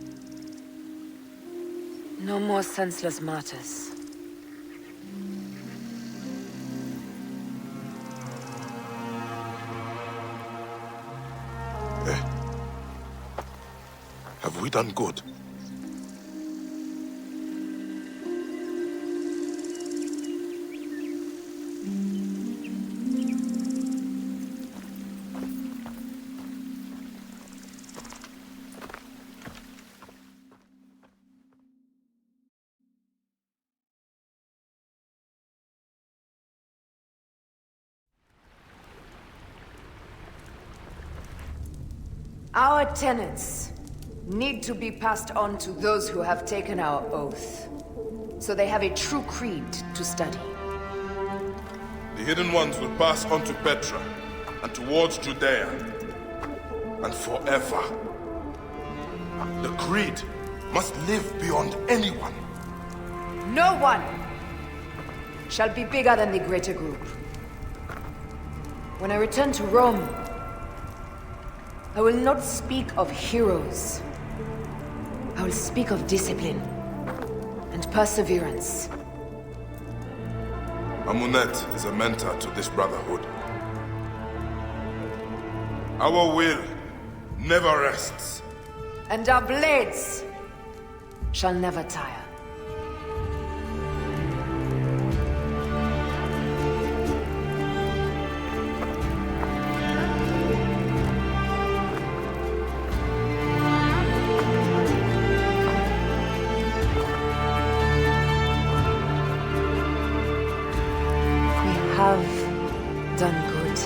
No more senseless martyrs. Have we done good? Our tenets need to be passed on to those who have taken our oath, so they have a true creed to study. The Hidden Ones will pass on to Petra, and towards Judea, and forever. The creed must live beyond anyone. No one shall be bigger than the greater group. When I return to Rome, I will not speak of heroes. I will speak of discipline and perseverance. Amunet is a mentor to this brotherhood. Our will never rests. And our blades shall never tire. Done good.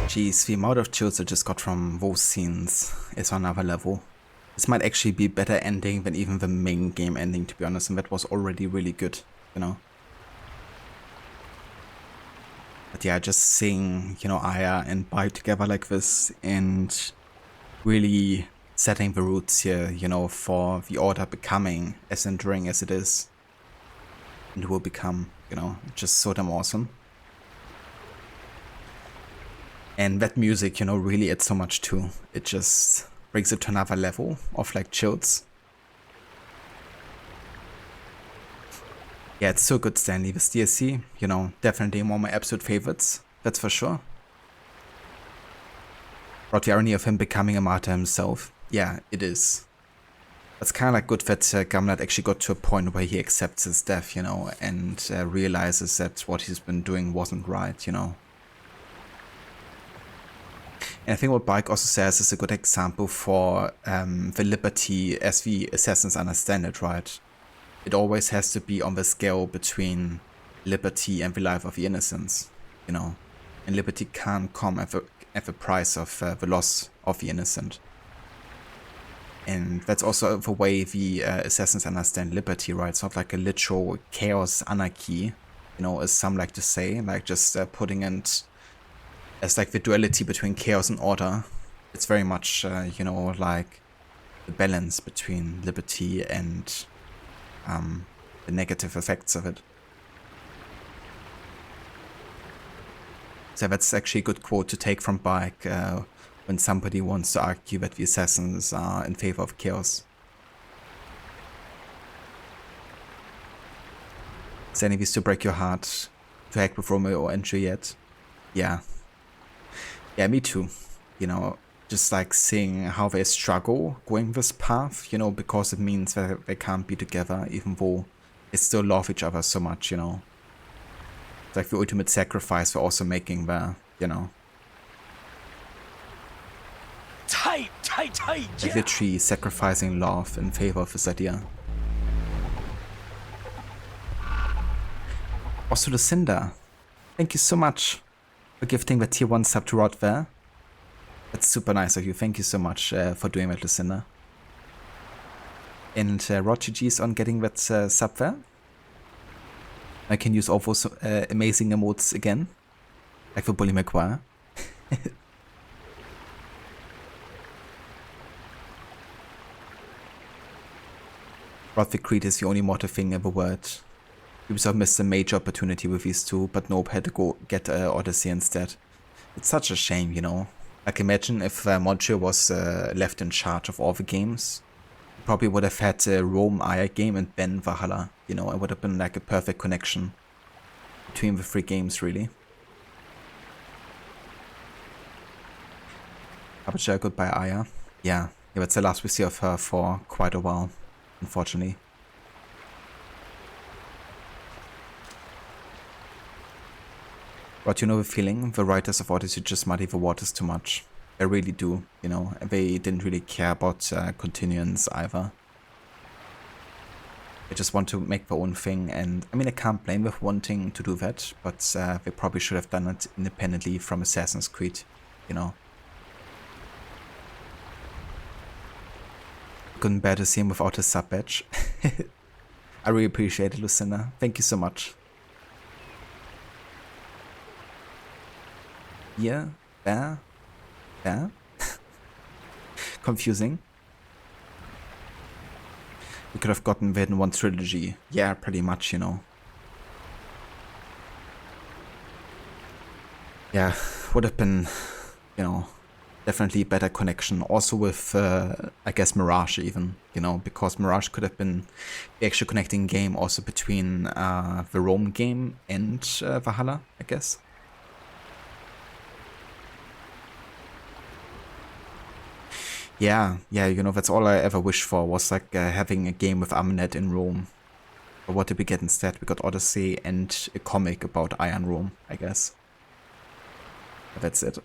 Jeez, the amount of chills I just got from those scenes is on another level. This might actually be better ending than even the main game ending, to be honest, and that was already really good, you know. But yeah, just seeing, you know, Aya and Bai together like this and really setting the roots here, you know, for the Order becoming as enduring as it is and will become, you know, just so damn awesome. And that music, you know, really adds so much too. It just brings it to another level of like chills. Yeah, it's so good, Stanley. This DLC, you know, definitely one of my absolute favorites. That's for sure. Brought the irony of him becoming a martyr himself. Yeah, it is. It's kind of like good that Gamelat actually got to a point where he accepts his death, you know, and realizes that what he's been doing wasn't right, you know. And I think what Bike also says is a good example for the liberty as the assassins understand it, right? It always has to be on the scale between liberty and the life of the innocents, you know. And liberty can't come at the price of the loss of the innocent. And that's also the way the assassins understand liberty, right? It's not like a literal chaos anarchy, you know, as some like to say, like just putting it as like the duality between chaos and order. It's very much, you know, like the balance between liberty and the negative effects of it. So that's actually a good quote to take from Bike when somebody wants to argue that the assassins are in favor of chaos. Sandy, we still break your heart to hack with Romeo and Juliet. Yeah. Yeah, me too. You know, just like seeing how they struggle going this path, you know, because it means that they can't be together, even though they still love each other so much, you know. It's like the ultimate sacrifice for also making the, you know. Tight, Like literally sacrificing love in favor of this idea. Also Lucinda, thank you so much for gifting the tier 1 sub to Rod there. That's super nice of you. Thank you so much for doing that, Lucinda. And Rod GG's on getting that sub there. I can use all those amazing emotes again. Like for Bully McGuire. Rod the Creed is the only mortal thing ever worked. Ubisoft missed a major opportunity with these two, but Nope had to go get Odyssey instead. It's such a shame, you know. Like imagine if Missio was left in charge of all the games. He probably would have had Rome Aya game and Ben Valhalla. You know, it would have been like a perfect connection between the 3 games, really. Aperture, goodbye Aya. Yeah, that's the last we see of her for quite a while, unfortunately. But you know the feeling, the writers of Odyssey just muddy the waters too much. They really do, you know, they didn't really care about continuance either. They just want to make their own thing, and I mean I can't blame them for wanting to do that, but they probably should have done it independently from Assassin's Creed, you know. Couldn't bear to see him without his sub badge. I really appreciate it, Lucinda. Thank you so much. Here, there, there. Confusing. We could have gotten that in one trilogy. Yeah, pretty much, you know. Yeah, would have been, you know, definitely better connection. Also with, I guess, Mirage even, you know, because Mirage could have been the actual connecting game also between the Rome game and Valhalla, I guess. Yeah, you know, that's all I ever wished for, was like having a game with Amnet in Rome. But what did we get instead? We got Odyssey and a comic about Iron Rome, I guess. But that's it.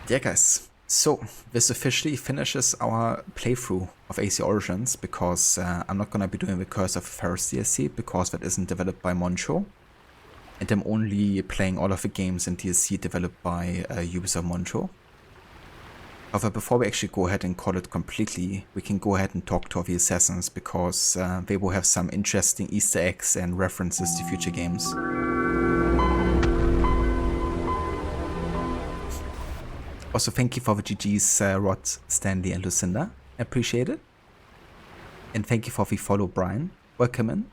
Yeah, guys. So, this officially finishes our playthrough of AC Origins, because I'm not gonna be doing the Curse of Ferris DLC, because that isn't developed by Moncho. And I'm only playing all of the games in DLC developed by Ubisoft Moncho. However, before we actually go ahead and call it completely, we can go ahead and talk to the assassins, because they will have some interesting Easter eggs and references to future games. Also, thank you for the GG's, Rod, Stanley, and Lucinda. I appreciate it. And thank you for the follow, Brian. Welcome in.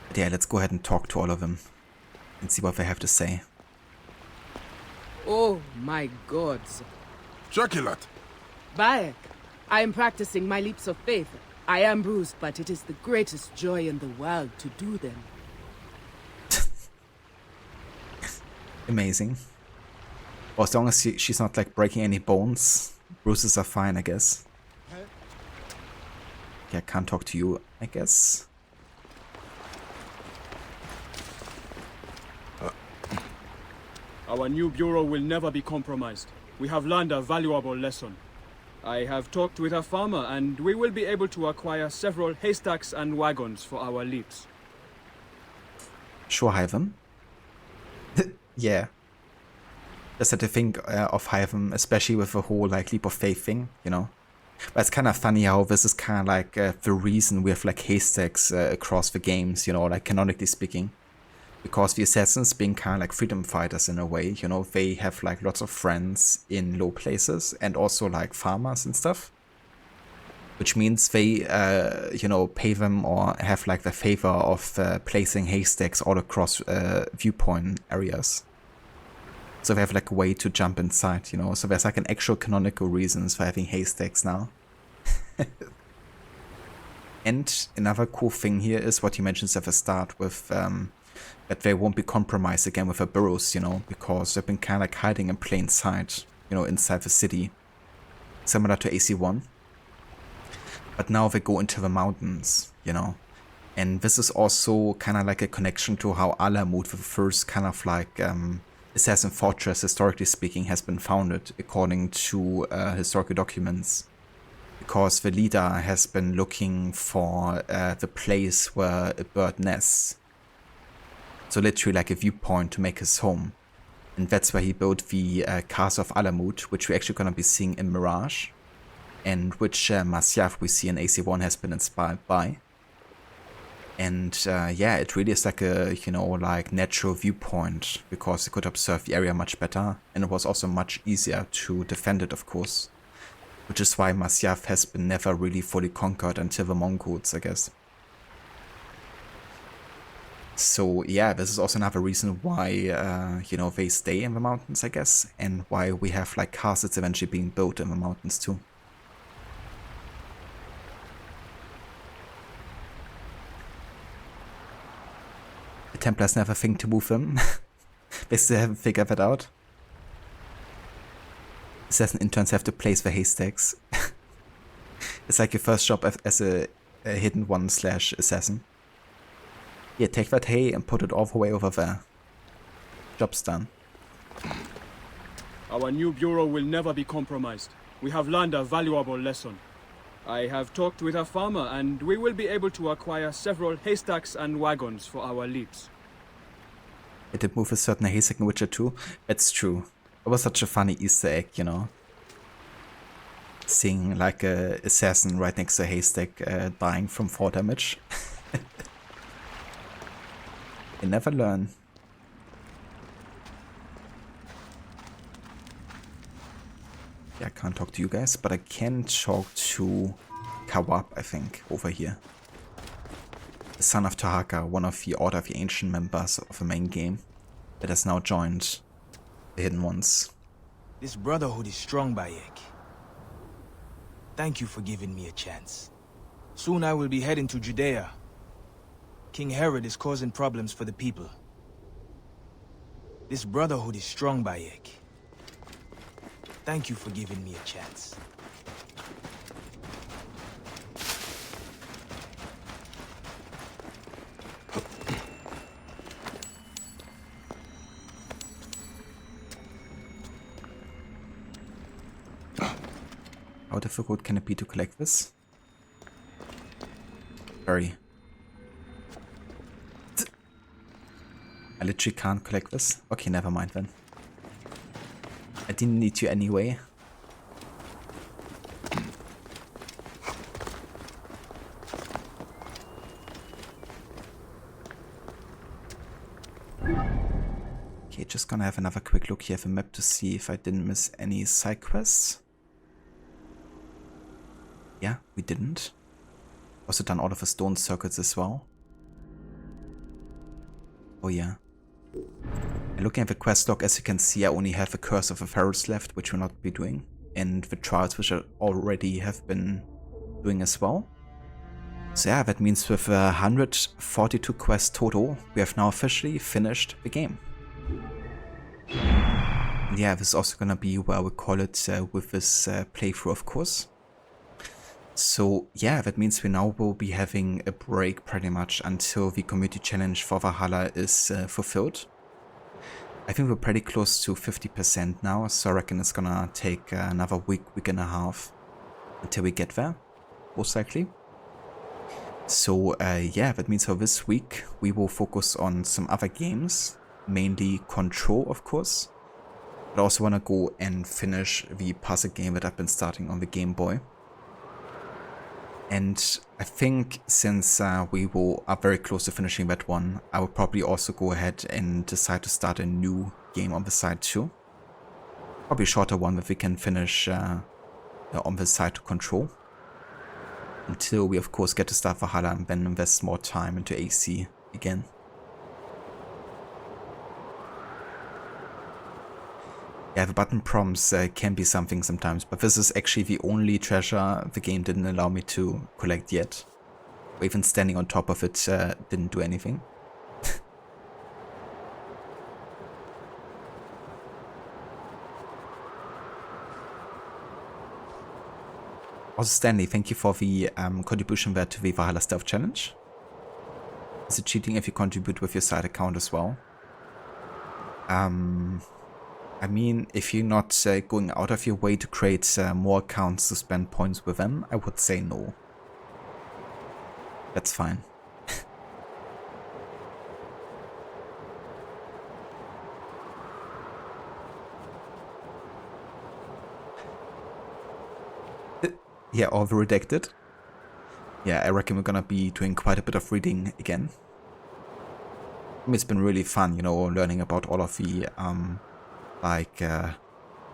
But yeah, let's go ahead and talk to all of them and see what they have to say. Oh my gods. Joculat! Bayek, I am practicing my leaps of faith. I am bruised, but it is the greatest joy in the world to do them. Amazing. Well, as long as she's not like breaking any bones, bruises are fine, I guess. Yeah, I can't talk to you, I guess. Our new bureau will never be compromised. We have learned a valuable lesson. I have talked with a farmer, and we will be able to acquire several haystacks and wagons for our leaps. Sure, Hyven. Yeah. Just had to think of Hyven, especially with the whole like leap of faith thing, you know. But it's kind of funny how this is kind of like the reason we have like haystacks across the games, you know, like canonically speaking. Because the assassins being kind of like freedom fighters in a way, you know, they have like lots of friends in low places and also like farmers and stuff. Which means they, you know, pay them or have like the favor of placing haystacks all across viewpoint areas. So they have like a way to jump inside, you know, so there's like an actual canonical reasons for having haystacks now. And another cool thing here is what he mentions at the start with that they won't be compromised again with the burrows, you know, because they've been kind of like hiding in plain sight, you know, inside the city. Similar to AC1. But now they go into the mountains, you know. And this is also kind of like a connection to how Alamut, the first kind of like assassin fortress, historically speaking, has been founded, according to historical documents. Because the leader has been looking for the place where a bird nests. So literally like a viewpoint to make his home. And that's where he built the Castle of Alamut, which we're actually going to be seeing in Mirage. And which Masyaf we see in AC1 has been inspired by. And yeah, it really is like a, you know, like natural viewpoint. Because you could observe the area much better. And it was also much easier to defend it, of course. Which is why Masyaf has been never really fully conquered until the Mongols, I guess. So yeah, this is also another reason why, you know, they stay in the mountains, I guess. And why we have like castles eventually being built in the mountains too. The Templars never think to move them. They still haven't figured that out. Assassin interns have to place the haystacks. It's like your first job as a hidden one / assassin. Yeah, take that hay and put it all the way over there. Job's done. Our new bureau will never be compromised. We have learned a valuable lesson. I have talked with a farmer and we will be able to acquire several haystacks and wagons for our leaps. I did move a certain haystack in Witcher 2. That's true. It was such a funny Easter egg, you know. Seeing like a assassin right next to a haystack dying from 4 damage. You never learn. Yeah, I can't talk to you guys, but I can talk to Kawab, I think, over here. The son of Tahaka, one of the Order of the Ancient members of the main game, that has now joined the Hidden Ones. This brotherhood is strong, Bayek. Thank you for giving me a chance. Soon I will be heading to Judea. King Herod is causing problems for the people. This brotherhood is strong, Bayek. Thank you for giving me a chance. How difficult can it be to collect this? Very. I literally can't collect this. Okay, never mind then. I didn't need to anyway. Okay, just gonna have another quick look here at the map to see if I didn't miss any side quests. Yeah, we didn't. Also done all of the stone circuits as well. Oh yeah. And looking at the quest log, as you can see, I only have the Curse of the Pharaohs left, which we'll not be doing. And the trials, which I already have been doing as well. So yeah, that means with 142 quests total, we have now officially finished the game. And yeah, this is also gonna be where we call it with this playthrough, of course. So yeah, that means we now will be having a break pretty much until the community challenge for Valhalla is fulfilled. I think we're pretty close to 50% now, so I reckon it's gonna take another week and a half until we get there, most likely. So yeah, that means for this week we will focus on some other games, mainly Control, of course. But I also want to go and finish the puzzle game that I've been starting on the Game Boy. And I think since we are very close to finishing that one, I will probably also go ahead and decide to start a new game on the side too. Probably a shorter one that we can finish on the side to Control. Until we of course get to start Valhalla and then invest more time into AC again. Yeah, the button prompts can be something sometimes, but this is actually the only treasure the game didn't allow me to collect yet. Or even standing on top of it didn't do anything. Also, Stanley, thank you for the contribution there to the Valhalla Stealth Challenge. Is it cheating if you contribute with your side account as well? I mean, if you're not going out of your way to create more accounts to spend points with them, I would say no. That's fine. Yeah, all the redacted. Yeah, I reckon we're gonna be doing quite a bit of reading again. I mean, it's been really fun, you know, learning about all of the,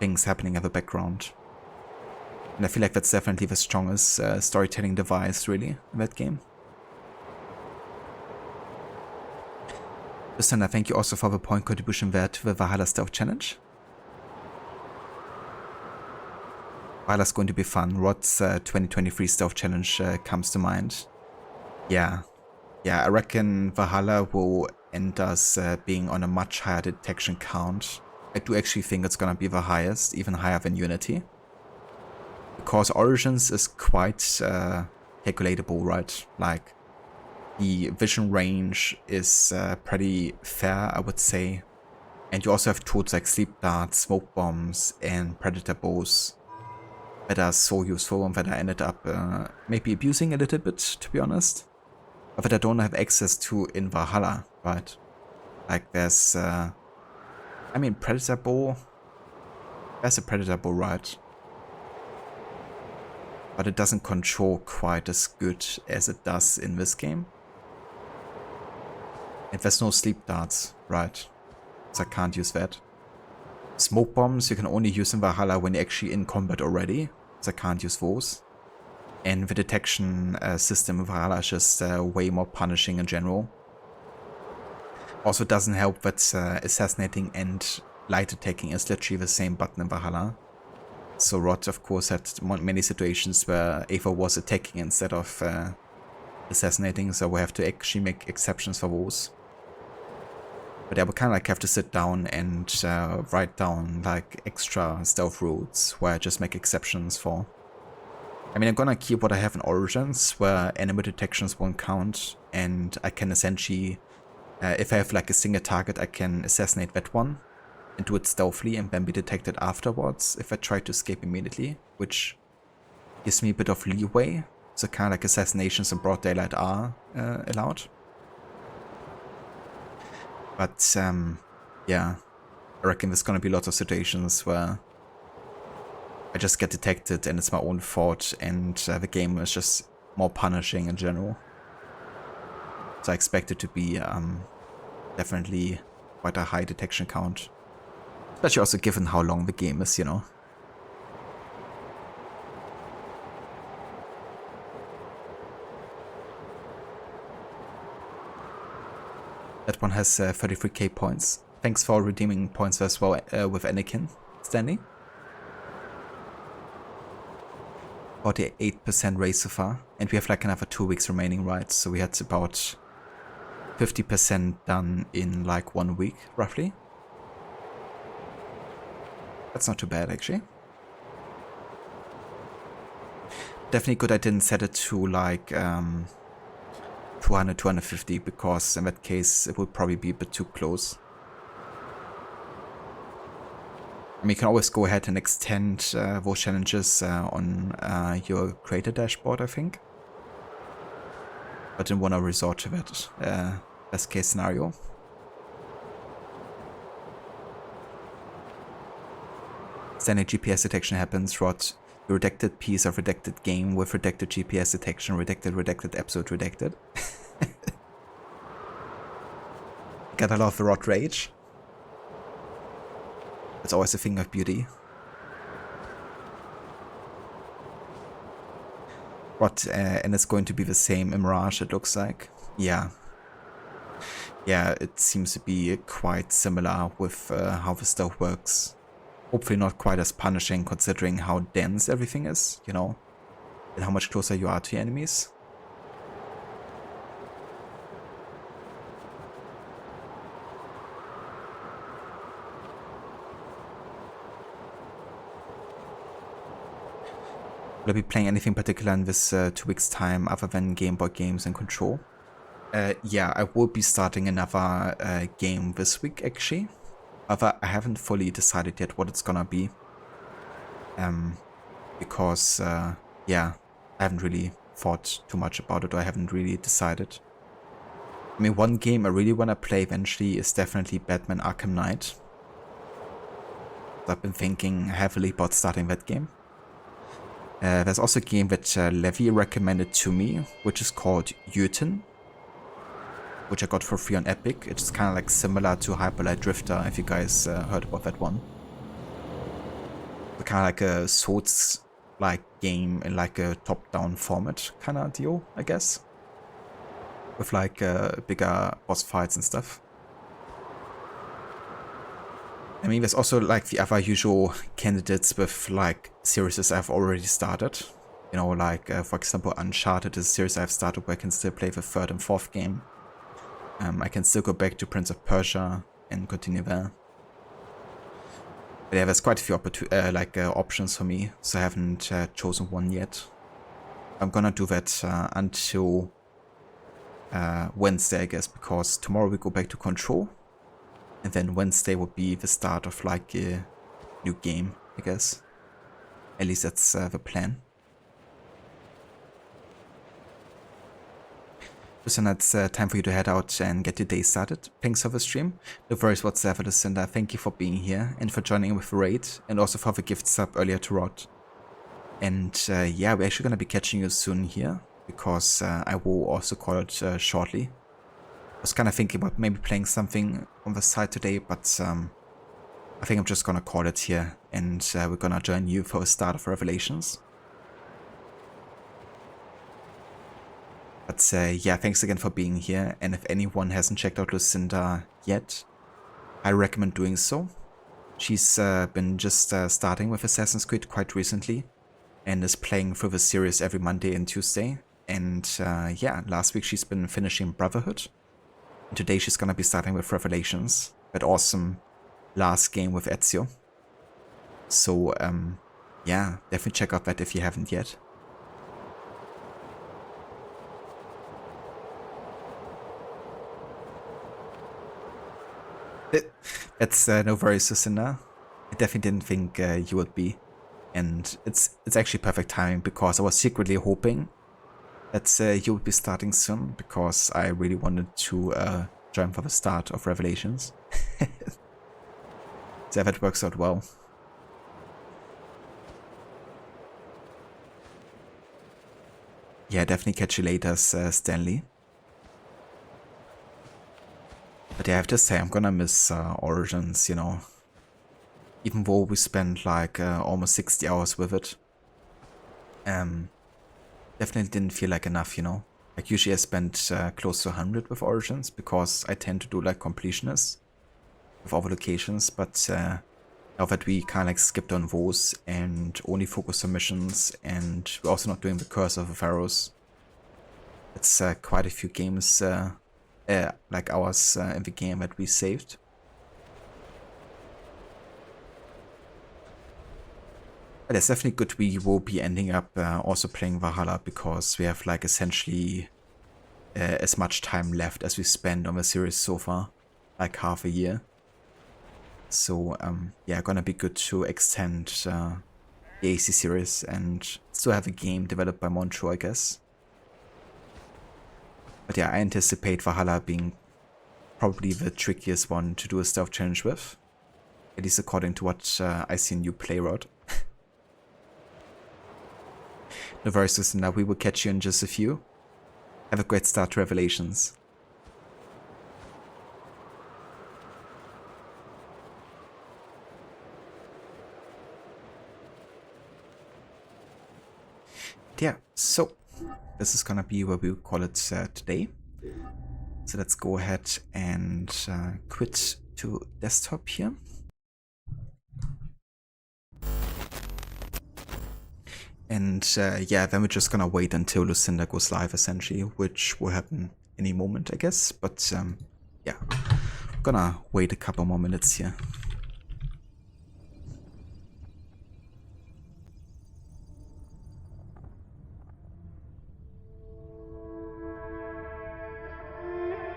things happening in the background. And I feel like that's definitely the strongest storytelling device, really, in that game. Listen, I thank you also for the point contribution there to the Valhalla Stealth Challenge. Valhalla's going to be fun. Rod's 2023 Stealth Challenge comes to mind. Yeah, I reckon Valhalla will end us being on a much higher detection count. I do actually think it's gonna be the highest, even higher than Unity. Because Origins is quite calculatable, right? Like, the vision range is pretty fair, I would say. And you also have tools like sleep darts, smoke bombs, and predator bows that are so useful and that I ended up maybe abusing a little bit, to be honest. But that I don't have access to in Valhalla, right? Like there's, I mean, predator bow. There's a predator bow, right? But it doesn't control quite as good as it does in this game. And there's no sleep darts, right? So I can't use that. Smoke bombs you can only use in Valhalla when you're actually in combat already, so I can't use those. And the detection system in Valhalla is just way more punishing in general. Also doesn't help that assassinating and light attacking is literally the same button in Valhalla. So Rod of course had many situations where Ava was attacking instead of assassinating, so we have to actually make exceptions for those. But I would kind of like have to sit down and write down like extra stealth rules where I just make exceptions for. I mean, I'm gonna keep what I have in Origins where enemy detections won't count, and I can essentially, if I have like a single target, I can assassinate that one and do it stealthily and then be detected afterwards if I try to escape immediately, which gives me a bit of leeway. So kind of like assassinations in broad daylight are allowed. But, yeah, I reckon there's gonna be lots of situations where I just get detected and it's my own fault and the game is just more punishing in general. So I expect it to be definitely quite a high detection count. Especially also given how long the game is, you know. That one has 33k points. Thanks for redeeming points as well with Anakin, Stanley. 48% race so far. And we have like another 2 weeks remaining, right? So we had about 50% done in like 1 week, roughly. That's not too bad, actually. Definitely good I didn't set it to like 200, 250, because in that case it would probably be a bit too close. I mean, you can always go ahead and extend those challenges on your creator dashboard, I think. But didn't want to resort to that best case scenario. Standard GPS detection happens, Rod. Redacted piece of redacted game with redacted GPS detection, redacted episode redacted. Gotta love the Rod rage. It's always a thing of beauty. Rod, and it's going to be the same in Mirage, it looks like. Yeah. Yeah, it seems to be quite similar with how the stealth works. Hopefully not quite as punishing considering how dense everything is, you know, and how much closer you are to your enemies. Will I be playing anything particular in this 2 weeks time other than Game Boy games and Control? Yeah, I will be starting another game this week actually. However, I haven't fully decided yet what it's gonna be. Because, yeah, I haven't really thought too much about it, or I haven't really decided. I mean, one game I really want to play eventually is definitely Batman Arkham Knight. I've been thinking heavily about starting that game. There's also a game that Levi recommended to me, which is called Gertha, which I got for free on Epic. It's kind of like similar to Hyperlight Drifter, if you guys heard about that one. Kind of like a Swords-like game in like a top-down format kind of deal, I guess. With like bigger boss fights and stuff. I mean, there's also like the other usual candidates with like series I've already started. You know, like for example, Uncharted is a series I've started where I can still play the 3rd and 4th game. I can still go back to Prince of Persia and continue there. But yeah, there's quite a few options for me, so I haven't chosen one yet. I'm gonna do that until Wednesday, I guess, because tomorrow we go back to Control. And then Wednesday will be the start of like a new game, I guess. At least that's the plan. So now it's time for you to head out and get your day started. Thanks for the stream. No worries whatsoever, Lucinda. Thank you for being here and for joining with the raid. And also for the gift sub earlier to Rod. And yeah, we're actually going to be catching you soon here. Because I will also call it shortly. I was kind of thinking about maybe playing something on the side today. But I think I'm just going to call it here. And we're going to join you for the start of Revelations. But yeah, thanks again for being here, and if anyone hasn't checked out Lucinda yet, I recommend doing so. She's been just starting with Assassin's Creed quite recently, and is playing through the series every Monday and Tuesday. And yeah, last week she's been finishing Brotherhood, and today she's gonna be starting with Revelations, that awesome last game with Ezio. So yeah, definitely check out that if you haven't yet. That's no worries, Lucinda. I definitely didn't think you would be. And it's actually perfect timing, because I was secretly hoping that you would be starting soon, because I really wanted to join for the start of Revelations. So that works out well. Yeah, definitely catch you later, Stanley. But yeah, I have to say, I'm gonna miss Origins, you know. Even though we spent like almost 60 hours with it. Definitely didn't feel like enough, you know. Like usually I spent close to 100 with Origins, because I tend to do like completionists with all the locations. But now that we kind of like skipped on those and only focus on missions, and we're also not doing the Curse of the Pharaohs. It's quite a few games like hours in the game that we saved. But it's definitely good we will be ending up also playing Valhalla, because we have like essentially as much time left as we spent on the series so far, like half a year. So yeah, gonna be good to extend the AC series and still have a game developed by Montreux, I guess. But yeah, I anticipate Valhalla being probably the trickiest one to do a stealth challenge with. At least according to what I see in you play, Rod. No worries, Lucinda, we will catch you in just a few. Have a great start to Revelations. Yeah, so this is gonna be where we call it today. So let's go ahead and quit to desktop here. And yeah, then we're just gonna wait until Lucinda goes live, essentially, which will happen any moment, I guess. But yeah, gonna wait a couple more minutes here.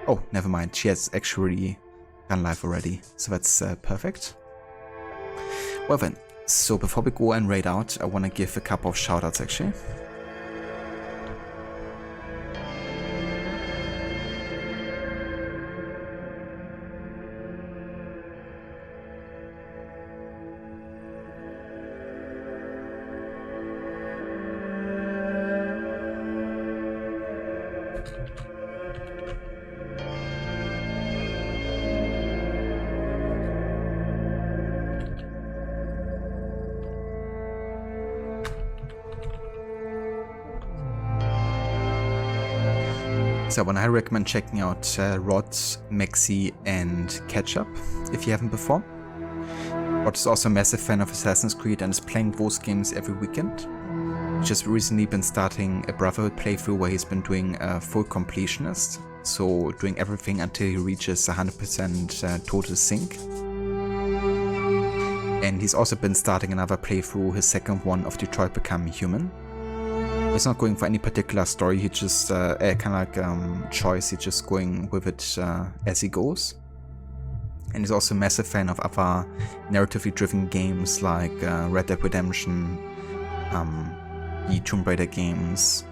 Oh, never mind. She has actually gone live already. So that's perfect. Well then, so before we go and raid out, I want to give a couple of shoutouts actually. So I recommend checking out Rod, Mexi and Ketchup if you haven't before. Rod is also a massive fan of Assassin's Creed and is playing both games every weekend. He's just recently been starting a Brotherhood playthrough where he's been doing a full completionist, so doing everything until he reaches 100% total sync. And he's also been starting another playthrough, his second one of Detroit Become Human. He's not going for any particular story, he just, kind of like choice, he's just going with it as he goes. And he's also a massive fan of other narratively driven games like Red Dead Redemption, the Tomb Raider games,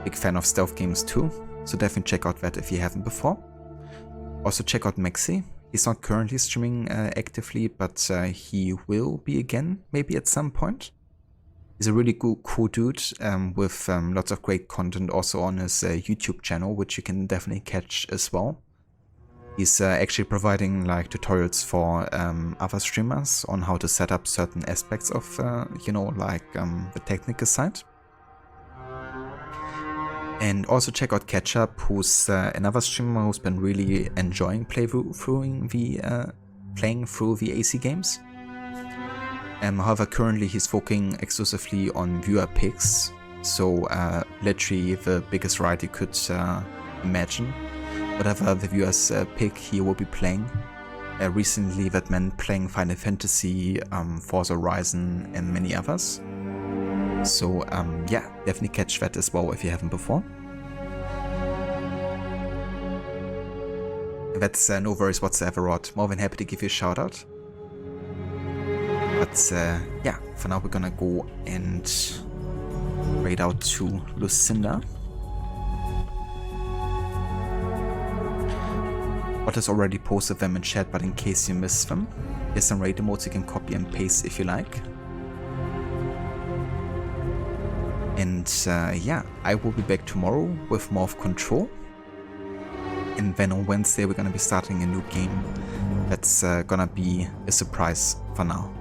big fan of stealth games too, so definitely check out that if you haven't before. Also check out Mexi, he's not currently streaming actively, but he will be again, maybe at some point. He's a really cool dude with lots of great content also on his YouTube channel, which you can definitely catch as well. He's actually providing like tutorials for other streamers on how to set up certain aspects of, you know, like the technical side. And also check out Ketchup, who's another streamer who's been really enjoying playing through the AC games. However, currently he's focusing exclusively on viewer picks, so literally the biggest variety you could imagine. Whatever the viewers pick, he will be playing. Recently that meant playing Final Fantasy, Forza Horizon and many others. So yeah, definitely catch that as well if you haven't before. That's no worries whatsoever, Rod. More than happy to give you a shout out. But yeah, for now we're gonna go and raid out to Lucinda. What has already posted them in chat, but in case you missed them, here's some raid emotes you can copy and paste if you like. And yeah, I will be back tomorrow with more of Control. And then on Wednesday we're gonna be starting a new game that's gonna be a surprise for now.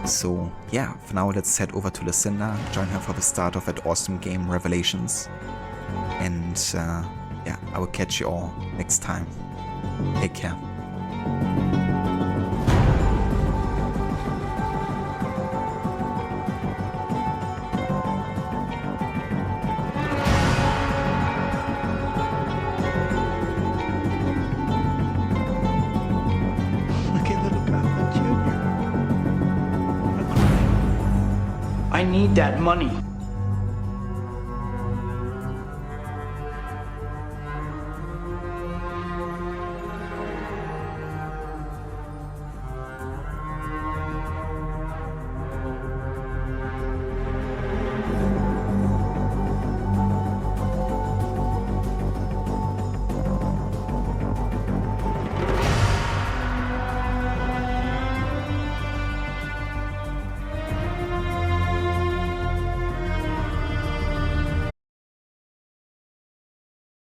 So yeah, for now let's head over to Lucinda, join her for the start of that awesome game Revelations. And yeah, I will catch you all next time. Take care. I need that money.